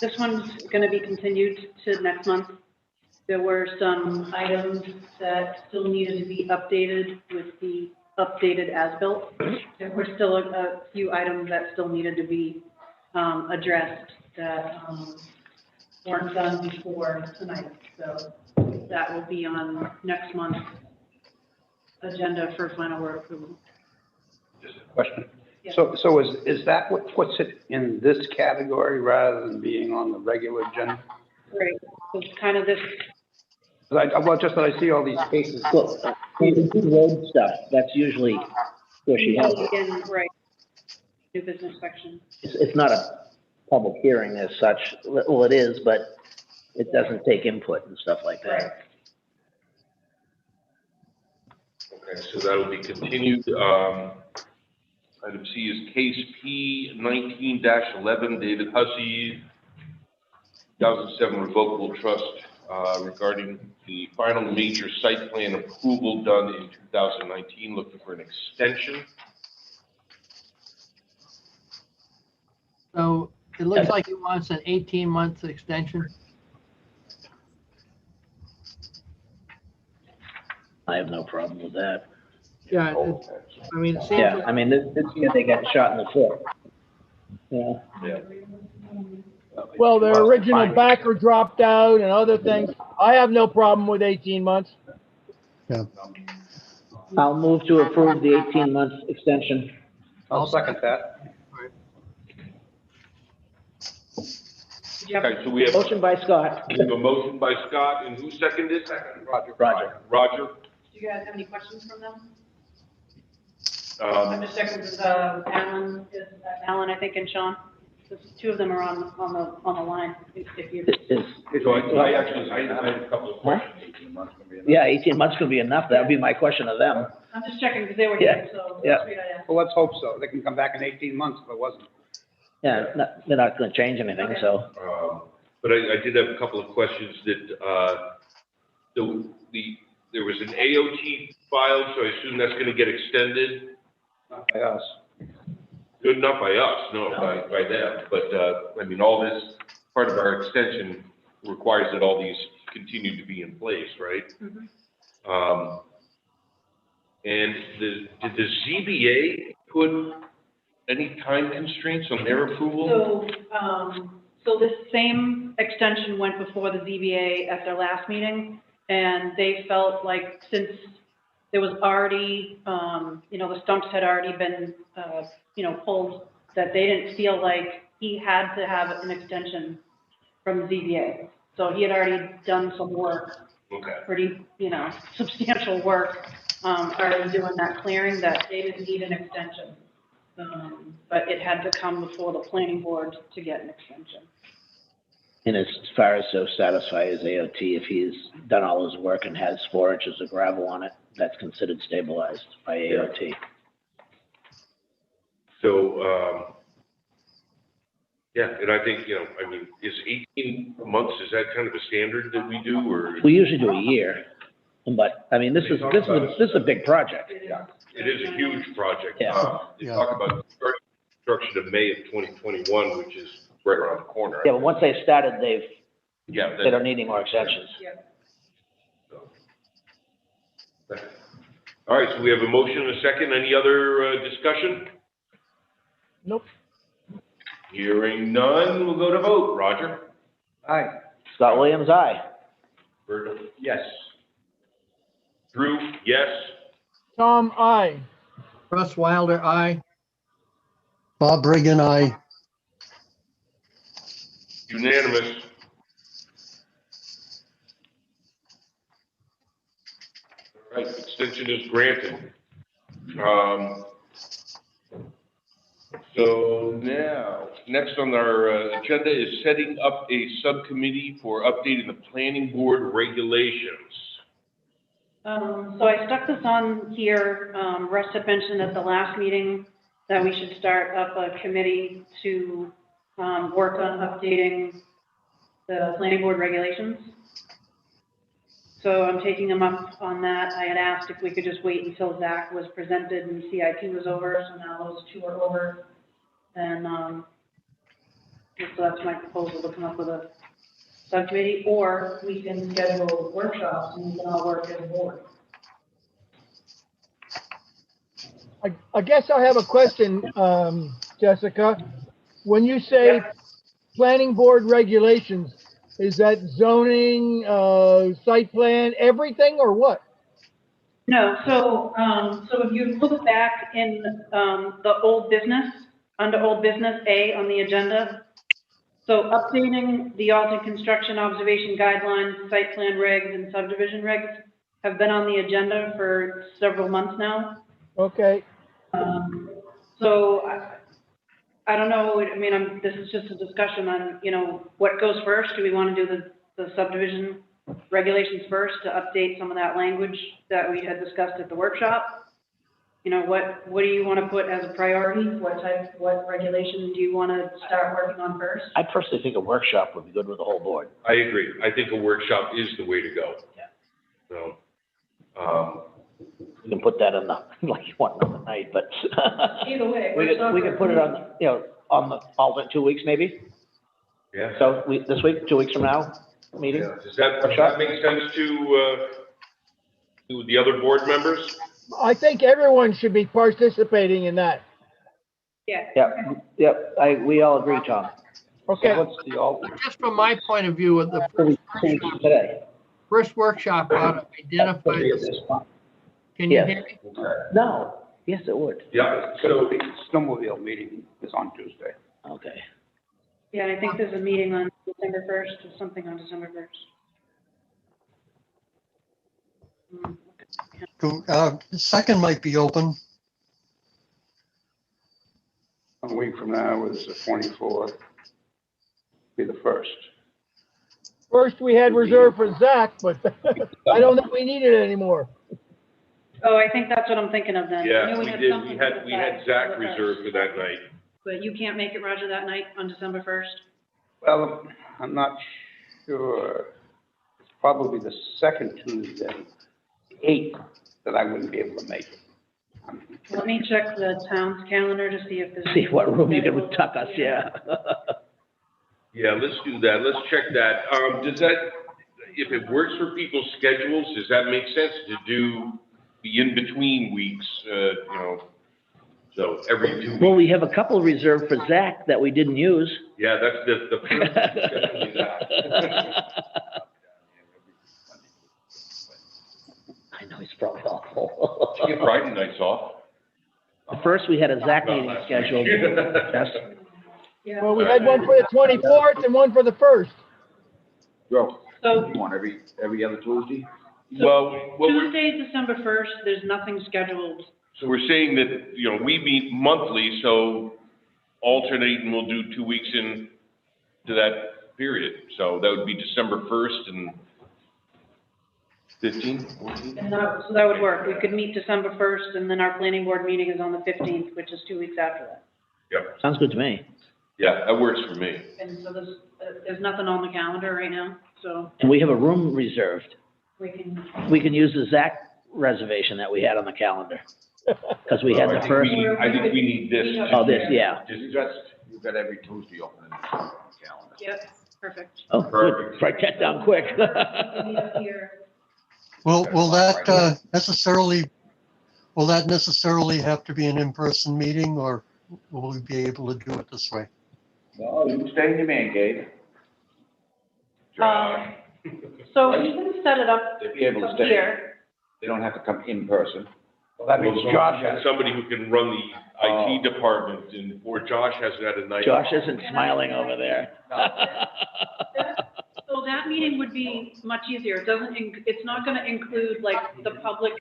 this one's going to be continued to next month. There were some items that still needed to be updated with the updated as-built. There were still a few items that still needed to be addressed that weren't done before tonight. So that will be on next month's agenda for final road approval. Just a question. Yeah. So is that what puts it in this category rather than being on the regular agenda? Right. So it's kind of this. Well, just that I see all these cases. Well, the road stuff, that's usually where she has it. Again, right. New business section. It's not a public hearing as such. Well, it is, but it doesn't take input and stuff like that. Okay, so that'll be continued. Item C is case P 19-11, David Hussey, 2007 revocable trust regarding the final major site plan approval done in 2019, looking for an extension. So it looks like he wants an 18-month extension. I have no problem with that. Yeah, I mean, it seems. Yeah, I mean, this year they got shot in the foot. Yeah. Yeah. Well, their original backer dropped out and other things. I have no problem with 18 months. I'll move to approve the 18-month extension. I'll second that. Okay, so we have Motion by Scott. a motion by Scott, and who seconded? Roger. Roger. Do you guys have any questions from them? Um, I'm just checking with Alan, I think, and Sean. The two of them are on the line. If you. So I actually, I have a couple of questions. Yeah, 18 months could be enough. That would be my question of them. I'm just checking because they were here, so. Yeah. that's what I asked. Well, let's hope so. They can come back in 18 months if it wasn't. Yeah, they're not gonna change anything, so. But I did have a couple of questions that, there was an AOT filed, so I assume that's gonna get extended. Not by us. Good enough by us, no, by them, but, I mean, all this, part of our extension requires that all these continue to be in place, right? Mhm. And did the ZBA put any time constraints on their approval? So this same extension went before the ZBA at their last meeting, and they felt like since there was already, the stumps had already been, pulled, that they didn't feel like he had to have an extension from the ZBA. So he had already done some work, Okay. pretty, substantial work, already doing that clearing, that they didn't need an extension. But it had to come before the planning board to get an extension. And as far as so satisfied as AOT, if he's done all his work and has 4 inches of gravel on it, that's considered stabilized by AOT. So, and I think, is 18 months, is that kind of a standard that we do, or? We usually do a year, but, I mean, this is a big project. Yeah, it is a huge project. Yeah. You talk about construction of May of 2021, which is right around the corner. Yeah, but once they've started, they Yeah. don't need any more extensions. All right, so we have a motion and a second. Any other discussion? Nope. Hearing none, we'll go to vote. Roger? Aye. Scott Williams, aye. Virgil? Yes. Drew, yes? Tom, I. Russ Wilder, aye. Bob Reagan, aye. Unanimous. All right, extension is granted. So now, next on our agenda is setting up a subcommittee for updating the planning board regulations. So I stuck this on here. Russ had mentioned at the last meeting that we should start up a committee to work on updating the planning board regulations. So I'm taking them up on that. I had asked if we could just wait until Zach was presented and CIP was over, so now those two are over. And so that's my proposal, to come up with a subcommittee, or we can schedule workshops and we can all work as a board. I guess I have a question, Jessica. When you say planning board regulations, is that zoning, site plan, everything, or what? No, so if you look back in the old business, under old business A on the agenda, so updating the Alton construction observation guidelines, site plan regs, and subdivision regs have been on the agenda for several months now. Okay. So I don't know, I mean, this is just a discussion on, you know, what goes first. Do we want to do the subdivision regulations first to update some of that language that we had discussed at the workshop? You know, what do you want to put as a priority? What regulation do you want to start working on first? I personally think a workshop would be good with the whole board. I agree. I think a workshop is the way to go. Yeah. So, We can put that on the, like you want another night, but. Either way. We can put it on, you know, on the alternate 2 weeks maybe. yeah. So this week, 2 weeks from now, meeting? Does that make sense to the other board members? I think everyone should be participating in that. Yeah. Yep, we all agree, Tom. Okay. What's the alternate? Just from my point of view, the 2 weeks from today. first workshop ought to identify, can you Yes. hear me? No, yes, it would. Yeah, So so, the snowmobile meeting is on Tuesday. Okay. Yeah, I think there's a meeting on December 1st or something on December 1st. The second might be open. A week from now is the 24th, be the first. First, we had reserved for Zach, but I don't think we need it anymore. Oh, I think that's what I'm thinking of then. I yeah, knew we had did, something for we the had first. Zach reserved for that night. But you can't make it, Roger, that night on December 1st? Well, I'm not sure. It's probably the second Tuesday, 8th, that I wouldn't be able to make it. Let me check the town's calendar to see if there's. See what room you can tuck us, yeah. Yeah, let's do that. Let's check that. Does that, if it works for people's schedules, does that make sense to do the in-between weeks, you know, so every 2 weeks? Well, we have a couple reserved for Zach that we didn't use. Yeah, that's the first, definitely that. I know, he's probably awful. Did you get Friday nights off? First, we had a Zach meeting scheduled. Yes. Yeah. Well, we had one for the 24th and one for the 1st. Joe, So you want every other Tuesday? Well, Tuesday, December 1st, there's nothing scheduled. so we're saying that, you know, we meet monthly, so alternate and we'll do 2 weeks into that period. So that would be December 1st and 15th, 14th? And so that would work. We could meet December 1st, and then our planning board meeting is on the 15th, which is 2 weeks after that. Yep. Sounds good to me. Yeah, that works for me. And so there's nothing on the calendar right now, so And we have a room reserved. we can. We can use the Zach reservation that we had on the calendar. Because we had the first, I think we need this. oh, this, yeah. You've got every Tuesday open in the calendar. Yep, perfect. Oh, good. Write that down quick. Will that necessarily have to be an in-person meeting, or will we be able to do it this way? No, you can stay in your man cave. So we can set it up They'd be able to up stay. here. They don't have to come in person. Well, that means Josh has. Somebody who can run the IT department, and, or Josh hasn't had a night. Josh isn't smiling over there. So that meeting would be much easier. It doesn't, it's not gonna include like the public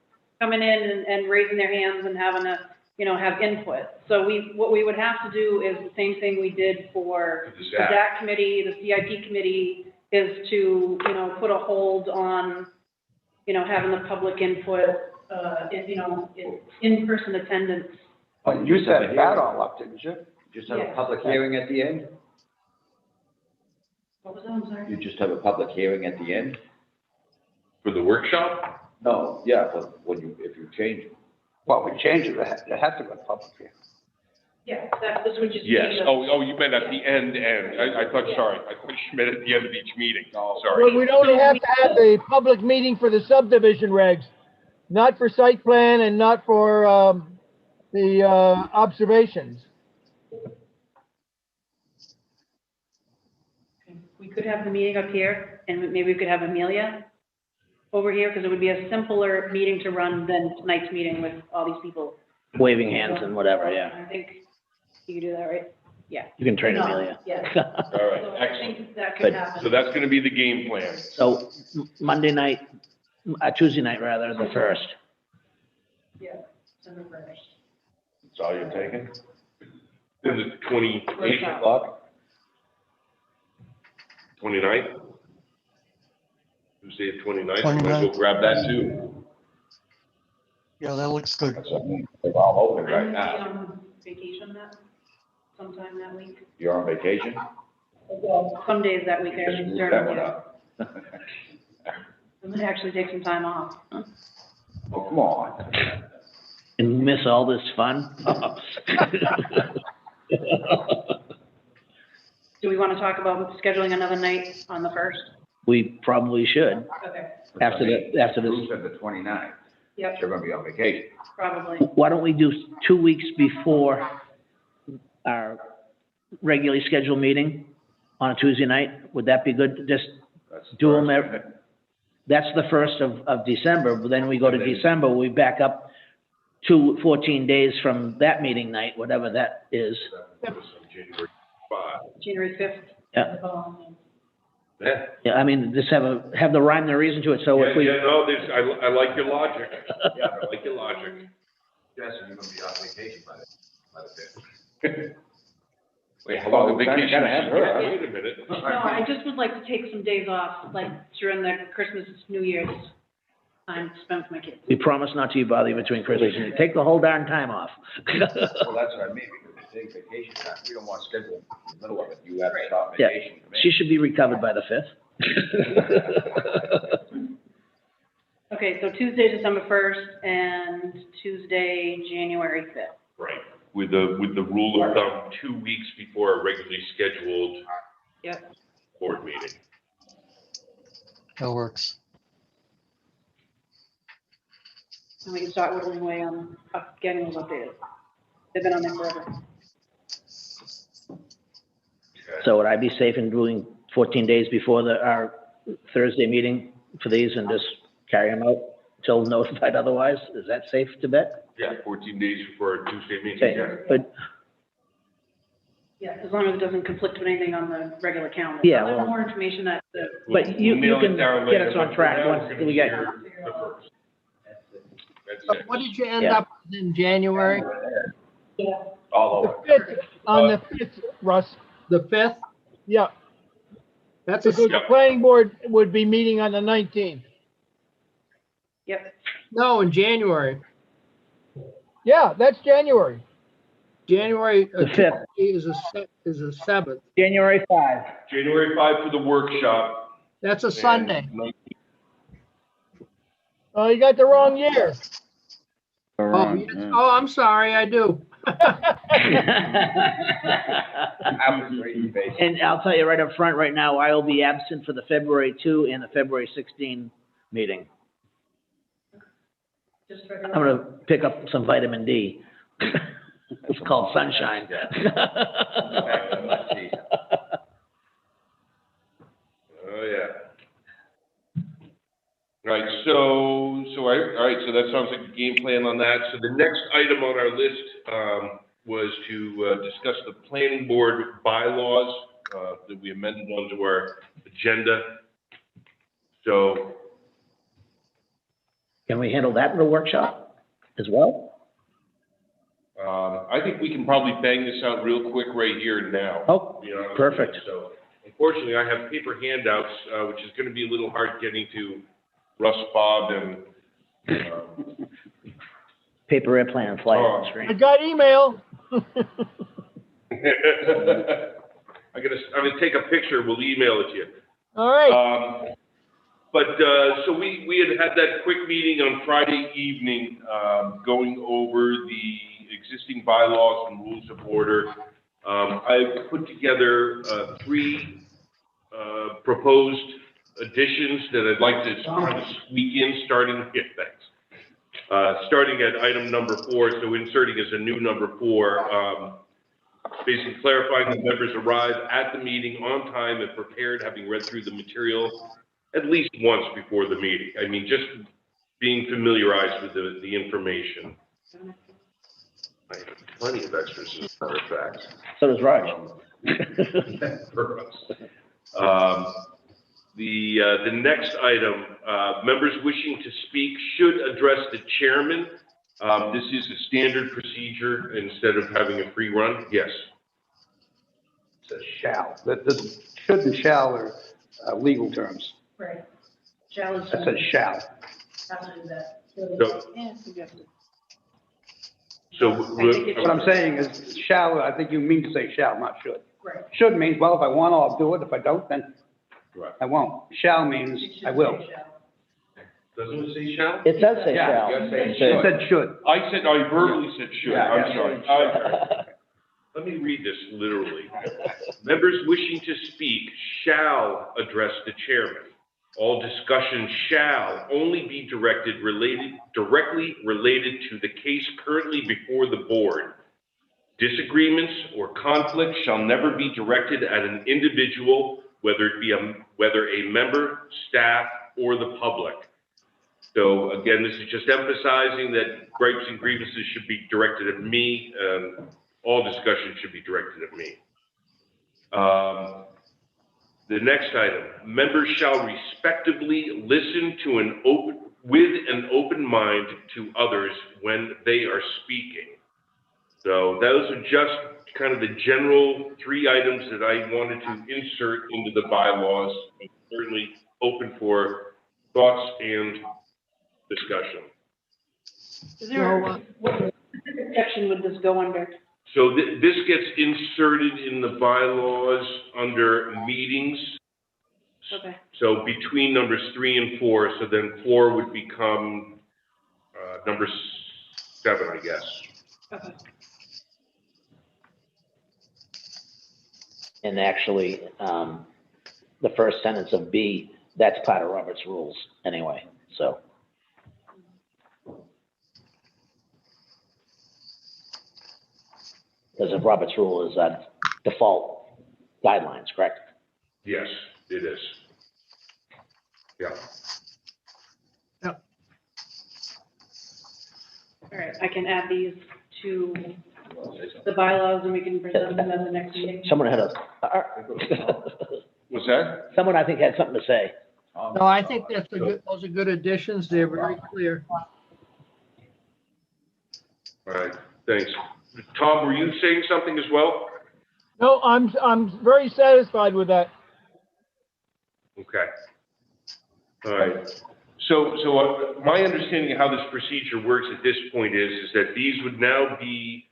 coming in and raising their hands and having a, have input. So what we would have to do is the same thing we did for The the DAC committee, the CIP committee, is to, put a hold on, having the public input, in-person attendance. Well, you set that all up, didn't you? Just have Yeah. a public hearing at the end? What was that, I'm sorry? You just have a public hearing at the end? For the workshop? No, yeah, but if you change it. Well, we changed it, it has to go public here. Yeah, this would just be. Yes. the- Oh, you meant at the end. I thought, sorry, I thought you meant at the end of each meeting. Well, Sorry. we'd only have to have a public meeting for the subdivision regs, not for site plan and not for, the, observations. We could have the meeting up here, and maybe we could have Amelia over here, because it would be a simpler meeting to run than tonight's meeting with all these people. Waving hands and whatever, yeah. I think you could do that, right? Yeah. You can train No, Amelia. Yeah. All right, So I excellent. think that Good. could happen. So that's gonna be the game plan. So Monday night, Tuesday night rather, the 1st. Yeah, December 1st. That's all you're taking? Then the 28th, Workshop. 29th? Tuesday, 29th, might as well 29th. grab that too. Yeah, that looks good. They're all open I'm right gonna be now. on vacation sometime that week. You're on vacation? Well, some days that week, Just I move during that one the, up. I'm gonna actually take some time off. Oh, come on. And miss all this fun? Do we want to talk about scheduling another night on the 1st? We probably should, Okay. after this. Who said the 29th? Yep, You're gonna be on vacation. probably. Why don't we do 2 weeks before our regularly scheduled meeting on a Tuesday night? Would that be good? Just That's the do them, first. that's the 1st of December, but then we go to December, we back up 14 days from that meeting night, whatever that is. January 5. January 5th. Yeah. Yeah. Yeah, I mean, just have the rhyme and the reason to it, so if we, Yeah, no, I like your logic. Yeah, I like your logic. Yes, and you're gonna be on vacation by the 5th. Wait, how long a Oh, kinda vacation? gotta have her. Wait a minute. No, I just would like to take some days off, like during the Christmas, New Year's time spent with my kids. we promise not to bother you between Christmas and, take the whole darn time off. Well, that's what I mean, because if you take vacation time, we don't want to schedule in the middle of it. You have to stop Yeah. vacation. come in. She should be recovered by the 5th. Okay, so Tuesday, December 1st, and Tuesday, January 5th. Right, with the rule of thumb, 2 weeks before a regularly scheduled Yep. board meeting. That works. And we can start whittling away on getting those updated. They've been on there forever. So would I be safe in doing 14 days before our Thursday meeting for these and just carry them out till notified otherwise? Is that safe to bet? Yeah, 14 days before our Tuesday meeting, Okay, yeah. but, Yeah, as long as it doesn't conflict with anything on the regular calendar. Yeah, I'll have well- more information that, but you We'll nail can it down get later, us on but track for now, once it's gonna we be get, here the 1st. That's So it. what did you end Yeah. up with in January? All The over. 5th, on the 5th, Russ, The 5th? yeah, That's a, because the planning board would be meeting on the 19th. yep, no, in January. Yeah, that's January. January The 5th. is a 7th. January 5. January 5 for the workshop. That's a and Sunday. Oh, you got the wrong year. Oh, yes. Oh, I'm sorry, I do. And I'll tell you right up front, right now, I will be absent for the February 2 and the February 16 meeting. just for. I'm gonna pick up some vitamin D. It's called sunshine. Oh, yeah. All right, all right, so that sounds like a game plan on that. So the next item on our list, was to, discuss the planning board bylaws, that we amended onto our agenda. So, Can we handle that in the workshop as well? I think we can probably bang this out real quick right here and now. Oh, You know, perfect. So unfortunately, I have paper handouts, which is gonna be a little hard getting to Russ, Bob, and, Paper airplane and fly on the I screen. got email. I'm gonna take a picture, we'll email it to you. All right. So we had that quick meeting on Friday evening, going over the existing bylaws and rules of order. I put together, 3, proposed additions that I'd like to kind of squeak in, starting at item number 4, so inserting as a new number 4, basically clarifying that members arrive at the meeting on time and prepared, having read through the material at least once before the meeting. I mean, just being familiarized with the information. I have plenty of extras, as a matter of fact. So does Raj. For us. The next item, members wishing to speak should address the chairman. This is a standard procedure instead of having a free run. Yes. It says shall. The should and shall are legal terms. Right. Shall is. That says shall. So What I'm saying is shall, I think you mean to say shall, not should. Right. Should means, well, if I want, I'll do it. If I don't, then Right. I won't. Shall means I will. Doesn't it say shall? It does say Yeah. shall. It said should. I verbally said should, Yeah, I'm yeah. sorry. Let me read this literally. Members wishing to speak shall address the chairman. All discussion shall only be directly related to the case currently before the board. Disagreements or conflicts shall never be directed at an individual, whether a member, staff, or the public. So again, this is just emphasizing that gripes and grievances should be directed at me. All discussion should be directed at me. The next item, members shall respectively listen with an open mind to others when they are speaking. So those are just kind of the general 3 items that I wanted to insert into the bylaws. I'm certainly open for thoughts and discussion. Is there, what section would this go under? So this gets inserted in the bylaws under meetings. Okay. So between numbers 3 and 4, so then 4 would become number 7, I guess. Okay. And actually, the first sentence of B, that's part of Robert's rules anyway, so. Because of Robert's rule is default guidelines, correct? Yes, it is. Yeah. All right, I can add these to the bylaws and we can present them at the next meeting. Someone had Was that? someone I think had something to say. No, I think those are good additions. They're very clear. All right, thanks. Tom, were you saying something as well? No, I'm very satisfied with that. Okay. All right. So my understanding of how this procedure works at this point is that these would now be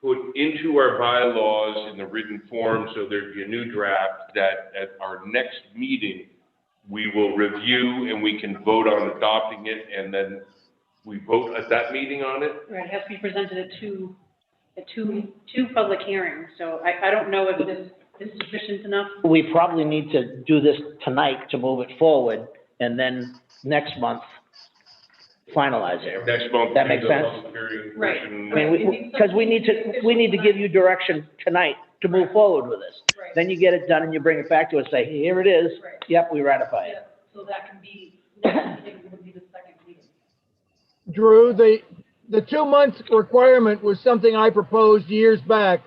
put into our bylaws in the written form, so there'd be a new draft that at our next meeting, we will review and we can vote on adopting it, and then we vote at that meeting on it? Right, it has to be presented at two public hearings, so I don't know if this is sufficient enough. We probably need to do this tonight to move it forward, and then next month, finalize it. Next month. That makes sense? Right. I mean, because we need to give you direction tonight to move forward with this. Right. Then you get it done and you bring it back to us, say, here it is. Right. Yep, we ratify it. So that can be Drew, the 2 month requirement was something I proposed years back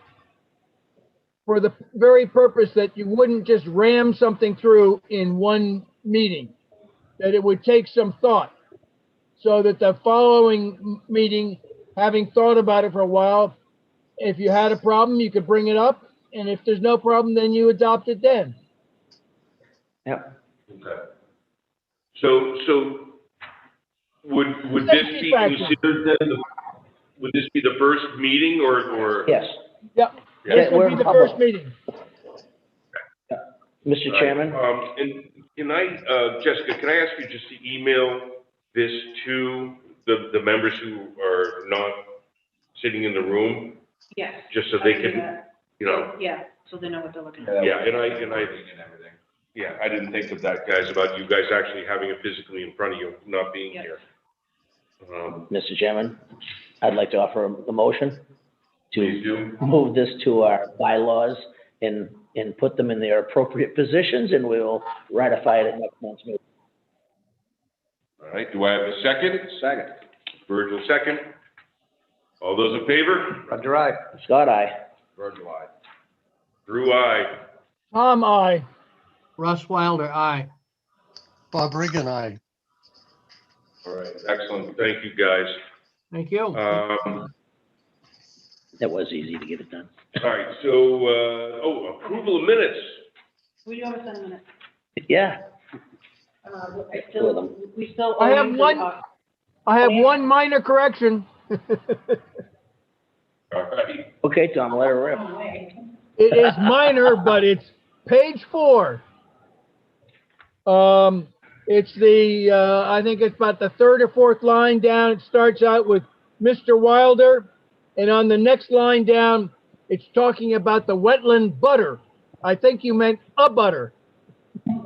for the very purpose that you wouldn't just ram something through in one meeting, that it would take some thought, so that the following meeting, having thought about it for a while, if you had a problem, you could bring it up, and if there's no problem, then you adopt it then. Yep. Okay. So would this be considered then, would this be the first meeting or? Yes. Yep, Yeah, this we're would be the public. first meeting. Mr. Chairman? And can I, Jessica, can I ask you just to email this to the members who are not sitting in the room? Yes. Just so I they can do can, that. you know, Yeah, so they know what they're looking at. yeah, and I, yeah, I didn't think of that, guys, about you guys actually having it physically in front of you, not being Yep. here. Mr. Chairman, I'd like to offer a motion Please to do. move this to our bylaws and put them in their appropriate positions, and we will ratify it at next month's meeting. All right, do I have a second? Second. Virgil, second. All those in favor? Roger, aye. Scott, aye. Virgil, aye. Drew, aye. Tom, I. Russ Wilder, aye. Bob Regan, aye. All right, excellent, thank you, guys. Thank you. That was easy to get it done. All right, so, approval of minutes. We do have a 7 minutes. Yeah. We still. I have one minor correction. All right, Okay, Tom, let her rip. It is minor, but it's page 4. It's I think it's about the 3rd or 4th line down. It starts out with Mr. Wilder. And on the next line down, it's talking about the wetland butter. I think you meant a butter. Yeah,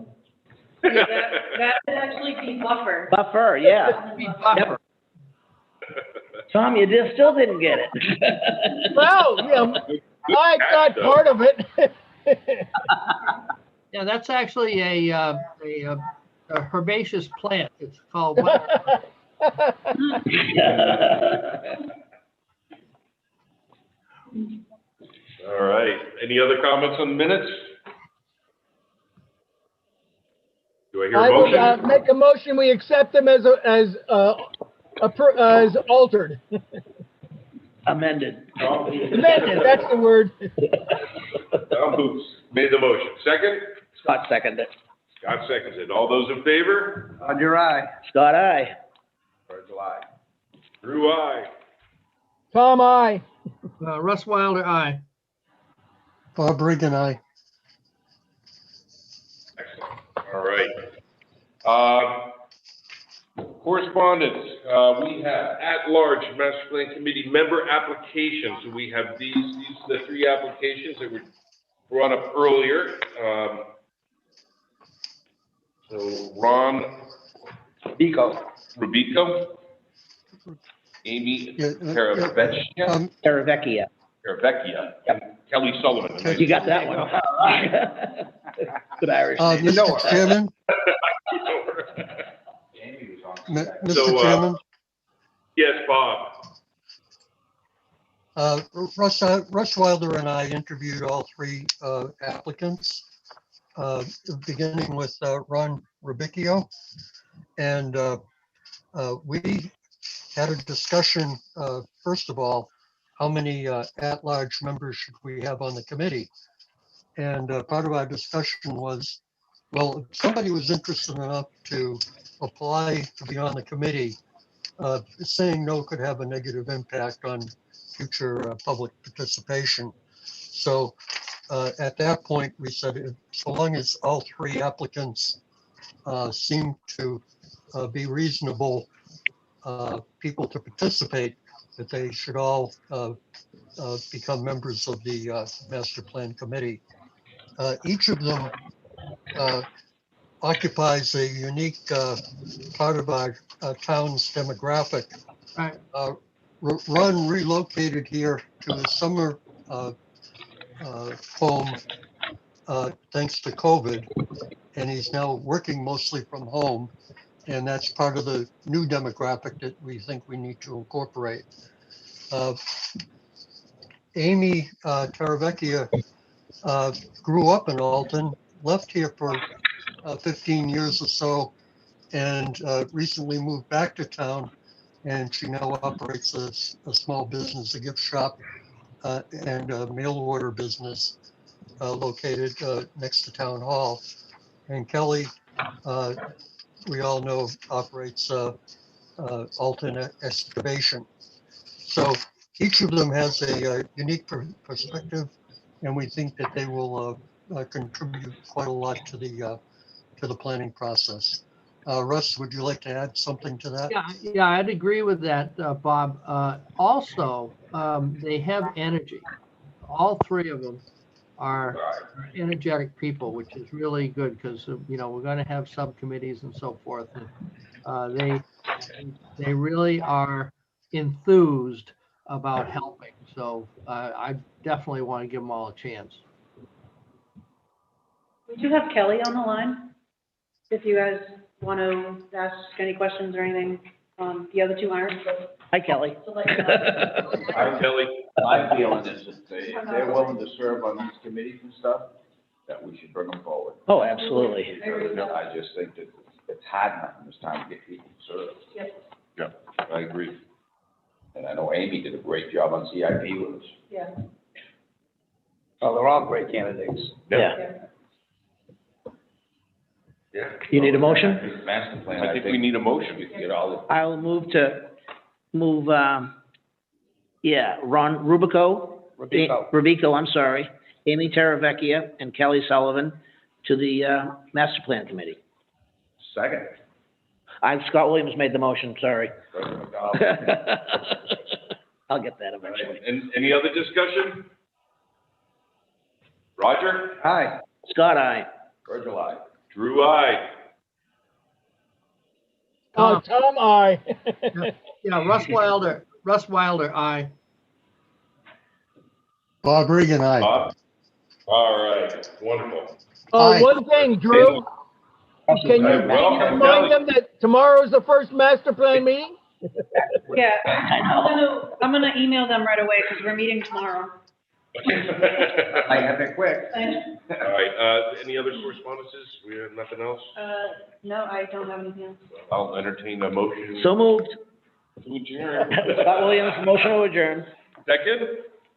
that would actually be buffer. Buffer, yeah. Buffer. Tom, you just still didn't get it. Well, yeah, I got part of it. Yeah, that's actually a herbaceous plant. It's called butter. all right, any other comments on the minutes? Do I hear I a would motion? make a motion, we accept them as altered. Amended. Amended, that's the word. Tom Booth made the motion, second? Scott seconded. Scott seconds it, all those in favor? Roger, aye. Scott, aye. Virgil, aye. Drew, aye. Tom, I. Russ Wilder, aye. Bob Regan, aye. Excellent. All right. Correspondence, we have at-large master plan committee member applications. So we have these are the 3 applications that were brought up earlier. So Ron Rubico, Amy Caravecchia, Teravecchia. and Kelly Sullivan. You got that one. Good Irish name. Mr. Chairman, Mr. Chairman, Yes, Bob. Russ Wilder and I interviewed all 3 applicants, beginning with Ron Rubicchio. And we had a discussion, first of all, how many at-large members should we have on the committee? And part of our discussion was, well, if somebody was interested enough to apply to be on the committee, saying no could have a negative impact on future public participation. So at that point, we said, so long as all 3 applicants seem to be reasonable people to participate, that they should all become members of the master plan committee. Each of them occupies a unique part of our town's demographic. Right. Ron relocated here to a summer home thanks to COVID, and he's now working mostly from home. and that's part of the new demographic that we think we need to incorporate. Amy Taravecchia grew up in Alton, left here for 15 years or so, and recently moved back to town. And she now operates a small business, a gift shop, and a mail order business located next to Town Hall. And Kelly, we all know, operates Alton Excavation. So each of them has a unique perspective, and we think that they will contribute quite a lot to the planning process. Russ, would you like to add something to that? Yeah, I'd agree with that, Bob. Also, they have energy. All three of them are energetic people, which is really good because, you know, we're going to have subcommittees and so forth. And they really are enthused about helping. So I definitely want to give them all a chance. We do have Kelly on the line. If you guys want to ask any questions or anything, the other two aren't. Hi, Kelly. Hi, Kelly. My feeling is that if they're willing to serve on these committees and stuff, that we should bring them forward. Oh, absolutely. I just think that it's hard enough in this time to get people to serve. Yes. Yeah, I agree. And I know Amy did a great job on CIP with us. Yeah. Oh, they're all great candidates. Yeah. Yeah. You need a motion? Master plan, I think we need a motion. we can get all I'll move, Ron Rubico, I'm sorry, Amy Taravecchia and Kelly Sullivan to the Master Plan Committee. Second. Scott Williams made the motion, sorry. I'll get that eventually. And any other discussion? Roger? Hi. Scott, aye. Virgil, aye. Drew, aye. Tom, I. Yeah, Russ Wilder, aye. Bob Regan, aye. Bob? All right, wonderful. Aye. One thing, Drew, can you Welcome, remind Kelly. them that tomorrow is the first master plan meeting? Yeah, I'm gonna email them right away because we're meeting tomorrow. I have it quick. All right, any other correspondences? We have nothing else? No, I don't have anything else. I'll entertain a motion. So moved. To adjourn. Scott Williams, motion to adjourn. Second?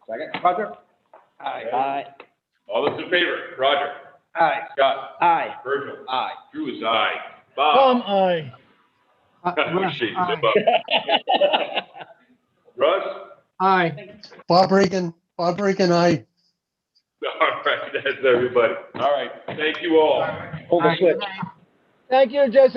Second. Roger? Aye. All those in favor? Roger? Aye. Scott? Aye. Virgil? Aye. Drew is aye. Bob? Tom, I. Russ, Shades aye. above. Russ? Aye. Bob Regan, aye. All right, that's everybody. All right, thank you all. Hold the Aye. switch. Thank you, Jesse.